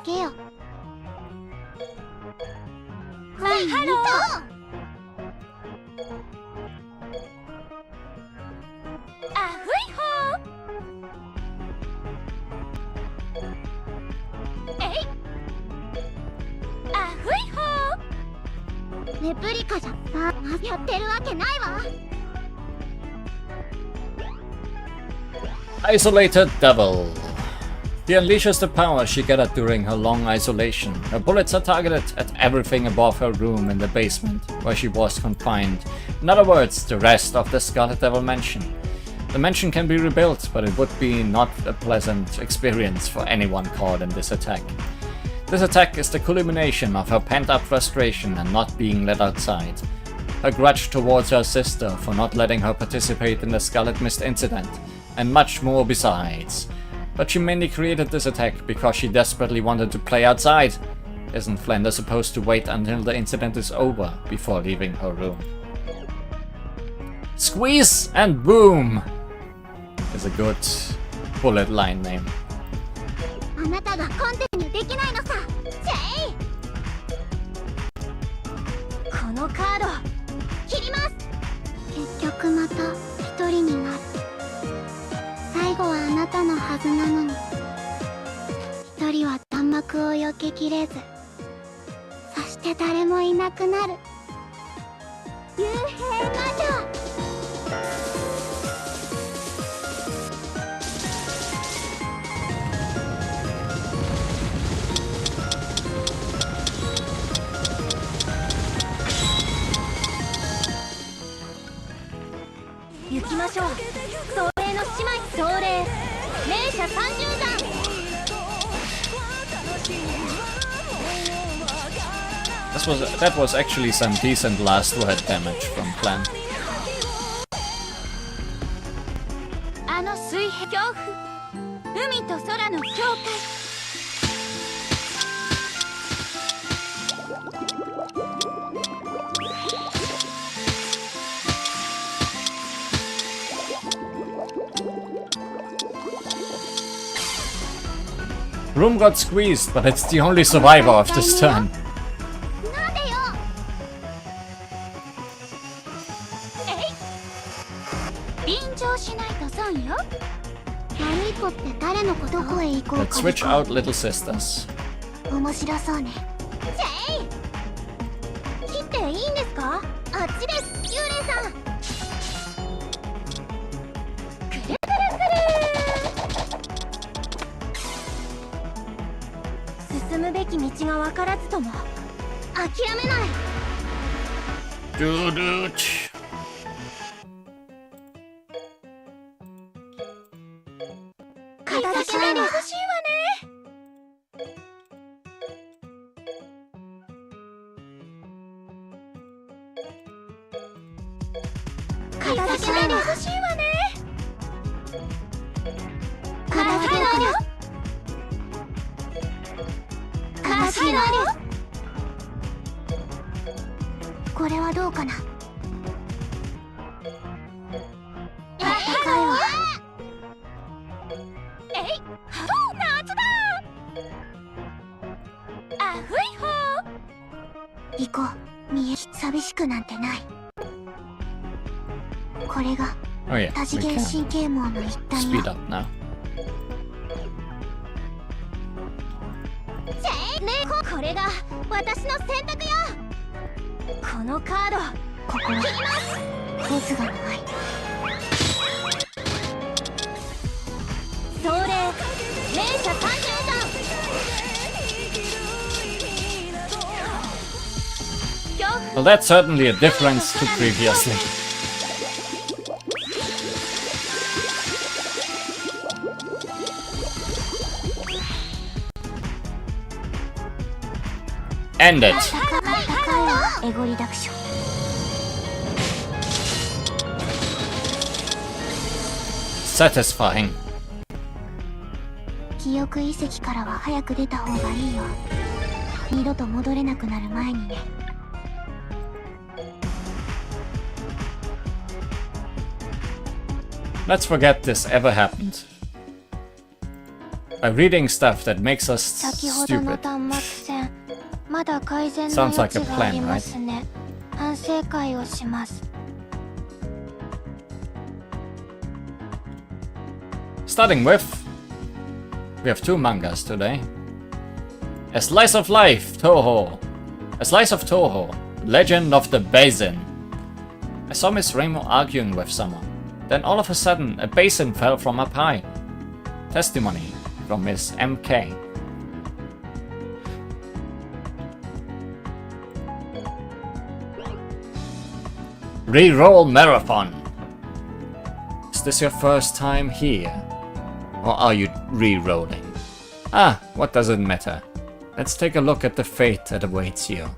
けよ。はい、ハロー。あふいほー。えい。あふいほー。レプリカじゃやってるわけないわ。 Isolated Devil. He unleashes the power she gathered during her long isolation. Her bullets are targeted at everything above her room in the basement, where she was confined. In other words, the rest of the Scarlet Devil mansion. The mansion can be rebuilt, but it would be not a pleasant experience for anyone caught in this attack. This attack is the culmination of her pent-up frustration and not being let outside. Her grudge towards her sister for not letting her participate in the Scarlet Mist incident, and much more besides. But she mainly created this attack because she desperately wanted to play outside. Isn't Flanders supposed to wait until the incident is over before leaving her room? Squeeze and boom is a good bullet line name. あなたがコンテンツできないのさ。ジェイ。このカード切ります。結局また一人になる。最後はあなたのはずなのに、一人は弾幕を避けきれず、そして誰もいなくなる。幽閉魔女。行きましょう。東霊の姉妹東霊霊者30段。That was actually some decent last word damage from Clan. あの水平恐怖、海と空の境界。Room got squeezed, but it's the only survivor of this turn. なんでよ。えい。便乗しないと損よ。悪い子って誰のことどこへ行こう Let's か。 switch out little sisters. 面白そうね。ジェイ。切っていいんですか？あっちです。幽霊さん。くるくるくる。進むべき道が分からずとも諦めない。Dude. 形が欲しいわね。形が欲しいわね。体でこれはどうかな。あったかいわ。えい、夏だ。あふいほー。行こう。見え寂しくなんてない。これが Oh yeah, 多次 we 元 can 神経網の一端 speed よ。 up now. これが私の選択よ。このカードここは切ります。列がないそれ霊者30段。Well, that's certainly a difference to previously. End it. 高いわエゴリダクション。Satisfying. 記憶遺跡からは早く出た方がいいよ。二度と戻れなくなる前にね。Let's forget this ever happened. by reading stuff that makes us 先ほどの stupid. 端末線まだ改善の Sounds 余 like a 地があり plan, ま right? すね。反省会をします。 Starting with, we have 2 mangas today. A Slice of Life, Touhou. A Slice of Touhou, Legend of the Basin. I saw Miss Rainbow arguing with someone. Then all of a sudden, a basin fell from up high. Testimony from Miss MK. Reroll Marathon. Is this your first time here? Or are you re-rolling? Ah, what does it matter? Let's take a look at the fate that awaits you.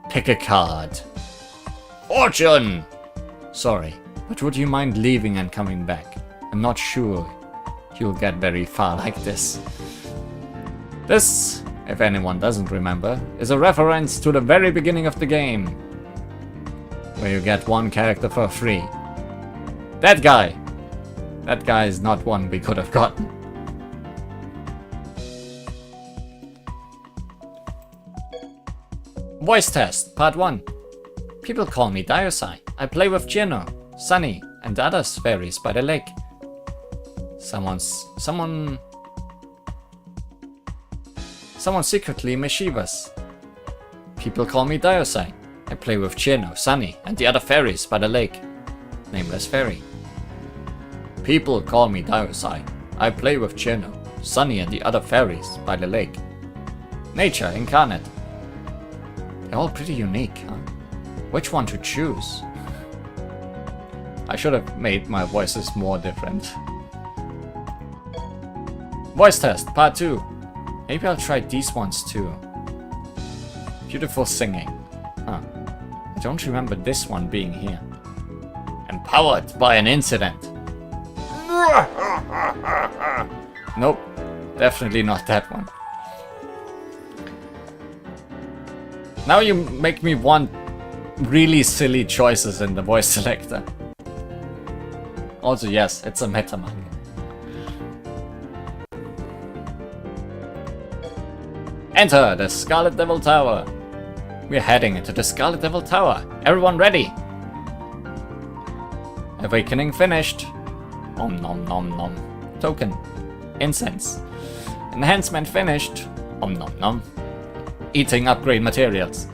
Pick a card. Fortune! Sorry, but would you mind leaving and coming back? I'm not sure you'll get very far like this. This, if anyone doesn't remember, is a reference to the very beginning of the game, where you get 1 character for free. That guy is not one we could have gotten. Voice test, part 1. People call me Diosai. I play with Gino, Sunny, and other fairies by the lake. Someone secretly mischievous. People call me Diosai. I play with Gino, Sunny, and the other fairies by the lake. Nameless fairy. People call me Diosai. I play with Gino, Sunny, and the other fairies by the lake. Nature incarnate. They're all pretty unique, huh? Which one to choose? I should have made my voices more different. Voice test, part 2. Maybe I'll try these ones too. Beautiful singing. Huh. I don't remember this one being here. Empowered by an incident. Nope, definitely not that one. Now you make me want really silly choices in the voice selector. Also, yes, it's a meta manga. Enter the Scarlet Devil Tower. We're heading into the Scarlet Devil Tower. Everyone ready? Awakening finished. Om nom nom nom. Token. Incense. Enhancement finished. Om nom nom. Eating upgrade materials.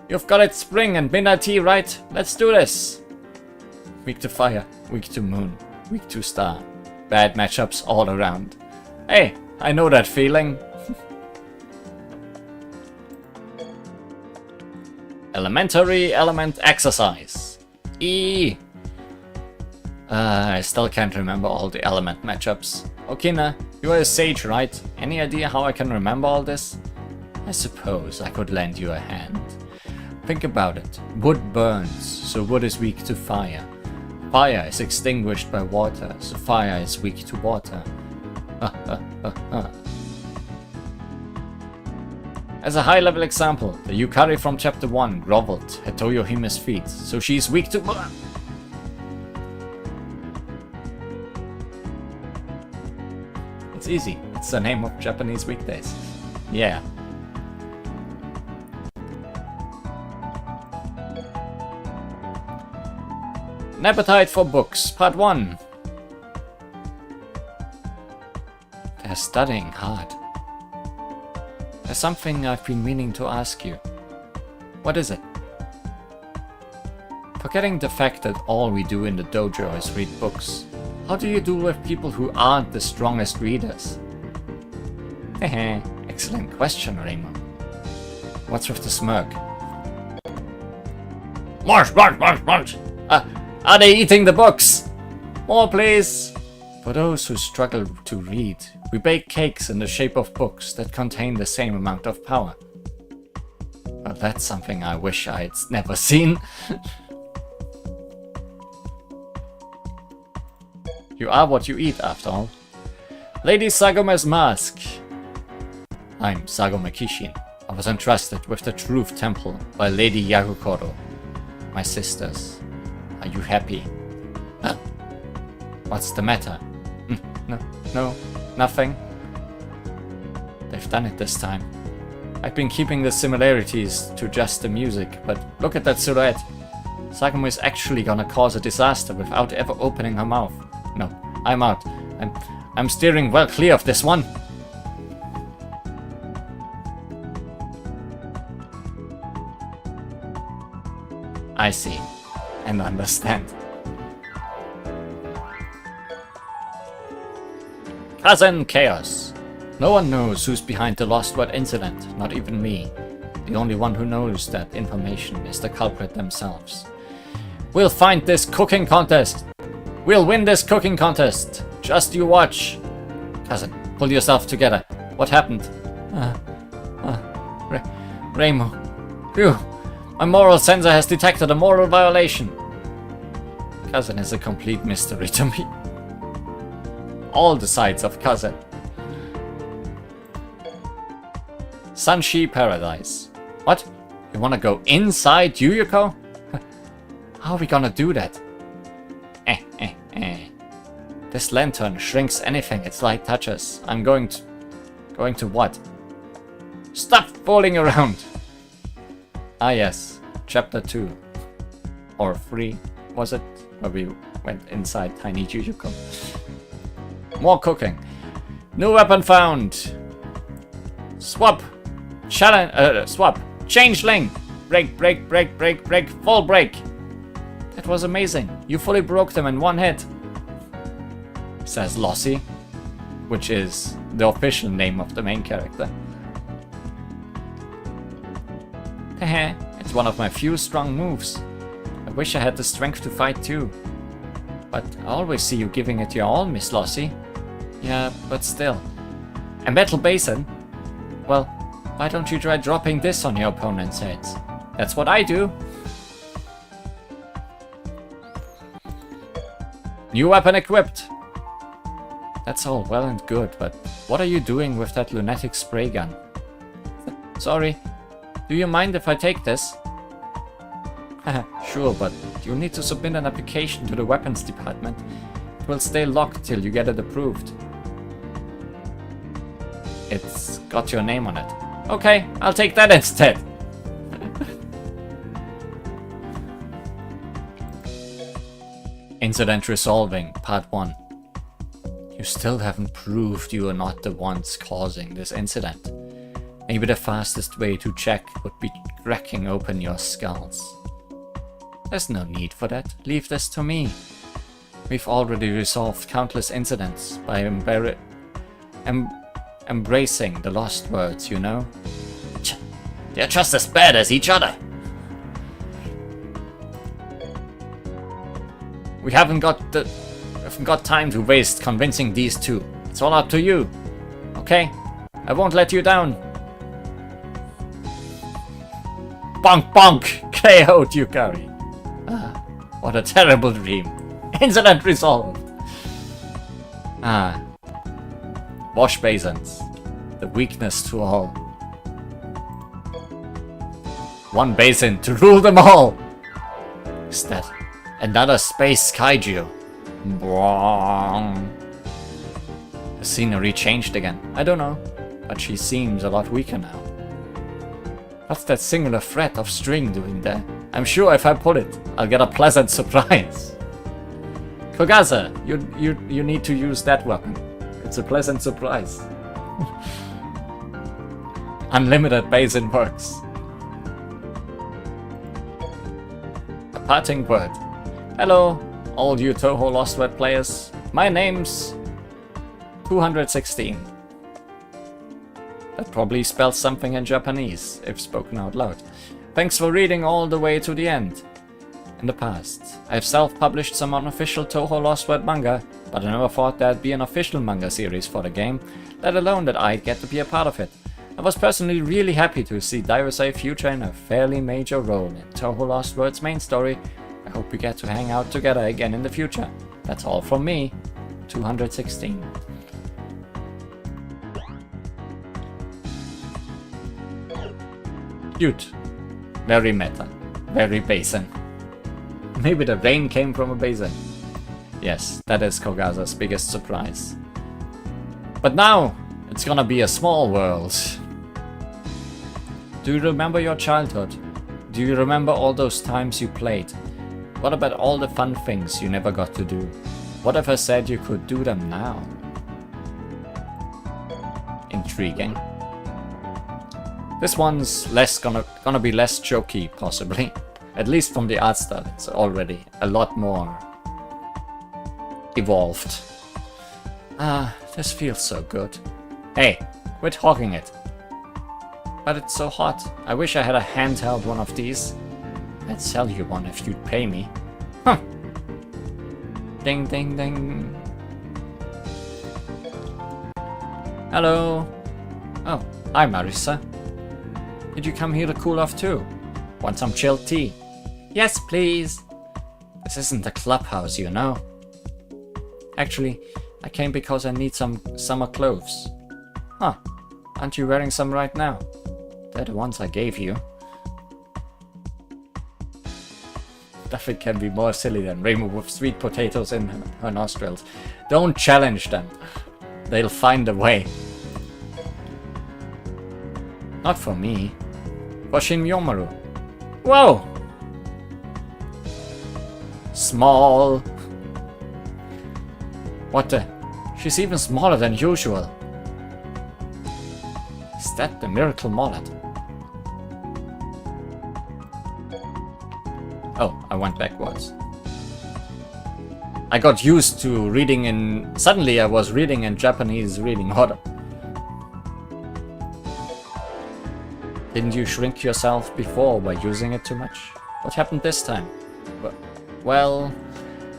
You've got it spring and midnight tea, right? Let's do this. Weak to fire, weak to moon, weak to star. Bad matchups all around. Hey, I know that feeling. Elementary element exercise. E. I still can't remember all the element matchups. Okina, you are a sage, right? Any idea how I can remember all this? I suppose I could lend you a hand. Think about it. Wood burns, so wood is weak to fire. Fire is extinguished by water, so fire is weak to water. As a high-level example, the Yukari from Chapter 1 groveled at Toyohime's feet, so she's weak to... It's easy. It's the name of Japanese weekdays. Yeah. An appetite for books, part 1. They're studying hard. There's something I've been meaning to ask you. What is it? Forgetting the fact that all we do in the dojo is read books, how do you deal with people who aren't the strongest readers? Hehe, excellent question, Raymond. What's with the smirk? March! Are they eating the books? More, please! For those who struggle to read, we bake cakes in the shape of books that contain the same amount of power. Well, that's something I wish I'd never seen. You are what you eat, after all. Lady Sagome's mask. I'm Sagome Kishin. I was entrusted with the Truth Temple by Lady Yagokoro. My sisters, are you happy? Huh? What's the matter? No, nothing. They've done it this time. I've been keeping the similarities to just the music, but look at that silhouette. Sakumo is actually gonna cause a disaster without ever opening her mouth. No, I'm out. I'm steering well clear of this one. I see and understand. Cousin Chaos. No one knows who's behind the LostWord incident, not even me. The only one who knows that information is the culprit themselves. We'll find this cooking contest. We'll win this cooking contest. Just you watch. Cousin, pull yourself together. What happened? Reimu. Phew. My moral sensor has detected a moral violation. Cousin is a complete mystery to me. All the sides of Cousin. Sunshi Paradise. What? You wanna go inside Yuyuko? How are we gonna do that? This lantern shrinks anything its light touches. I'm going to what? Stop fooling around! Ah yes, chapter 2. Or 3, was it? Where we went inside Tiny Yuyuko. More cooking. New weapon found! Swap! Challenge, swap! Changeling! Break, full break! That was amazing. You fully broke them in one hit. Says Lossie, which is the official name of the main character. Heh, it's one of my few strong moves. I wish I had the strength to fight too. But I always see you giving it your all, Miss Lossie. Yeah, but still. A metal basin? Well, why don't you try dropping this on your opponent's heads? That's what I do. New weapon equipped. That's all well and good, but what are you doing with that lunatic spray gun? Sorry. Do you mind if I take this? Sure, but you'll need to submit an application to the weapons department. It will stay locked till you get it approved. It's got your name on it. Okay, I'll take that instead. Incident resolving, part 1. You still haven't proved you are not the ones causing this incident. Maybe the fastest way to check would be cracking open your skulls. There's no need for that. Leave this to me. We've already resolved countless incidents by embracing the lost words, you know? They're just as bad as each other. We haven't got time to waste convincing these two. It's all up to you. Okay? I won't let you down. Bonk bonk! KO'd Yukari. Ah, what a terrible dream. Incident resolved. Ah. Wash basins. The weakness to all. One basin to rule them all. Is that another space kaiju? The scenery changed again. I don't know, but she seems a lot weaker now. What's that singular thread of string doing there? I'm sure if I pull it, I'll get a pleasant surprise. Kogaza, you need to use that weapon. It's a pleasant surprise. Unlimited basin works. A parting word. Hello, all you Touhou LostWord players. My name's 216. That probably spells something in Japanese, if spoken out loud. Thanks for reading all the way to the end. In the past, I've self-published some unofficial Touhou LostWord manga, but I never thought there'd be an official manga series for the game, let alone that I'd get to be a part of it. I was personally really happy to see Dairusei feature in a fairly major role in Touhou LostWord's main story. I hope we get to hang out together again in the future. That's all from me, 216. Cute. Very meta. Very basin. Maybe the rain came from a basin. Yes, that is Kogasa's biggest surprise. But now, it's gonna be a small world. Do you remember your childhood? Do you remember all those times you played? What about all the fun things you never got to do? What if I said you could do them now? Intriguing. This one's gonna be less jokey, possibly. At least from the art style, it's already a lot more evolved. Ah, this feels so good. Hey, quit hogging it. But it's so hot. I wish I had a handheld one of these. I'd sell you one if you'd pay me. Huh. Ding ding ding. Hello. Oh, hi Marisa. Did you come here to cool off too? Want some chilled tea? Yes, please. This isn't a clubhouse, you know. Actually, I came because I need some summer clothes. Huh. Aren't you wearing some right now? They're the ones I gave you. Nothing can be more silly than Rainbow with sweet potatoes in her nostrils. Don't challenge them. They'll find a way. Not for me. For Shinmyomaru. Whoa! Small. What the? She's even smaller than usual. Is that the miracle mallet? Oh, I went backwards. I got used to reading in... Suddenly I was reading in Japanese reading order. Didn't you shrink yourself before by using it too much? What happened this time? Well,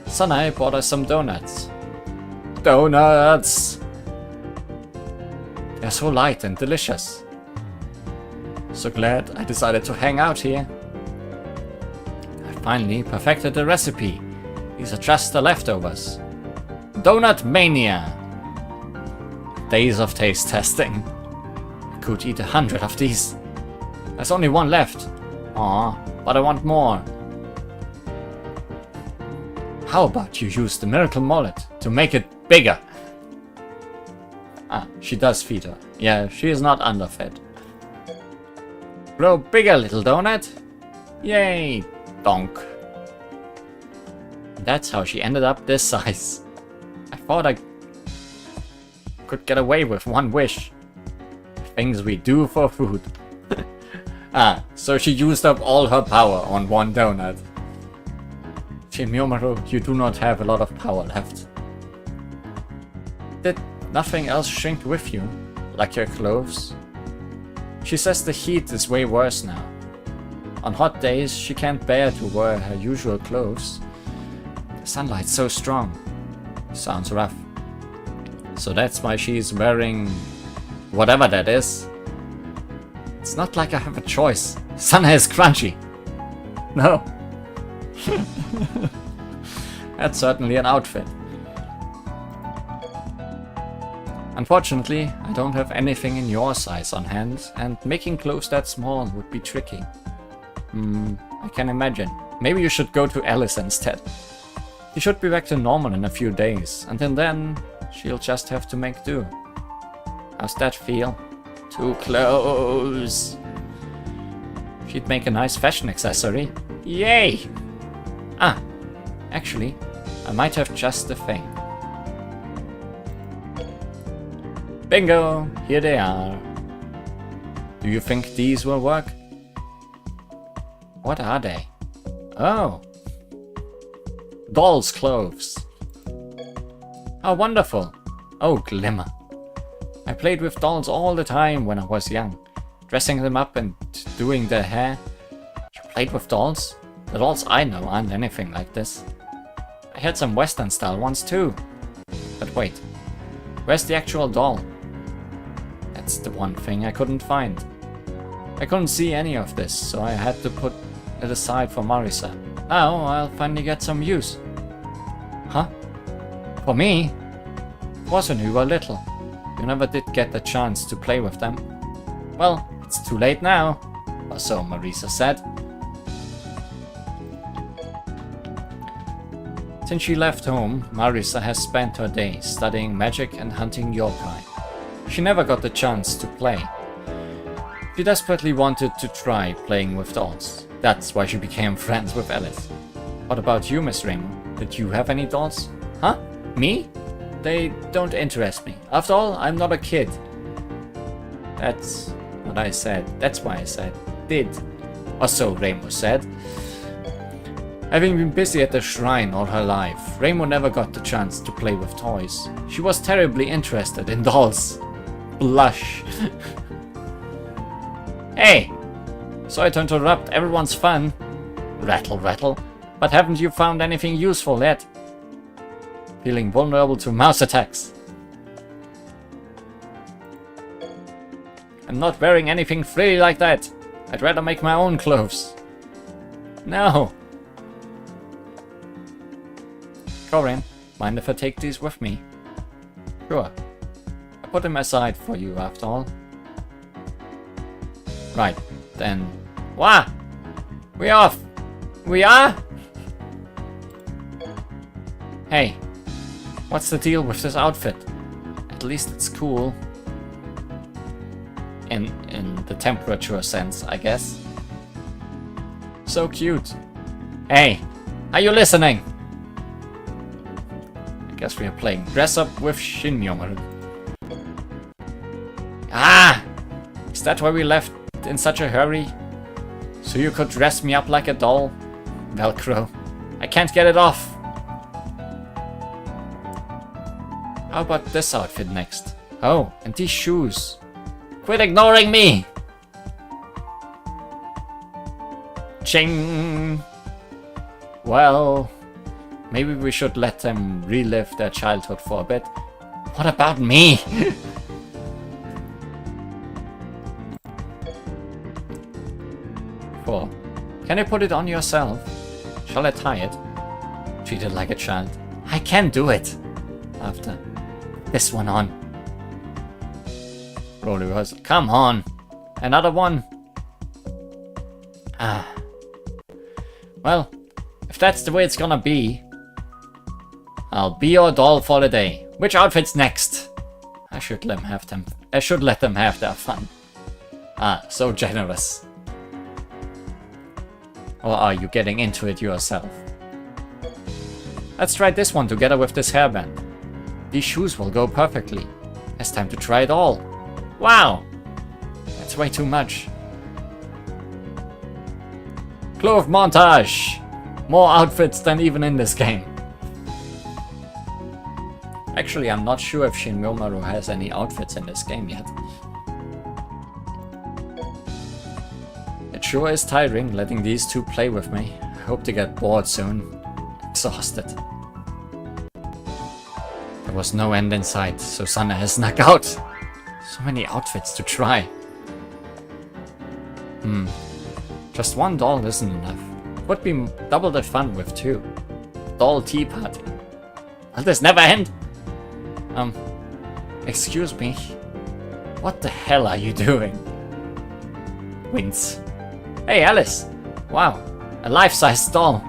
Sanae bought us some donuts. Donuts! They're so light and delicious. So glad I decided to hang out here. I finally perfected the recipe. These are just the leftovers. Donut Mania! Days of taste testing. I could eat 100 of these. There's only one left. Aw, but I want more. How about you use the miracle mallet to make it bigger? Ah, she does feed her. Yeah, she is not underfed. Grow bigger, little donut. Yay, donk. That's how she ended up this size. I thought I could get away with one wish. Things we do for food. Ah, so she used up all her power on one donut. Shinmyomaru, you do not have a lot of power left. Did nothing else shrink with you? Like your clothes? She says the heat is way worse now. On hot days, she can't bear to wear her usual clothes. The sunlight's so strong. Sounds rough. So that's why she's wearing... whatever that is. It's not like I have a choice. Sanae is crunchy. No. That's certainly an outfit. Unfortunately, I don't have anything in your size on hand, and making clothes that small would be tricky. I can imagine. Maybe you should go to Alice instead. She should be back to normal in a few days, and then she'll just have to make do. How's that feel? Too close. She'd make a nice fashion accessory. Yay! Ah, actually, I might have just the thing. Bingo! Here they are. Do you think these will work? What are they? Oh! Doll's clothes. How wonderful! Oh, glimmer. I played with dolls all the time when I was young. Dressing them up and doing their hair. You played with dolls? The dolls I know aren't anything like this. I had some Western style ones too. But wait, where's the actual doll? That's the one thing I couldn't find. I couldn't see any of this, so I had to put it aside for Marisa. Now I'll finally get some use. Huh? For me? It was when you were little. You never did get the chance to play with them. Well, it's too late now, or so Marisa said. Since she left home, Marisa has spent her days studying magic and hunting yokai. She never got the chance to play. She desperately wanted to try playing with dolls. That's why she became friends with Alice. What about you, Miss Raymond? Did you have any dolls? Huh? Me? They don't interest me. After all, I'm not a kid. That's what I said. That's why I said did. Or so Raymond said. Having been busy at the shrine all her life, Raymond never got the chance to play with toys. She was terribly interested in dolls. Blush. Hey! Sorry to interrupt everyone's fun. Rattle, rattle. But haven't you found anything useful yet? Feeling vulnerable to mouse attacks. I'm not wearing anything frilly like that. I'd rather make my own clothes. No. Corinne, mind if I take these with me? Sure. I put them aside for you after all. Right, then. Wah! We off! We are? Hey, what's the deal with this outfit? At least it's cool. In the temperature sense, I guess. So cute. Hey, are you listening? I guess we are playing dress up with Shinmyomaru. Ah! Is that why we left in such a hurry? So you could dress me up like a doll? Velcro. I can't get it off. How about this outfit next? Oh, and these shoes. Quit ignoring me! Ching! Well, maybe we should let them relive their childhood for a bit. What about me? Four. Can you put it on yourself? Shall I tie it? Treat it like a child. I can do it! After this one on. Roll reversal. Come on! Another one! Ah. Well, if that's the way it's gonna be, I'll be your doll for the day. Which outfit's next? I should let them have their fun. Ah, so generous. Or are you getting into it yourself? Let's try this one together with this hairband. These shoes will go perfectly. It's time to try it all. Wow! That's way too much. Clothes montage! More outfits than even in this game. Actually, I'm not sure if Shinmyomaru has any outfits in this game yet. It sure is tiring letting these two play with me. I hope to get bored soon. Exhausted. There was no end in sight, so Sana has snuck out. So many outfits to try. Just one doll isn't enough. Would be double the fun with two. Doll tea party. Will this never end? Excuse me. What the hell are you doing? Wince. Hey, Alice! Wow, a life-size doll.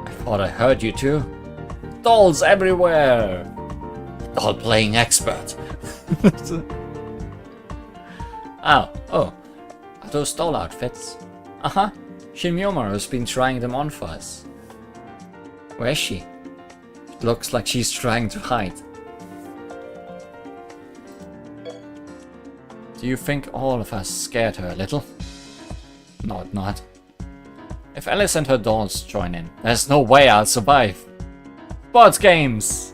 I thought I heard you too. Dolls everywhere! Doll playing expert. Oh. Are those doll outfits? Uh-huh. Shinmyomaru's been trying them on for us. Where is she? It looks like she's trying to hide. Do you think all of us scared her a little? Not. If Alice and her dolls join in, there's no way I'll survive. Sports games!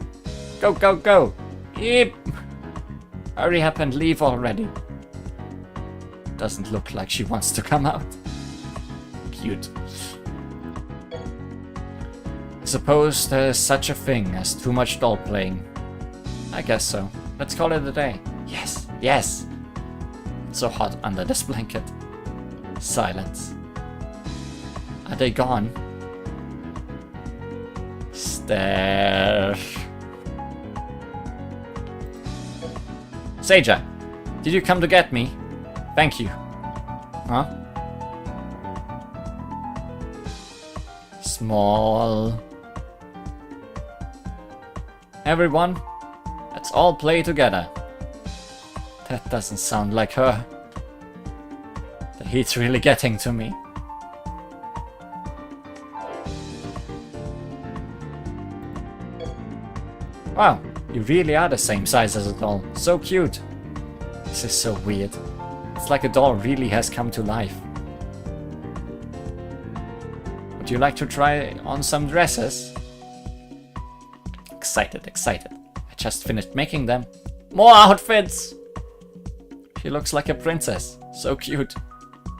Go, go, go! Yep! Hurry up and leave already. Doesn't look like she wants to come out. Cute. Suppose there's such a thing as too much doll playing. I guess so. Let's call it a day. Yes, yes! It's so hot under this blanket. Silence. Are they gone? Stare. Seija, did you come to get me? Thank you. Huh? Small. Everyone, let's all play together. That doesn't sound like her. The heat's really getting to me. Wow, you really are the same size as a doll. So cute. This is so weird. It's like a doll really has come to life. Would you like to try on some dresses? Excited. I just finished making them. More outfits! She looks like a princess. So cute.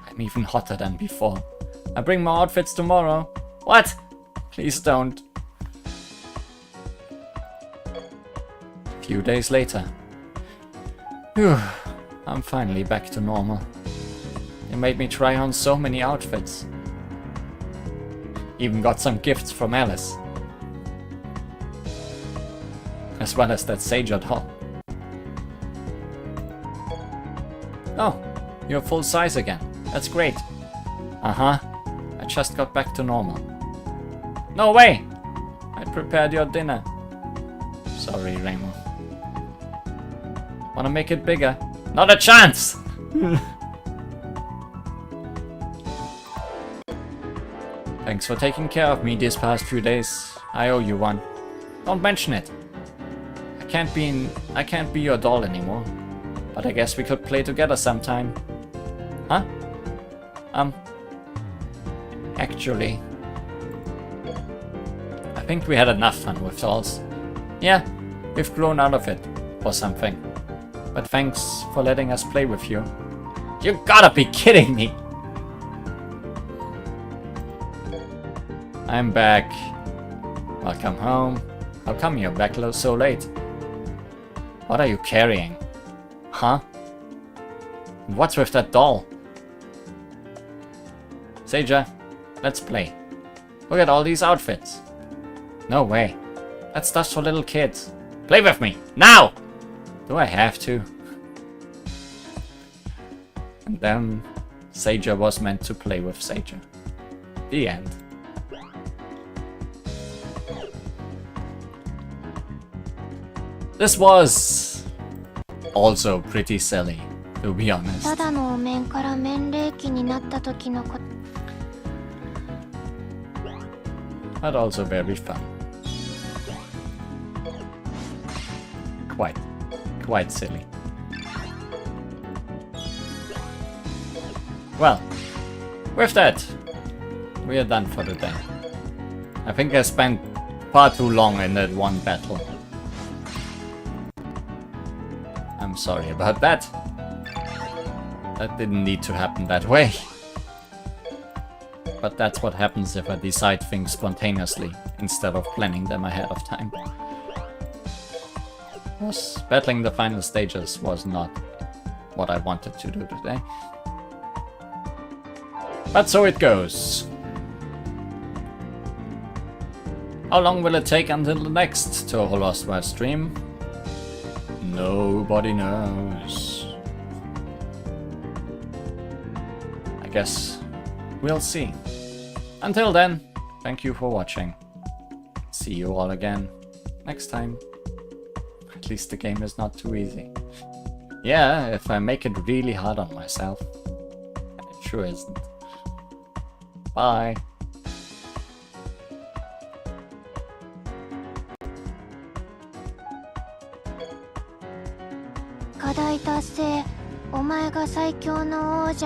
I'm even hotter than before. I bring more outfits tomorrow. What? Please don't. A few days later. Phew. I'm finally back to normal. They made me try on so many outfits. Even got some gifts from Alice. As well as that Sager doll. Oh, you're full size again. That's great. Uh-huh. I just got back to normal. No way! I prepared your dinner. Sorry, Remo. Wanna make it bigger? Not a chance! Thanks for taking care of me these past few days. I owe you one. Don't mention it. I can't be your doll anymore. But I guess we could play together sometime. Huh? Actually, I think we had enough fun with dolls. Yeah, we've grown out of it, or something. But thanks for letting us play with you. You gotta be kidding me! I'm back. Welcome home. How come you're back so late? What are you carrying? Huh? What's with that doll? Sager, let's play. Look at all these outfits. No way. That's stuff for little kids. Play with me, now! Do I have to? And then Sager was meant to play with Sager. The end. This was also pretty silly, to be honest. ただのお面から免霊期になった時のこと。 But also very fun. Quite silly. Well, with that, we are done for the day. I think I spent far too long in that one battle. I'm sorry about that. That didn't need to happen that way. But that's what happens if I decide things spontaneously, instead of planning them ahead of time. Battling the final stages was not what I wanted to do today. But so it goes. How long will it take until the next Touhou LostWord stream? Nobody knows. I guess we'll see. Until then, thank you for watching. See you all again next time. At least the game is not too easy. Yeah, if I make it really hard on myself. And it sure isn't. Bye. 課題達成。お前が最強の王者。